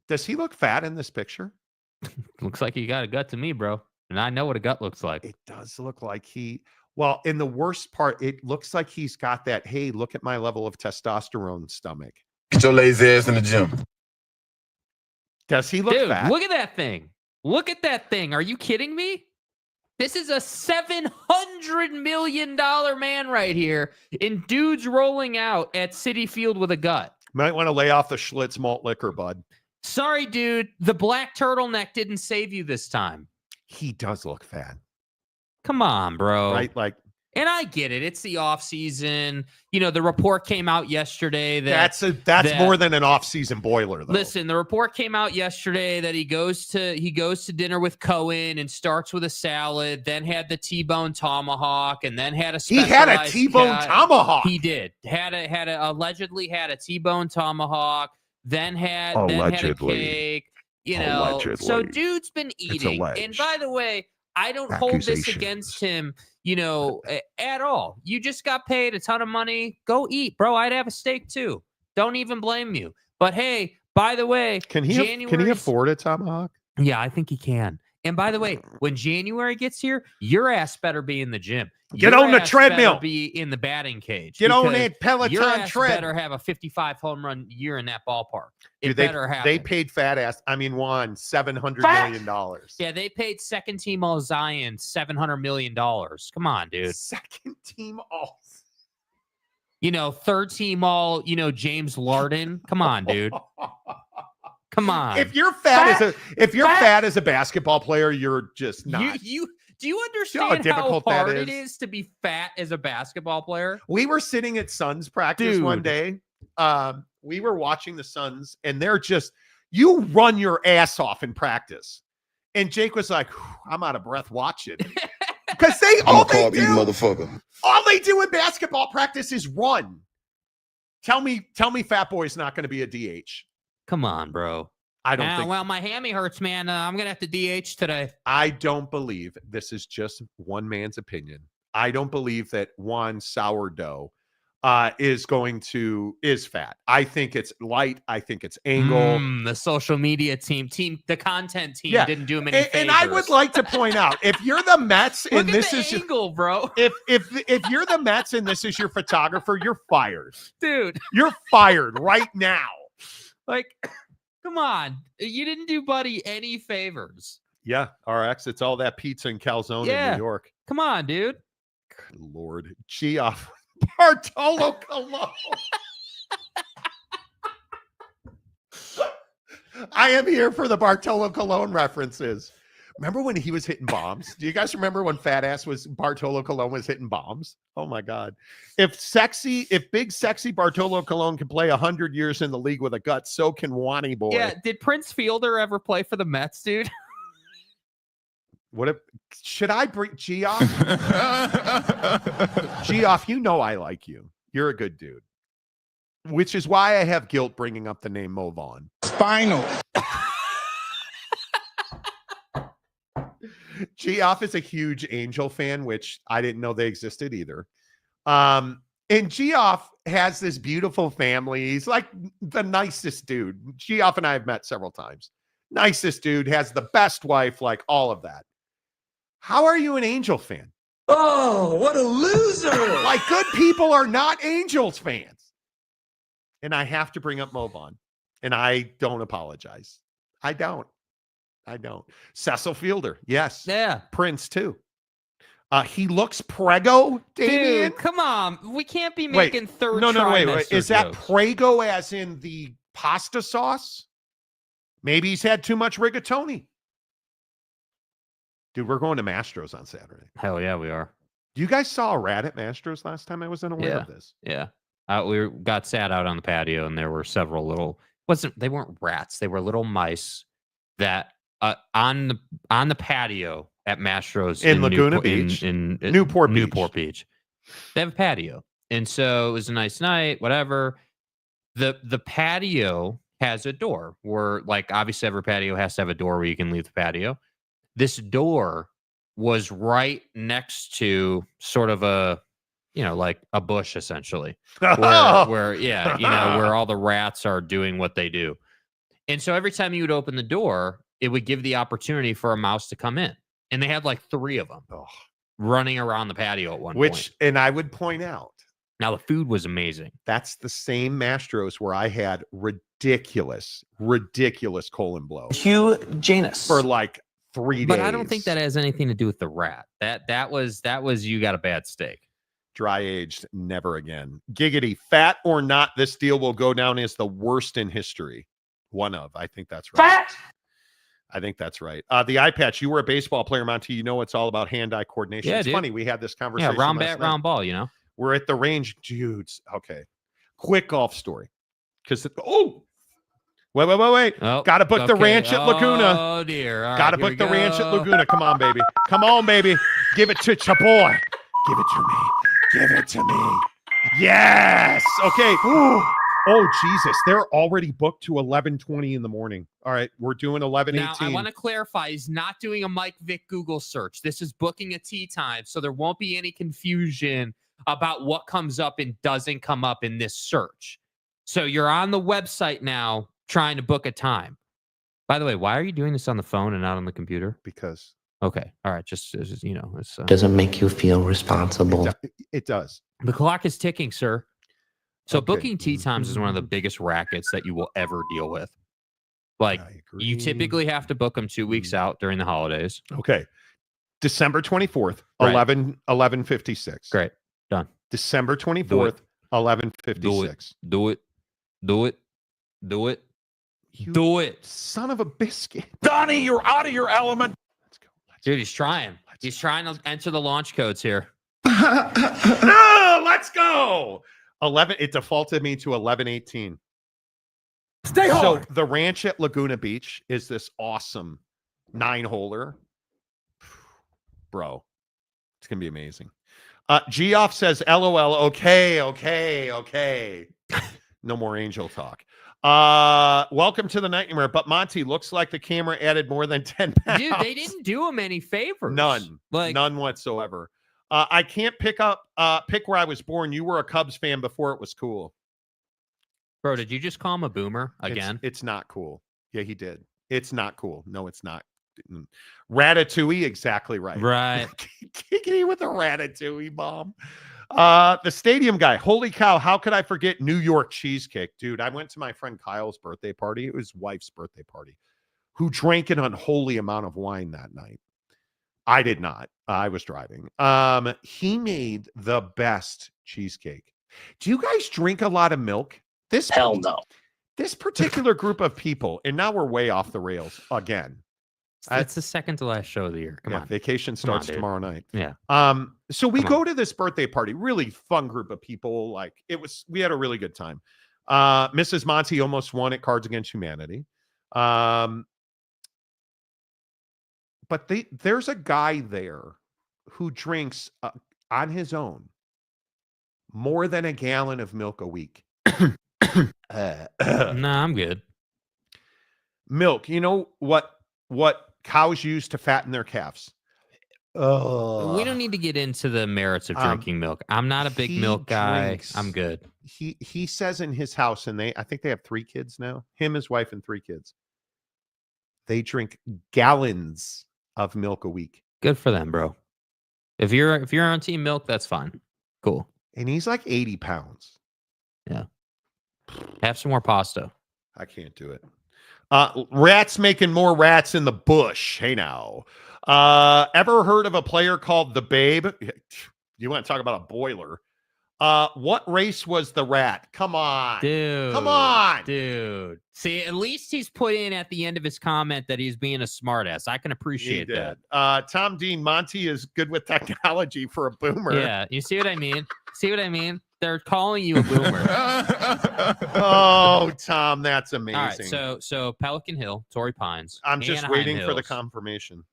Does he look fat in this picture? Looks like you got a gut to me, bro. And I know what a gut looks like. It does look like well, in the worst part, it looks like he's got that, hey, look at my level of testosterone stomach. Get your lazy ass in the gym. Does he look fat? Look at that thing. Look at that thing. Are you kidding me? This is a $700 million man right here, and dude's rolling out at Citi Field with a gut. Might want to lay off the Schlitz malt liquor, bud. Sorry, dude. The black turtleneck didn't save you this time. He does look fat. Come on, bro. Right? Like, and I get it. It's the off season. You know, the report came out yesterday that that's more than an off-season boiler, though. Listen, the report came out yesterday that he goes to dinner with Cohen and starts with a salad, then had the T-bone tomahawk, and then had a He had a T-bone tomahawk. He did. Allegedly had a T-bone tomahawk, then had a cake. You know, Allegedly. So dude's been eating. And by the way, I don't hold this against him, you know, at all. You just got paid a ton of money. Go eat, bro. I'd have a steak too. Don't even blame you. But hey, by the way, can he afford a tomahawk? Yeah, I think he can. And by the way, when January gets here, your ass better be in the gym. Get on the treadmill. Better be in the batting cage. Get on that Peloton your ass tread. Better have a 55 home run year in that ballpark. Dude, they paid fat ass. I mean, Juan $700 million. Yeah, they paid second team all Zion $700 million. Come on, dude. Second team all. You know, third team all. You know, James Larden. Come on, dude. Come on. If you're fat as a basketball player, you're just not. Do you understand how hard it is to be fat as a basketball player? We were sitting at Suns practice one day. We were watching the Suns, and they're just, you run your ass off in practice. And Jake was like, I'm out of breath watching. Because all they do in basketball practice is run. Tell me Fat Boy's not going to be a DH. Come on, bro. I don't think. Well, my hammy hurts, man. I'm going to have to DH today. I don't believe, this is just one man's opinion, I don't believe that Juan Sourdough is fat. I think it's light. I think it's angle. The social media team, the content team didn't do him any favors. And I would like to point out, if you're the Mets and this is angle, bro. If you're the Mets and this is your photographer, you're fired. Dude. You're fired right now. Like, come on. You didn't do Buddy any favors. Yeah, RX, it's all that pizza and calzone in New York. Come on, dude. Good Lord. Geoff. Bartolo Colon. I am here for the Bartolo Colon references. Remember when he was hitting bombs? Do you guys remember when Bartolo Colon was hitting bombs? Oh my God. If big sexy Bartolo Colon can play 100 years in the league with a gut, so can Wani Boy. Yeah, did Prince Fielder ever play for the Mets, dude? Should I bring Geoff? Geoff, you know I like you. You're a good dude. Which is why I have guilt bringing up the name Mo Vaughn. Spinal. Geoff is a huge Angel fan, which I didn't know they existed either. And Geoff has this beautiful family. He's like the nicest dude. Geoff and I have met several times. Nicest dude, has the best wife, like all of that. How are you an Angel fan? Oh, what a loser. Like, good people are not Angels fans. And I have to bring up Mo Vaughn. And I don't apologize. I don't. Cecil Fielder, yes. Yeah. Prince, too. He looks prego, Damian. Dude, come on. We can't be making third Wait. Is that jokes. prego as in the pasta sauce? Maybe he's had too much rigatoni. Dude, we're going to Mastro's on Saturday. Hell yeah, we are. You guys saw a rat at Mastro's last time? I wasn't aware of this. Yeah. We got sat out on the patio, and there were several little. They weren't rats. They were little mice that on the patio at Mastro's in Laguna Beach, in Newport Beach. They have a patio, and so it was a nice night. Whatever. The patio has a door where, like, obviously every patio has to have a door where you can leave the patio. This door was right next to sort of a, like a bush, essentially, where all the rats are doing what they do. And so every time you would open the door, it would give the opportunity for a mouse to come in. And they had like 3 of them running around the patio at one point. And I would point out, now the food was amazing. That's the same Mastro's where I had ridiculous colon blow. Hugh Janus. For like 3 days. But I don't think that has anything to do with the rat. That was you got a bad steak. Dry aged, never again. Giggity, fat or not, this deal will go down as the worst in history. One of, I think that's right. Fat. I think that's right. The eye patch. You were a baseball player, Monty. You know it's all about hand-eye coordination. Yeah, it's dude. funny. We had this conversation. Yeah, round bat, round ball. We're at the range, dudes. Okay, quick golf story. Because wait. Oh, Got to book the ranch at Laguna. Oh dear. Got to book the ranch at Laguna. Come on, baby. Come on, baby. Give it to your boy. Give it to me. Give it to me. Yes. Okay. Oh, Jesus. They're already booked to 11:20 in the morning. All right. We're doing 11:18. Now, I want to clarify. He's not doing a Mike Vick Google search. This is booking a tee time, so there won't be any confusion about what comes up and doesn't come up in this search. So you're on the website now trying to book a time. By the way, why are you doing this on the phone and not on the computer? Because. Okay. All right. Just, it's... Doesn't make you feel responsible. It does. The clock is ticking, sir. So Okay. booking tee times is one of the biggest rackets that you will ever deal with. Like, you typically have to book them 2 weeks out during the holidays. Okay. December 24th, Right. 11:56. Great. Done. December 24th, 11:56. Do it. You Do it. Son of a biscuit. Donnie, you're out of your element. Let's go. Dude, he's trying. He's trying to enter the launch codes here. No, let's go. 11. It defaulted me to 11:18. Stay hard. So the ranch at Laguna Beach is this awesome 9-holer. Bro, it's going to be amazing. Geoff says, LOL, okay. No more angel talk. Welcome to the nightmare. But Monty, looks like the camera added more than 10 pounds. Dude, they didn't do him any favors. None whatsoever. I can't pick where I was born. You were a Cubs fan before it was cool. Bro, did you just call him a boomer again? It's not cool. Yeah, he did. It's not cool. No, it's not. Ratatouille, exactly right. Right. Kicking with a ratatouille bomb. The stadium guy. Holy cow, how could I forget New York cheesecake? Dude, I went to my friend Kyle's birthday party. It was his wife's birthday party, who drank an unholy amount of wine that night. I did not. I was driving. He made the best cheesecake. Do you guys drink a lot of milk? Hell no. This particular group of people, and now we're way off the rails again. It's the second to last show of the year. Come on. Vacation starts tomorrow night. Yeah. So we go to this birthday party, really fun group of people. Like we had a really good time. Mrs. Monty almost won at Cards Against Humanity. But there's a guy there who drinks on his own more than a gallon of milk a week. Nah, I'm good. Milk. You know what cows use to fatten their calves? We don't need to get into the merits of drinking milk. I'm not a big milk guy. I'm good. He says in his house, and I think they have 3 kids now. Him, his wife, and 3 kids. They drink gallons of milk a week. Good for them, bro. If you're on team milk, that's fine. Cool. And he's like 80 pounds. Yeah. Have some more pasta. I can't do it. Rats making more rats in the bush. Hey now. Ever heard of a player called the Babe? You want to talk about a boiler? What race was the rat? Come on. Dude. Come on. Dude. See, at least he's put in at the end of his comment that he's being a smartass. I can appreciate that. Tom Dean, Monty is good with technology for a boomer. Yeah. You see what I mean? They're calling you a boomer. Oh, Tom, that's amazing. All right, so Pelican Hill, Torrey Pines. I'm just Anaheim waiting Hills, for the confirmation.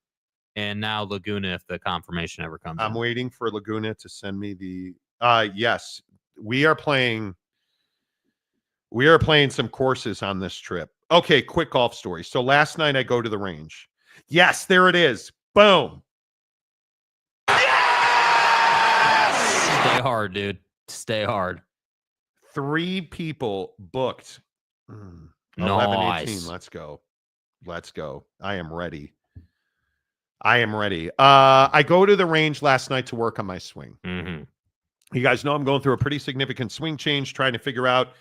And now Laguna, if the confirmation ever comes. I'm waiting for Laguna to send me the. Yes, we are playing some courses on this trip. Okay, quick golf story. So last night I go to the range. Yes, there it is. Boom. Stay hard, dude. Stay hard. 3 people booked. 11, 18. Let's go. I am ready. I go to the range last night to work on my swing. Mm-hmm. You guys know I'm going through a pretty significant swing change, trying to figure out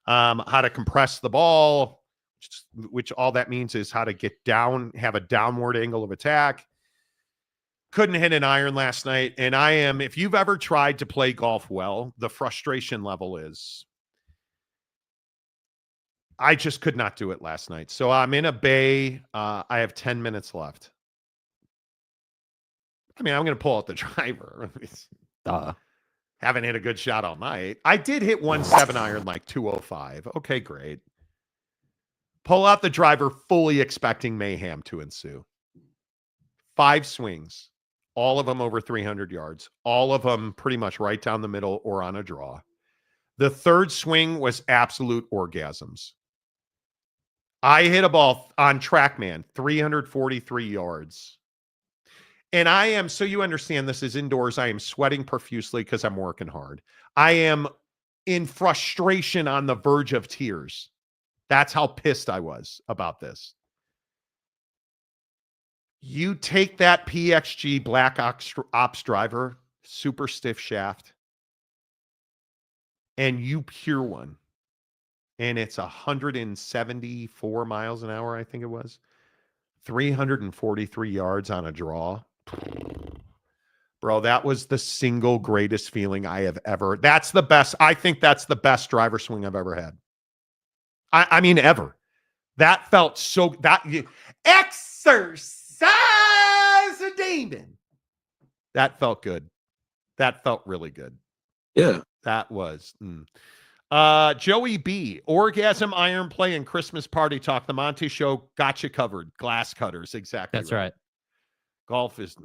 how to compress the ball, which all that means is how to get down, have a downward angle of attack. Couldn't hit an iron last night. And if you've ever tried to play golf well, the frustration level is, I just could not do it last night. So I'm in a bay. I have 10 minutes left. I mean, I'm going to pull out the driver. Haven't hit a good shot all night. I did hit 1 7-iron like 205. Okay, great. Pull out the driver, fully expecting mayhem to ensue. 5 swings. All of them over 300 yards. All of them pretty much right down the middle or on a draw. The 3rd swing was absolute orgasms. I hit a ball on TrackMan, 343 yards. And I am, so you understand this is indoors, I am sweating profusely because I'm working hard. I am in frustration on the verge of tears. That's how pissed I was about this. You take that PXG Black Ops driver, super stiff shaft, and you pure one. And it's 174 miles an hour, I think it was. 343 yards on a draw. Bro, that was the single greatest feeling I have ever. That's the best. I think that's the best driver swing I've ever had. I mean, ever. That felt so. Exercise a demon. That felt good. That felt really good. Yeah. That was. Joey B. Orgasm, iron play, and Christmas party talk. The Monty Show got you covered. Glass cutters. Exactly. That's right. Golf is.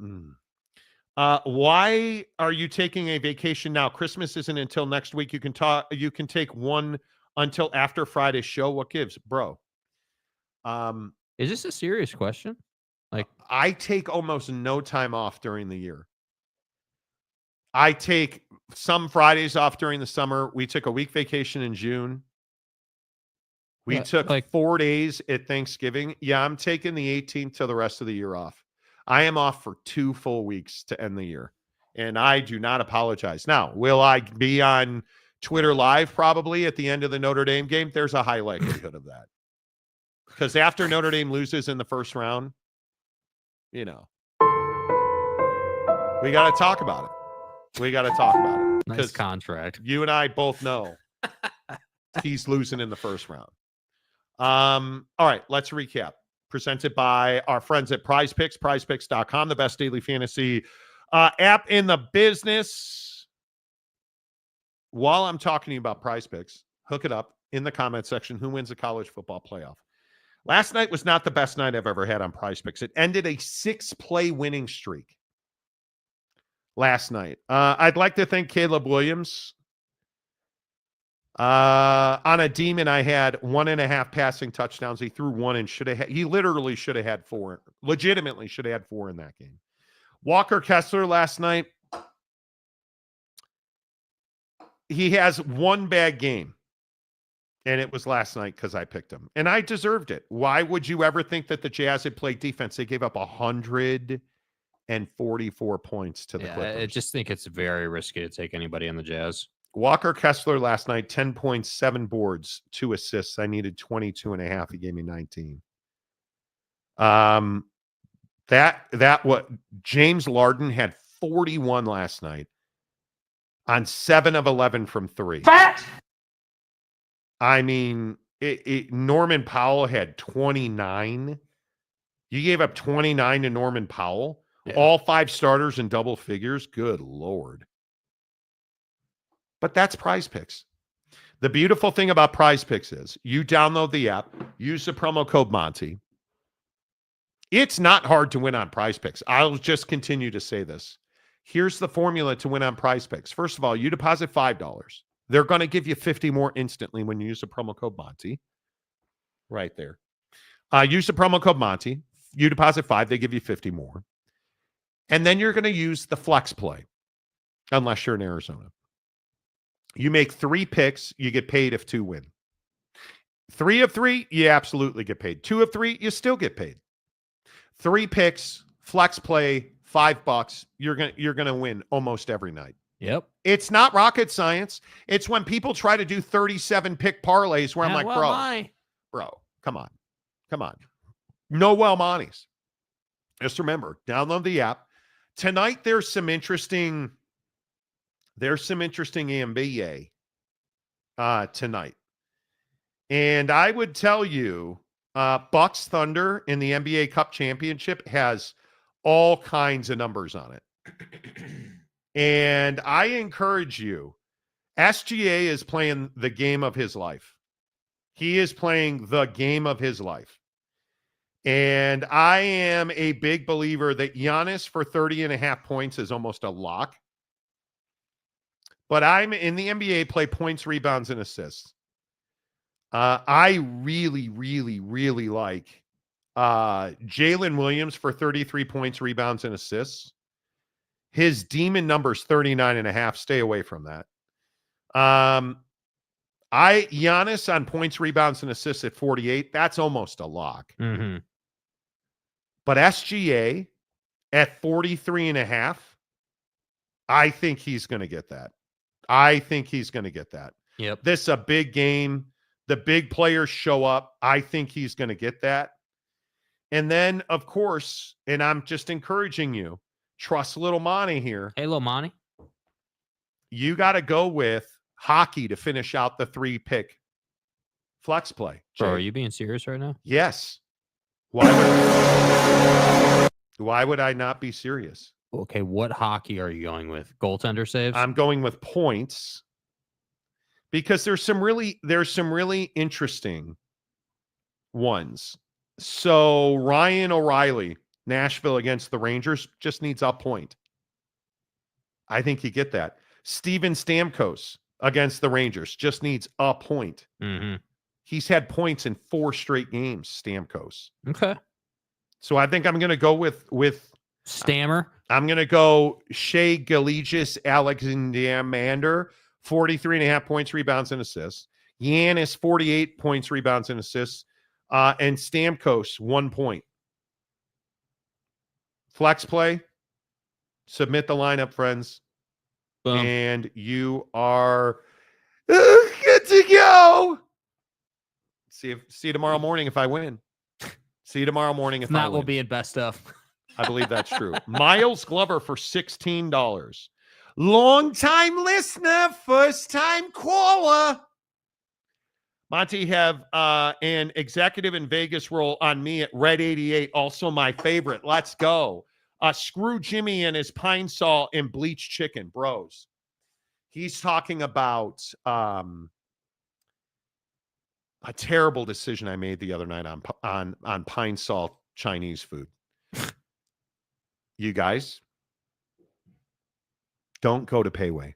Why are you taking a vacation now? Christmas isn't until next week. You can take one until after Friday's show. What gives, bro? Is this a serious question? Like, I take almost no time off during the year. I take some Fridays off during the summer. We took a week vacation in June. We took 4 days at Thanksgiving. Yeah, I'm taking the 18th to the rest of the year off. I am off for 2 full weeks to end the year, and I do not apologize. Now, will I be on Twitter Live probably at the end of the Notre Dame game? There's a high likelihood of that. Because after Notre Dame loses in the first round, you know, we got to talk about it. We got to talk about it. Nice contract. You and I both know he's losing in the first round. All right, let's recap. Presented by our friends at Prize Picks, prizepicks.com, the best daily fantasy app in the business. While I'm talking to you about Prize Picks, hook it up in the comment section. Who wins the college football playoff? Last night was not the best night I've ever had on Prize Picks. It ended a 6-play winning streak last night. I'd like to thank Caleb Williams. On a demon, I had 1.5 passing touchdowns. He threw 1 and he literally should have had 4. Legitimately should have had 4 in that game. Walker Kessler last night, he has 1 bad game. And it was last night because I picked him. And I deserved it. Why would you ever think that the Jazz had played defense? They gave up 144 points to the Clippers. I just think it's very risky to take anybody on the Jazz. Walker Kessler last night, 10.7 boards, 2 assists. I needed 22.5. He gave me 19. What James Larden had 41 last night on 7 of 11 from 3. Fat. I mean, Norman Powell had 29. You gave up 29 to Norman Powell. Yeah. All 5 starters in double figures. Good Lord. But that's Prize Picks. The beautiful thing about Prize Picks is you download the app, use the promo code Monty. It's not hard to win on Prize Picks. I'll just continue to say this. Here's the formula to win on Prize Picks. First of all, you deposit $5. They're going to give you 50 more instantly when you use the promo code Monty. Right there. Use the promo code Monty. You deposit 5, they give you 50 more. And then you're going to use the flex play, unless you're in Arizona. You make 3 picks, you get paid if 2 win. 3 of 3, you absolutely get paid. 2 of 3, you still get paid. 3 picks, flex play, $5. You're gonna win almost every night. Yep. It's not rocket science. It's when people try to do 37 pick parlays where I'm like, bro, come on. No Monties. Just remember, download the app. Tonight there's some interesting NBA tonight. And I would tell you, Bucks Thunder in the NBA Cup Championship has all kinds of numbers on it. And I encourage you, SGA is playing the game of his life. He is playing the game of his life. And I am a big believer that Giannis for 30.5 points is almost a lock. But I'm in the NBA, play points, rebounds, and assists. I really, really, really like Jalen Williams for 33 points, rebounds, and assists. His demon number's 39.5. Stay away from that. Giannis on points, rebounds, and assists at 48. That's almost a lock. Mm-hmm. But SGA at 43.5, I think he's going to get that. Yep. This is a big game. The big players show up. I think he's going to get that. And then, of course, and I'm just encouraging you, trust little Monty here. Hey, little Monty. You got to go with hockey to finish out the 3-pick flex play. Bro, are you being serious right now? Yes. Why would I not be serious? Okay, what hockey are you going with? Goaltender saves? I'm going with points because there's some really interesting ones. So Ryan O'Reilly, Nashville against the Rangers, just needs a point. I think you get that. Steven Stamkos, against the Rangers. Just needs a point. Mm-hmm. He's had points in 4 straight games, Stamkos. Okay. So I think I'm going to go with Stammer. I'm going to go Shea Gilgeous-Alexander, 43.5 points, rebounds, and assists. Giannis, 48 points, rebounds, and assists. And Stamkos, 1 point. Flex play. Submit the lineup, friends. Boom. And you are good to go. See you tomorrow morning if I win. See you tomorrow morning if I win. We'll be in best of. I believe that's true. Miles Glover for $16. Long-time listener, first-time caller. Monty, have an executive in Vegas role on me at Red 88, also my favorite. Let's go. Screw Jimmy and his pine saw and bleached chicken, bros. He's talking about a terrible decision I made the other night on pine saw Chinese food. You guys, don't go to Payway.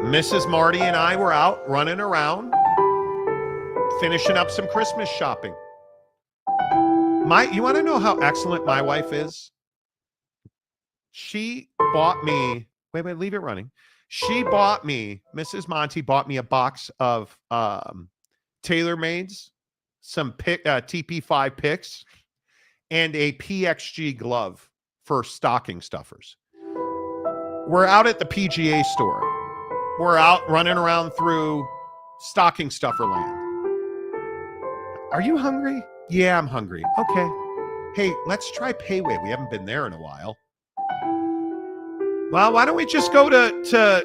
Mrs. Marty and I were out running around, finishing up some Christmas shopping. You want to know how excellent my wife is? She bought me, wait, leave it running. Mrs. Monty bought me a box of TaylorMades, some TP5 picks, and a PXG glove for stocking stuffers. We're out at the PGA store. We're out running around through stocking stuffer land. Are you hungry? Yeah, I'm hungry. Okay. Hey, let's try Payway. We haven't been there in a while. Well, why don't we just go to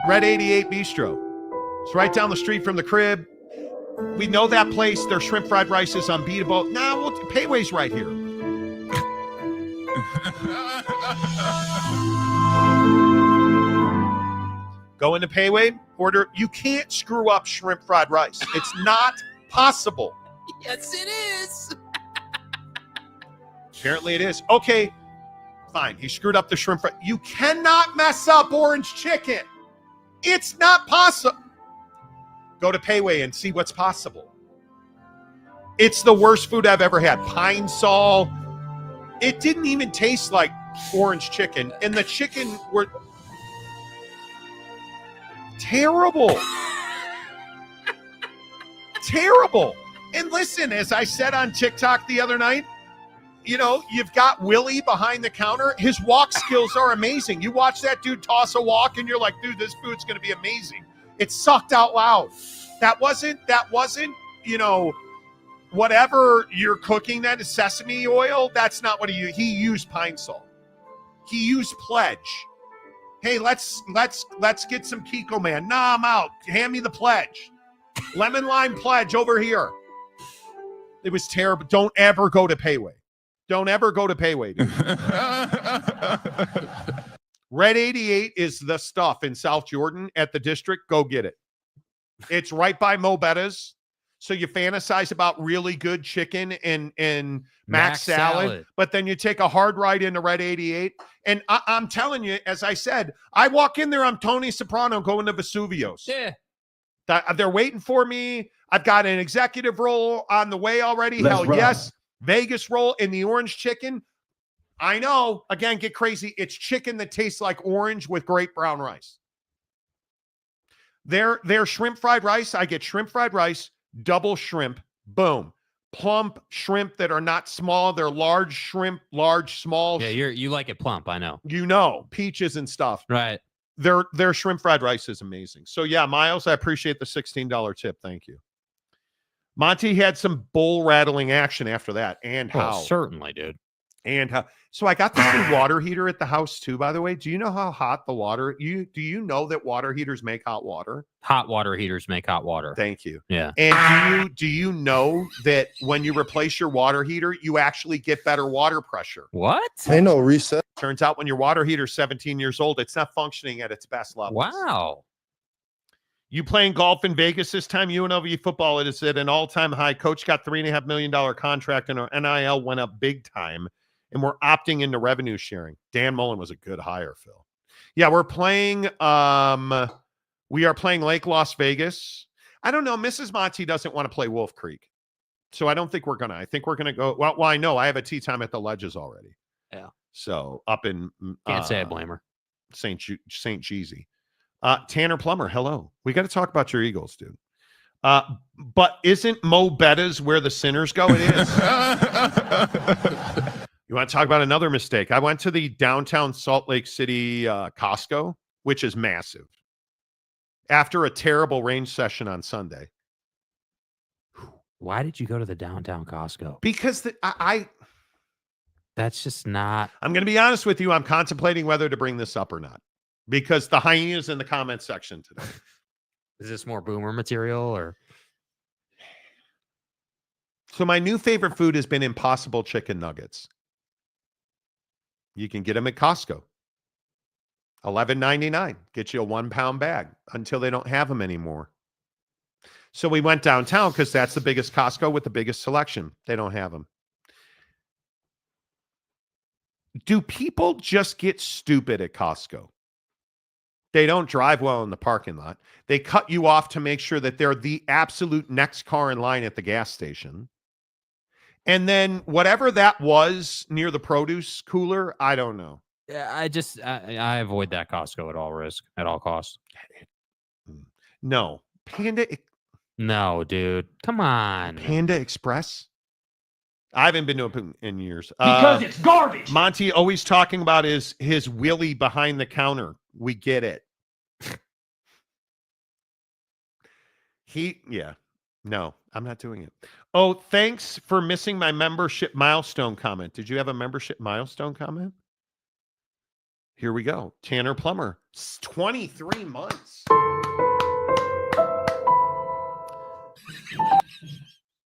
Red 88 Bistro? It's right down the street from the crib. We know that place. Their shrimp fried rice is unbeatable. Nah, Payway's right here. Go into Payway, order. You can't screw up shrimp fried rice. It's not possible. Yes, it is. Apparently it is. Okay, fine. He screwed up the shrimp fried. You cannot mess up orange chicken. It's not possible. Go to Payway and see what's possible. It's the worst food I've ever had. Pine saw. It didn't even taste like orange chicken. And the chicken were terrible. Terrible. And listen, as I said on TikTok the other night, you know, you've got Willie behind the counter. His walk skills are amazing. You watch that dude toss a walk and you're like, dude, this food's going to be amazing. It sucked out loud. That wasn't, you know, whatever you're cooking that is sesame oil. That's not what he used pine salt. He used Pledge. Hey, let's get some Kiko Man. Nah, I'm out. Hand me the Pledge. Lemon lime Pledge over here. It was terrible. Don't ever go to Payway. Don't ever go to Payway, dude. Red 88 is the stuff in South Jordan at the district. Go get it. It's right by Mo Betta's. So you fantasize about really good chicken and Mac salad, but then you take a hard ride into Red 88. And I'm telling you, as I said, I walk in there, I'm Tony Soprano going to Vesuvios. Yeah. They're waiting for me. I've got an executive role on the way already. Hell yes. Vegas roll in the orange chicken. I know. Again, get crazy. It's chicken that tastes like orange with great brown rice. Their shrimp fried rice, I get shrimp fried rice, double shrimp, boom. Plump shrimp that are not small. They're large shrimp, large, small. Yeah, you like it plump, I know. You know, peaches and stuff. Right. Their shrimp fried rice is amazing. So yeah, Miles, I appreciate the $16 tip. Thank you. Monty had some bull rattling action after that. And how? Certainly, dude. And how? So I got this new water heater at the house too, by the way. Do you know how hot the water? Do you know that water heaters make hot water? Hot water heaters make hot water. Thank you. Yeah. And do you know that when you replace your water heater, you actually get better water pressure? What? Hey, no reset. Turns out when your water heater's 17 years old, it's not functioning at its best level. Wow. You playing golf in Vegas this time? UNLV football is at an all-time high. Coach got $3.5 million contract, and our NIL went up big time. and we're opting into revenue sharing. Dan Mullen was a good hire, Phil. Yeah, we're playing. We are playing Lake Las Vegas. I don't know. Mrs. Monty doesn't want to play Wolf Creek, so I don't think we're gonna. I think we're gonna go. Well, I know I have a tea time at the Ledges already. Yeah. So up in Can't say I blame her. St. Jeezy. Tanner Plummer, hello. We got to talk about your Eagles, dude. But isn't Mo Betta's where the sinners go? It is. You want to talk about another mistake? I went to the downtown Salt Lake City Costco, which is massive, after a terrible range session on Sunday. Why did you go to the downtown Costco? Because that's just not. I'm going to be honest with you. I'm contemplating whether to bring this up or not, because the hyenas in the comment section today. Is this more boomer material or? So my new favorite food has been Impossible Chicken Nuggets. You can get them at Costco. $11.99. Get you a 1-pound bag until they don't have them anymore. So we went downtown because that's the biggest Costco with the biggest selection. They don't have them. Do people just get stupid at Costco? They don't drive well in the parking lot. They cut you off to make sure that they're the absolute next car in line at the gas station. And then whatever that was near the produce cooler, I don't know. Yeah, I avoid that Costco at all costs. No. Panda. No, dude. Come on. Panda Express? I haven't been to it in years. Because it's garbage. Monty always talking about his wheelie behind the counter. We get it. No, I'm not doing it. Oh, thanks for missing my membership milestone comment. Did you have a membership milestone comment? Here we go. Tanner Plummer, 23 months.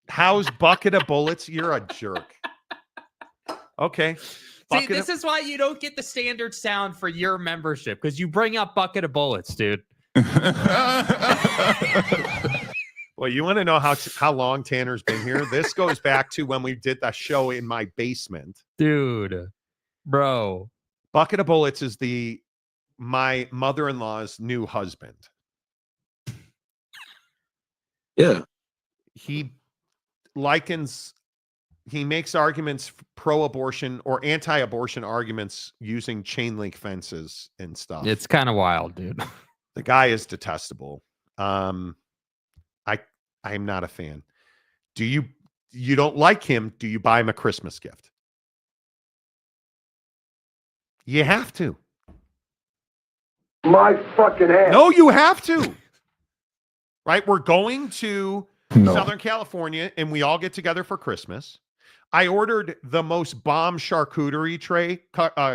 How's Bucket of Bullets? You're a jerk. Okay. See, this is why you don't get the standard sound for your membership, because you bring up Bucket of Bullets, dude. Well, you want to know how long Tanner's been here? This goes back to when we did that show in my basement. Dude, bro. Bucket of Bullets is my mother-in-law's new husband. Yeah. He makes arguments pro-abortion or anti-abortion arguments using chain link fences and stuff. It's kind of wild, dude. The guy is detestable. I'm not a fan. You don't like him? Do you buy him a Christmas gift? You have to. My fucking ass. No, you have to. Right? We're going to Southern California, and we all get together for Christmas. I ordered the most bomb charcuterie tray,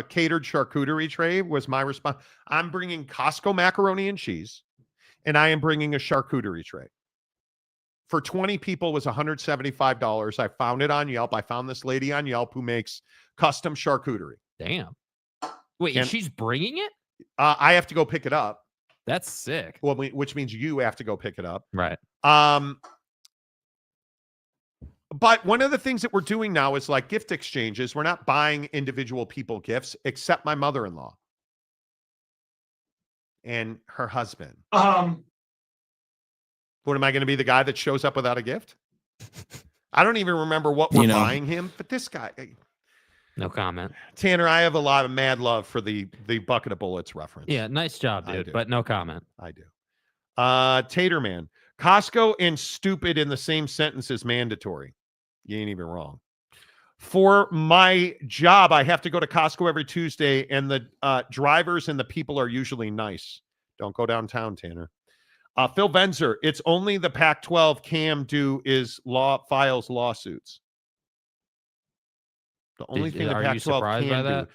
catered charcuterie tray was my response. I'm bringing Costco macaroni and cheese, and I am bringing a charcuterie tray. For 20 people was $175. I found it on Yelp. I found this lady on Yelp who makes custom charcuterie. Damn. Wait, and she's bringing it? I have to go pick it up. That's sick. Well, which means you have to go pick it up. Right. But one of the things that we're doing now is like gift exchanges. We're not buying individual people gifts, except my mother-in-law and her husband. What, am I going to be the guy that shows up without a gift? I don't even remember what we're buying him, but this guy. No comment. Tanner, I have a lot of mad love for the Bucket of Bullets reference. Yeah, nice job, dude, but no comment. I do. Taterman, Costco and stupid in the same sentence is mandatory. You ain't even wrong. For my job, I have to go to Costco every Tuesday, and the drivers and the people are usually nice. Don't go downtown, Tanner. Phil Venzer, it's only the Pac-12 Cam files lawsuits. The only thing the Pac-12 can do.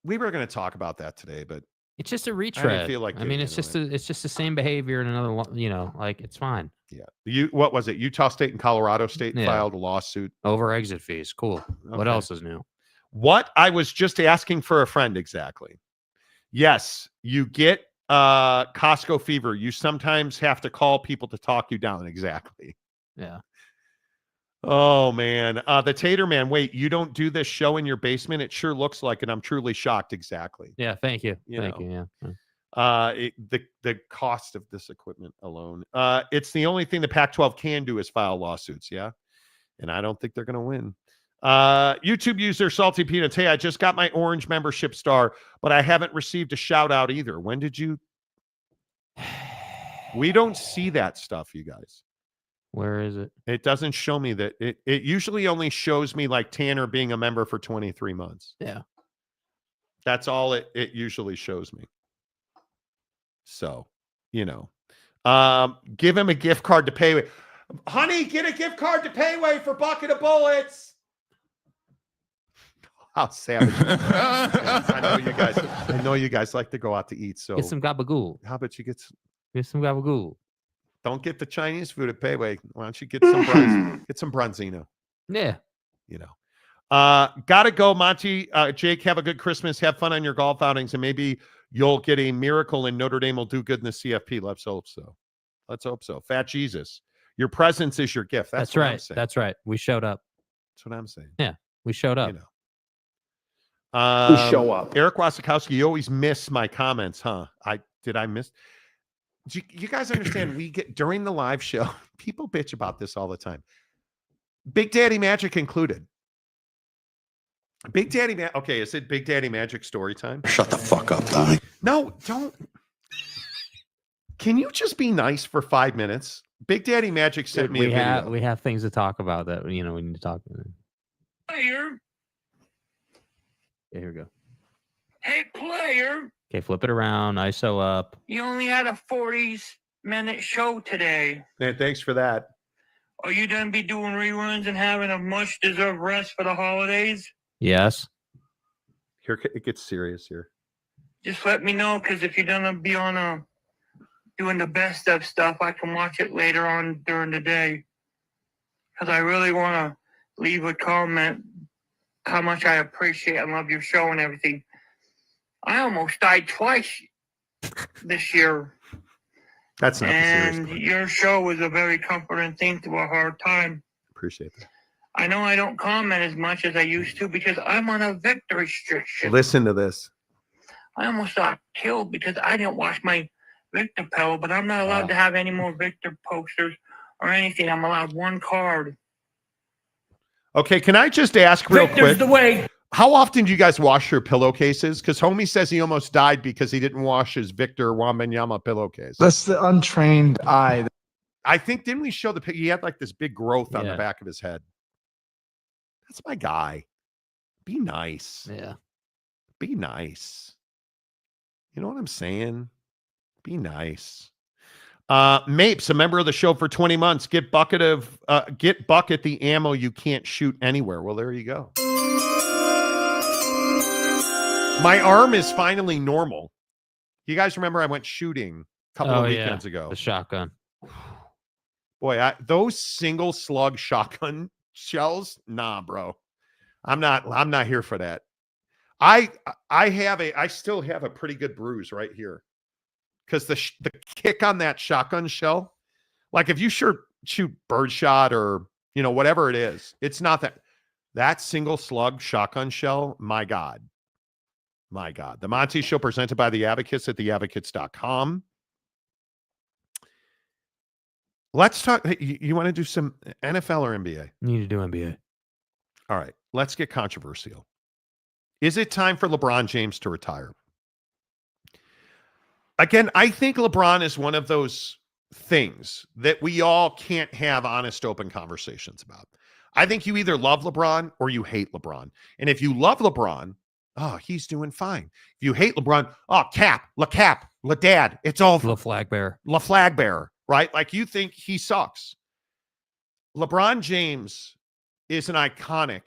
We were going to talk about that today, but it's just a retread. I feel like it's just the same behavior in another one. Like it's fine. Yeah. What was it? Utah State and Colorado State filed a lawsuit over exit fees. Cool. Okay. What else is new? What I was just asking for a friend exactly. Yes, you get Costco fever. You sometimes have to call people to talk you down. Exactly. Yeah. Oh, man. The Tater Man, wait, you don't do this show in your basement? It sure looks like it. I'm truly shocked. Exactly. Yeah, thank you. You Thank know. you. Yeah. The cost of this equipment alone. It's the only thing the Pac-12 can do is file lawsuits, yeah? And I don't think they're going to win. YouTube user Salty Peanuts, hey, I just got my orange membership star, but I haven't received a shout out either. When did you? We don't see that stuff, you guys. Where is it? It doesn't show me that. It usually only shows me like Tanner being a member for 23 months. Yeah. That's all it usually shows me. So, you know, give him a gift card to Payway. Honey, get a gift card to Payway for Bucket of Bullets. How savage. I know you guys like to go out to eat. So Get some gabagool. how about you get some gabagool. Don't get the Chinese food at Payway. Why don't you get some Bronzino? Yeah. You know. Gotta go, Monty. Jake, have a good Christmas. Have fun on your golf outings, and maybe you'll get a miracle and Notre Dame will do good in the CFP. Let's hope so. Let's hope so. Fat Jesus. Your presence is your gift. That's what right. I'm saying. That's right. We showed up. That's what I'm saying. Yeah, we showed up. You know. We show up. Eric Wasikowski, you always miss my comments, huh? Did I miss? You guys understand? We get during the live show, people bitch about this all the time. Big Daddy Magic included. Big Daddy okay, is it Big Daddy Magic story time? Shut the fuck up, Tommy. No, don't. Can you just be nice for 5 minutes? Big Daddy Magic sent me a video. We have things to talk about that we need to talk about. Player. Yeah, here we go. Hey, player. Okay, flip it around. ISO up. You only had a 40-minute show today. Man, thanks for that. Are you going to be doing reruns and having a much-deserved rest for the holidays? Yes. Here it gets serious here. Just let me know, because if you're going to be on doing the best of stuff, I can watch it later on during the day. Because I really want to leave a comment how much I appreciate and love your show and everything. I almost died twice this year. That's not the serious And part. your show was a very comforting thing through a hard time. Appreciate that. I know I don't comment as much as I used to because I'm on a Victor restriction. Listen to this. I almost got killed because I didn't wash my Victor pill, but I'm not allowed to have any more Victor posters or anything. I'm allowed one card. Okay, can I just ask real quick? the way. How often do you guys wash your pillowcases? Because Homie says he almost died because he didn't wash his Victor Wembanyama pillowcase. That's the untrained eye. I think, didn't we show the picture? He had like this big growth on the back of his head. That's my guy. Be nice. Yeah. Be nice. You know what I'm saying? Be nice. Mapes, a member of the show for 20 months. Get Bucket the ammo you can't shoot anywhere. Well, there you go. My arm is finally normal. You guys remember I went shooting a couple of weekends ago. The shotgun. Boy, those single slug shotgun shells, nah, bro. I'm not here for that. I still have a pretty good bruise right here. Because the kick on that shotgun shell, like if you shoot birdshot or, whatever it is, it's not that single slug shotgun shell. My God. The Monty Show presented by the Advocates at theadvocates.com. Let's talk. You want to do some NFL or NBA? Need to do NBA. All right. Let's get controversial. Is it time for LeBron James to retire? Again, I think LeBron is one of those things that we all can't have honest, open conversations about. I think you either love LeBron or you hate LeBron. And if you love LeBron, he's doing fine. If you hate LeBron, La Dad, it's over. La flag bearer, right? Like you think he sucks. LeBron James is an iconic,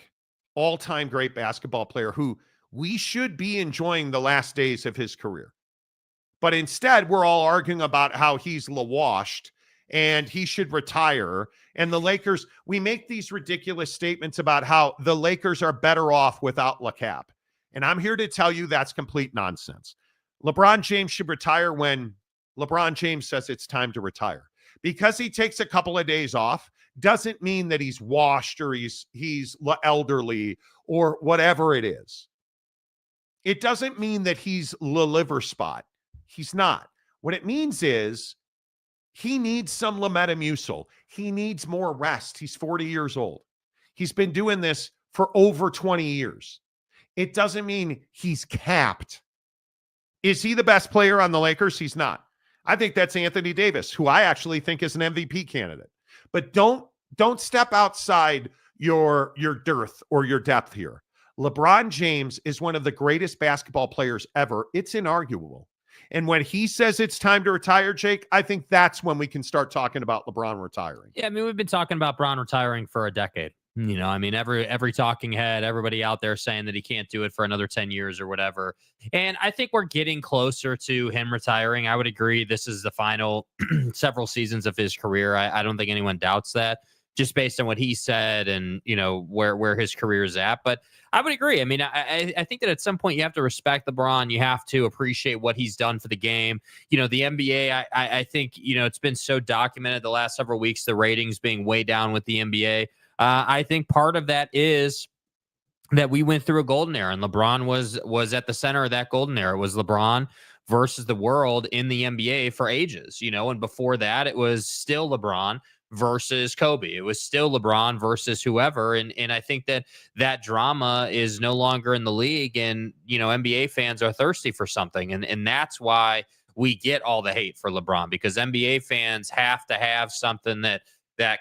all-time great basketball player who we should be enjoying the last days of his career. But instead, we're all arguing about how he's washed and he should retire. And the Lakers, we make these ridiculous statements about how the Lakers are better off without LeCap. And I'm here to tell you that's complete nonsense. LeBron James should retire when LeBron James says it's time to retire. Because he takes a couple of days off doesn't mean that he's washed or he's elderly or whatever it is. It doesn't mean that he's the liver spot. He's not. What it means is he needs some Metamucil. He needs more rest. He's 40 years old. He's been doing this for over 20 years. It doesn't mean he's capped. Is he the best player on the Lakers? He's not. I think that's Anthony Davis, who I actually think is an MVP candidate. But don't step outside your dearth or your depth here. LeBron James is one of the greatest basketball players ever. It's inarguable. And when he says it's time to retire, Jake, I think that's when we can start talking about LeBron retiring. Yeah, I mean, we've been talking about Bron retiring for a decade. You know, I mean, every talking head, everybody out there saying that he can't do it for another 10 years or whatever. And I think we're getting closer to him retiring. I would agree this is the final several seasons of his career. I don't think anyone doubts that, just based on what he said and, you know, where his career is at. But I would agree. I mean, I think that at some point you have to respect LeBron. You have to appreciate what he's done for the game. You know, the NBA, I think, you know, it's been so documented the last several weeks, the ratings being way down with the NBA. I think part of that is that we went through a golden era, and LeBron was at the center of that golden era. It was LeBron versus the world in the NBA for ages, you know, and before that, it was still LeBron versus Kobe. It was still LeBron versus whoever. And I think that drama is no longer in the league, and, you know, NBA fans are thirsty for something. And that's why we get all the hate for LeBron, because NBA fans have to have something that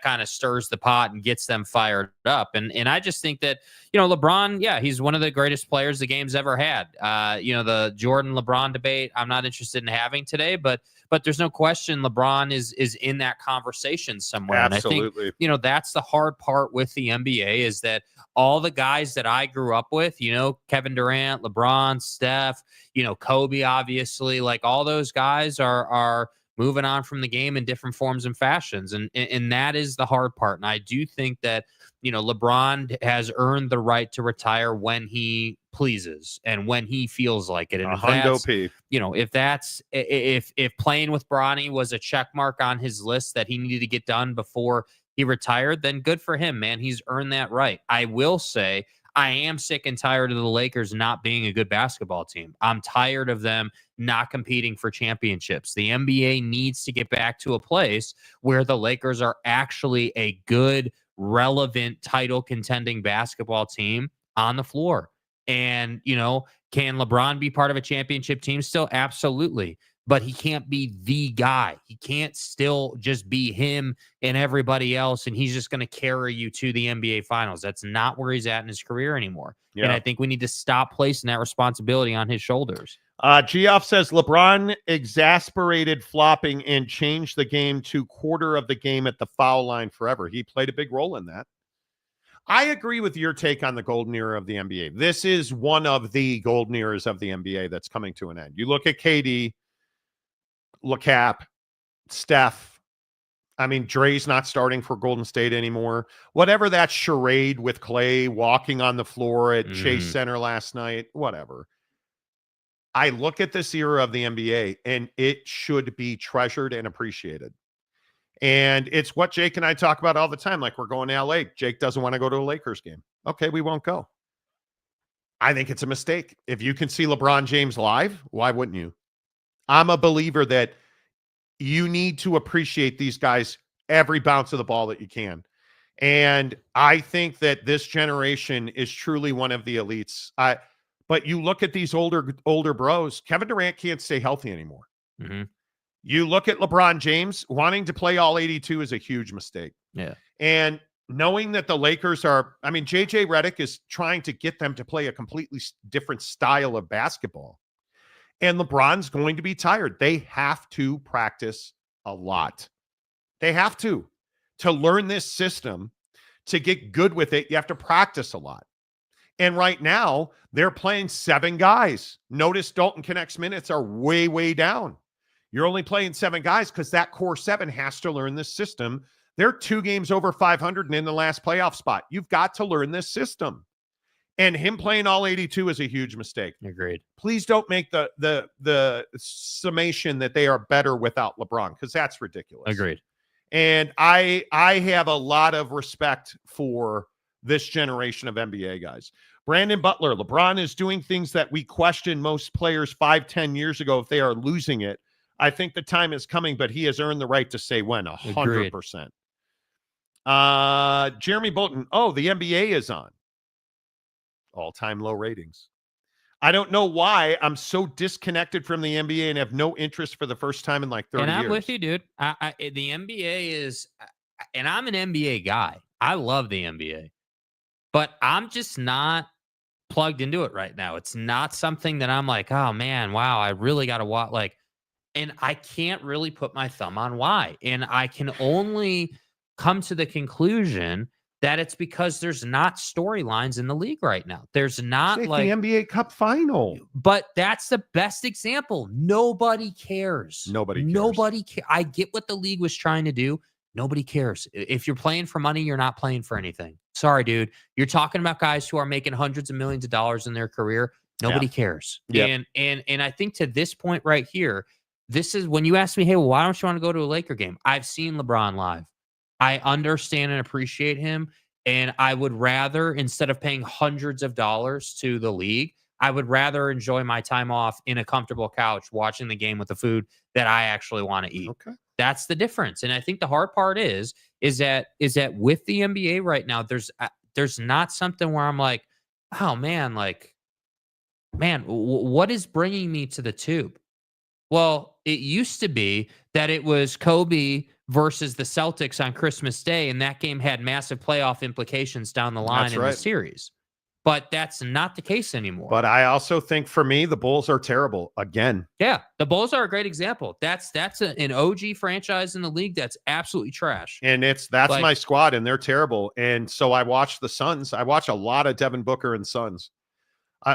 kind of stirs the pot and gets them fired up. And I just think that, you know, LeBron, yeah, he's one of the greatest players the game's ever had. You know, the Jordan LeBron debate, I'm not interested in having today, but there's no question LeBron is in that conversation somewhere. Absolutely. And I think, you know, that's the hard part with the NBA, is that all the guys that I grew up with, you know, Kevin Durant, LeBron, Steph, you know, Kobe, obviously, like all those guys are moving on from the game in different forms and fashions. And that is the hard part. And I do think that, you know, LeBron has earned the right to retire when he pleases and when he feels like it. And you know, if playing with Bronny was a check mark on his list that he needed to get done before he retired, then good for him, man. He's earned that right. I will say, I am sick and tired of the Lakers not being a good basketball team. I'm tired of them not competing for championships. The NBA needs to get back to a place where the Lakers are actually a good, relevant, title contending basketball team on the floor. And, you know, can LeBron be part of a championship team still? Absolutely. But he can't be the guy. He can't still just be him and everybody else, and he's just going to carry you to the NBA Finals. That's not where he's at in his career anymore. Yeah. And I think we need to stop placing that responsibility on his shoulders. Geoff says LeBron exasperated flopping and changed the game to quarter of the game at the foul line forever. He played a big role in that. I agree with your take on the golden era of the NBA. This is one of the golden eras of the NBA that's coming to an end. You look at KD, LeCap, Steph. I mean, Dre's not starting for Golden State anymore. Whatever that charade with Clay walking on the floor at Chase Center last night, whatever. I look at this era of the NBA, and it should be treasured and appreciated. And it's what Jake and I talk about all the time. Like, we're going to LA. Jake doesn't want to go to a Lakers game. Okay, we won't go. I think it's a mistake. If you can see LeBron James live, why wouldn't you? I'm a believer that you need to appreciate these guys every bounce of the ball that you can. And I think that this generation is truly one of the elites. But you look at these older bros, Kevin Durant can't stay healthy anymore. Mm-hmm. You look at LeBron James, wanting to play all 82 is a huge mistake. Yeah. And knowing that the Lakers are, I mean, JJ Redick is trying to get them to play a completely different style of basketball. And LeBron's going to be tired. They have to practice a lot. They have to learn this system, to get good with it. You have to practice a lot. And right now, they're playing 7 guys. Notice Dalton Connect's minutes are way, way down. You're only playing 7 guys because that core 7 has to learn this system. They're 2 games over 500 and in the last playoff spot. You've got to learn this system. And him playing all 82 is a huge mistake. Agreed. Please don't make the summation that they are better without LeBron, because that's ridiculous. Agreed. And I have a lot of respect for this generation of NBA guys. Brandon Butler, LeBron is doing things that we questioned most players 5-10 years ago if they are losing it. I think the time is coming, but he has earned the right to say when. 100%. Jeremy Bolton. Oh, the NBA is on. All-time low ratings. I don't know why I'm so disconnected from the NBA and have no interest for the first time in like 30 years. And I'm with you, dude. The NBA is, and I'm an NBA guy. I love the NBA, but I'm just not plugged into it right now. It's not something that I'm like, oh man, wow, I really got to watch. Like, and I can't really put my thumb on why. And I can only come to the conclusion that it's because there's not storylines in the league right now. There's not like the NBA Cup final. But that's the best example. Nobody cares. Nobody cares. I get what the league was trying to do. Nobody cares. If you're playing for money, you're not playing for anything. Sorry, dude. You're talking about guys who are making hundreds of millions of dollars in their career. Nobody cares. Yep. And I think to this point right here, this is when you ask me, hey, well, why don't you want to go to a Laker game? I've seen LeBron live. I understand and appreciate him. And I would rather, instead of paying hundreds of dollars to the league, I would rather enjoy my time off in a comfortable couch watching the game with the food that I actually want to eat. Okay. That's the difference. And I think the hard part is that with the NBA right now, there's not something where I'm like, oh man, what is bringing me to the tube? Well, it used to be that it was Kobe versus the Celtics on Christmas Day, and that game had massive playoff implications down the line the series. But that's not the case anymore. But I also think for me, the Bulls are terrible again. Yeah, the Bulls are a great example. That's an OG franchise in the league that's absolutely trash. And that's my squad, and they're terrible. And so I watch the Suns. I watch a lot of Devin Booker and Suns.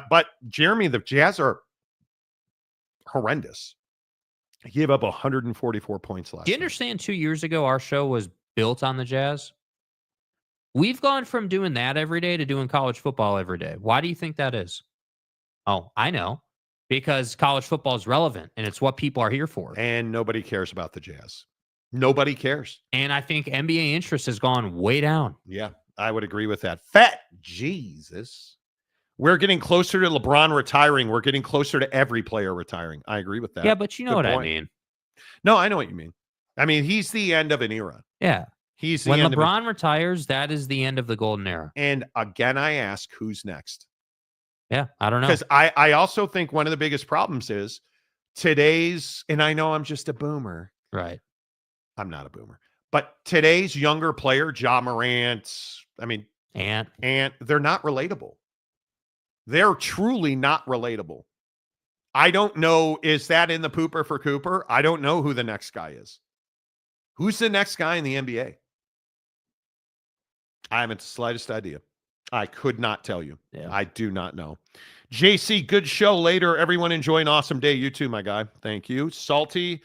But Jeremy, the Jazz are horrendous. He gave up 144 points last Do you understand 2 years ago our show was built on the Jazz? We've gone from doing that every day to doing college football every day. Why do you think that is? Oh, I know. Because college football is relevant, and it's what people are here for. And nobody cares about the Jazz. Nobody cares. And I think NBA interest has gone way down. Yeah, I would agree with that. Fat Jesus. We're getting closer to LeBron retiring. We're getting closer to every player retiring. I agree with that. Yeah, but you know what I mean. No, I know what you mean. I mean, he's the end of an era. Yeah. He's the when end LeBron retires, that is the end of the golden era. And again, I ask, who's next? Yeah, I don't know. Because I also think one of the biggest problems is today's, and I know I'm just a boomer. Right. I'm not a boomer. But today's younger player, Ja Morant, Ant, they're not relatable. They're truly not relatable. I don't know. Is that in the pooper for Cooper? I don't know who the next guy is. Who's the next guy in the NBA? I haven't the slightest idea. I could not tell you. Yeah. I do not know. JC, good show later. Everyone enjoy an awesome day. You too, my guy. Thank you. Salty.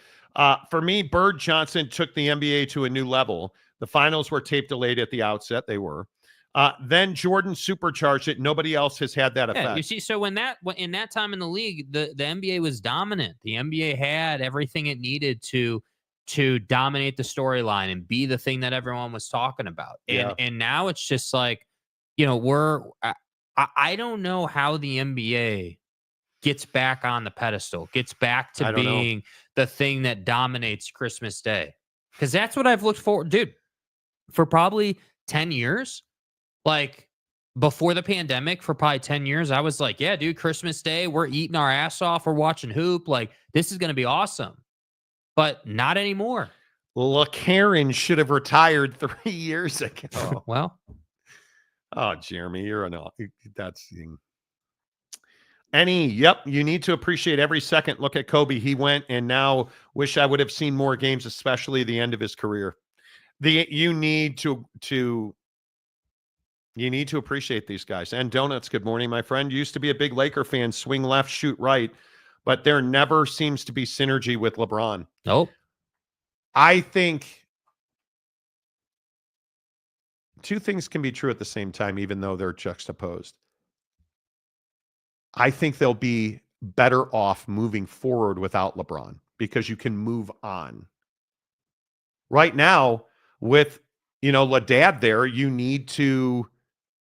For me, Bird Johnson took the NBA to a new level. The finals were tape delayed at the outset. They were. Then Jordan supercharged it. Nobody else has had that effect. Yeah, you see, so in that time in the league, the NBA was dominant. The NBA had everything it needed to dominate the storyline and be the thing that everyone was talking about. And now it's just like, I don't know how the NBA gets back on the pedestal, gets back to being the thing that dominates Christmas Day. Because that's what I've looked for, dude, for probably 10 years. Like before the pandemic, for probably 10 years, I was like, yeah, dude, Christmas Day, we're eating our ass off. We're watching hoop. Like, this is going to be awesome. But not anymore. LeCarron should have retired 3 years ago. Well. Oh, Jeremy, you're yep, you need to appreciate every second. Look at Kobe. He went, and now wish I would have seen more games, especially the end of his career. You need to appreciate these guys. And Donuts, good morning, my friend. Used to be a big Laker fan, swing left, shoot right, but there never seems to be synergy with LeBron. Nope. I think two things can be true at the same time, even though they're juxtaposed. I think they'll be better off moving forward without LeBron because you can move on. Right now, with, Ladad there, you need to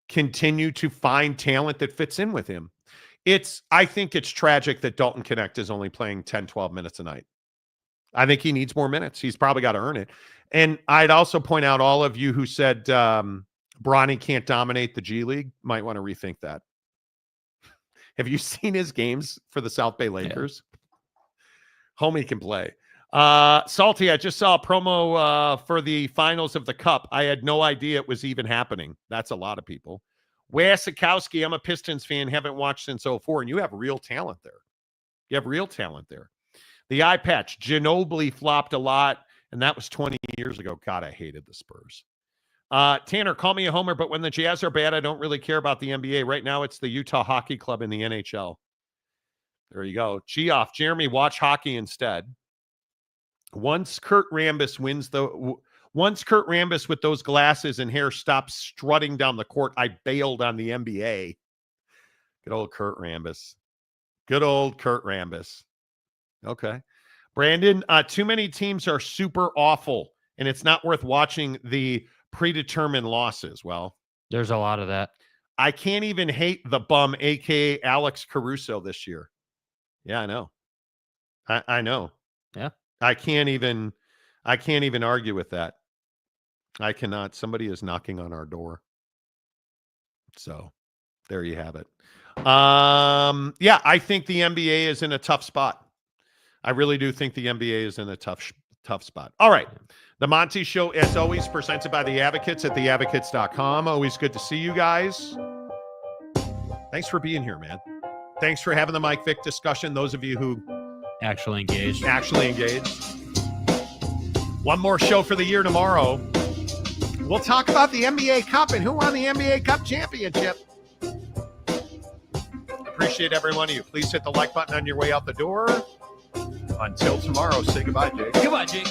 continue to find talent that fits in with him. I think it's tragic that Dalton Connect is only playing 10, 12 minutes a night. I think he needs more minutes. He's probably got to earn it. And I'd also point out all of you who said Bronny can't dominate the G League might want to rethink that. Have you seen his games for the South Bay Lakers? Yeah. Homie can play. Salty, I just saw a promo for the finals of the Cup. I had no idea it was even happening. That's a lot of people. Wasikowski, I'm a Pistons fan, haven't watched since 2004, and you have real talent there. You have real talent there. The eye patch, Ginobili flopped a lot, and that was 20 years ago. God, I hated the Spurs. Tanner, call me a homer, but when the Jazz are bad, I don't really care about the NBA. Right now, it's the Utah Hockey Club in the NHL. There you go. Geoff, Jeremy, watch hockey instead. Once Kurt Rambis with those glasses and hair stops strutting down the court, I bailed on the NBA. Good old Kurt Rambis. Good old Kurt Rambis. Okay. Brandon, too many teams are super awful, and it's not worth watching the predetermined losses. Well, there's a lot of that. I can't even hate the bum, a.k.a. Alex Caruso this year. Yeah, I know. I know. Yeah. I can't even argue with that. I cannot. Somebody is knocking on our door. So there you have it. Yeah, I think the NBA is in a tough spot. I really do think the NBA is in a tough spot. All right. The Monty Show, as always, presented by the Advocates at theadvocates.com. Always good to see you guys. Thanks for being here, man. Thanks for having the Mike Vick discussion. Those of you who actually engaged. One more show for the year tomorrow. We'll talk about the NBA Cup and who won the NBA Cup championship. Appreciate every one of you. Please hit the like button on your way out the door. Until tomorrow, say goodbye, Jake. Goodbye, Jake.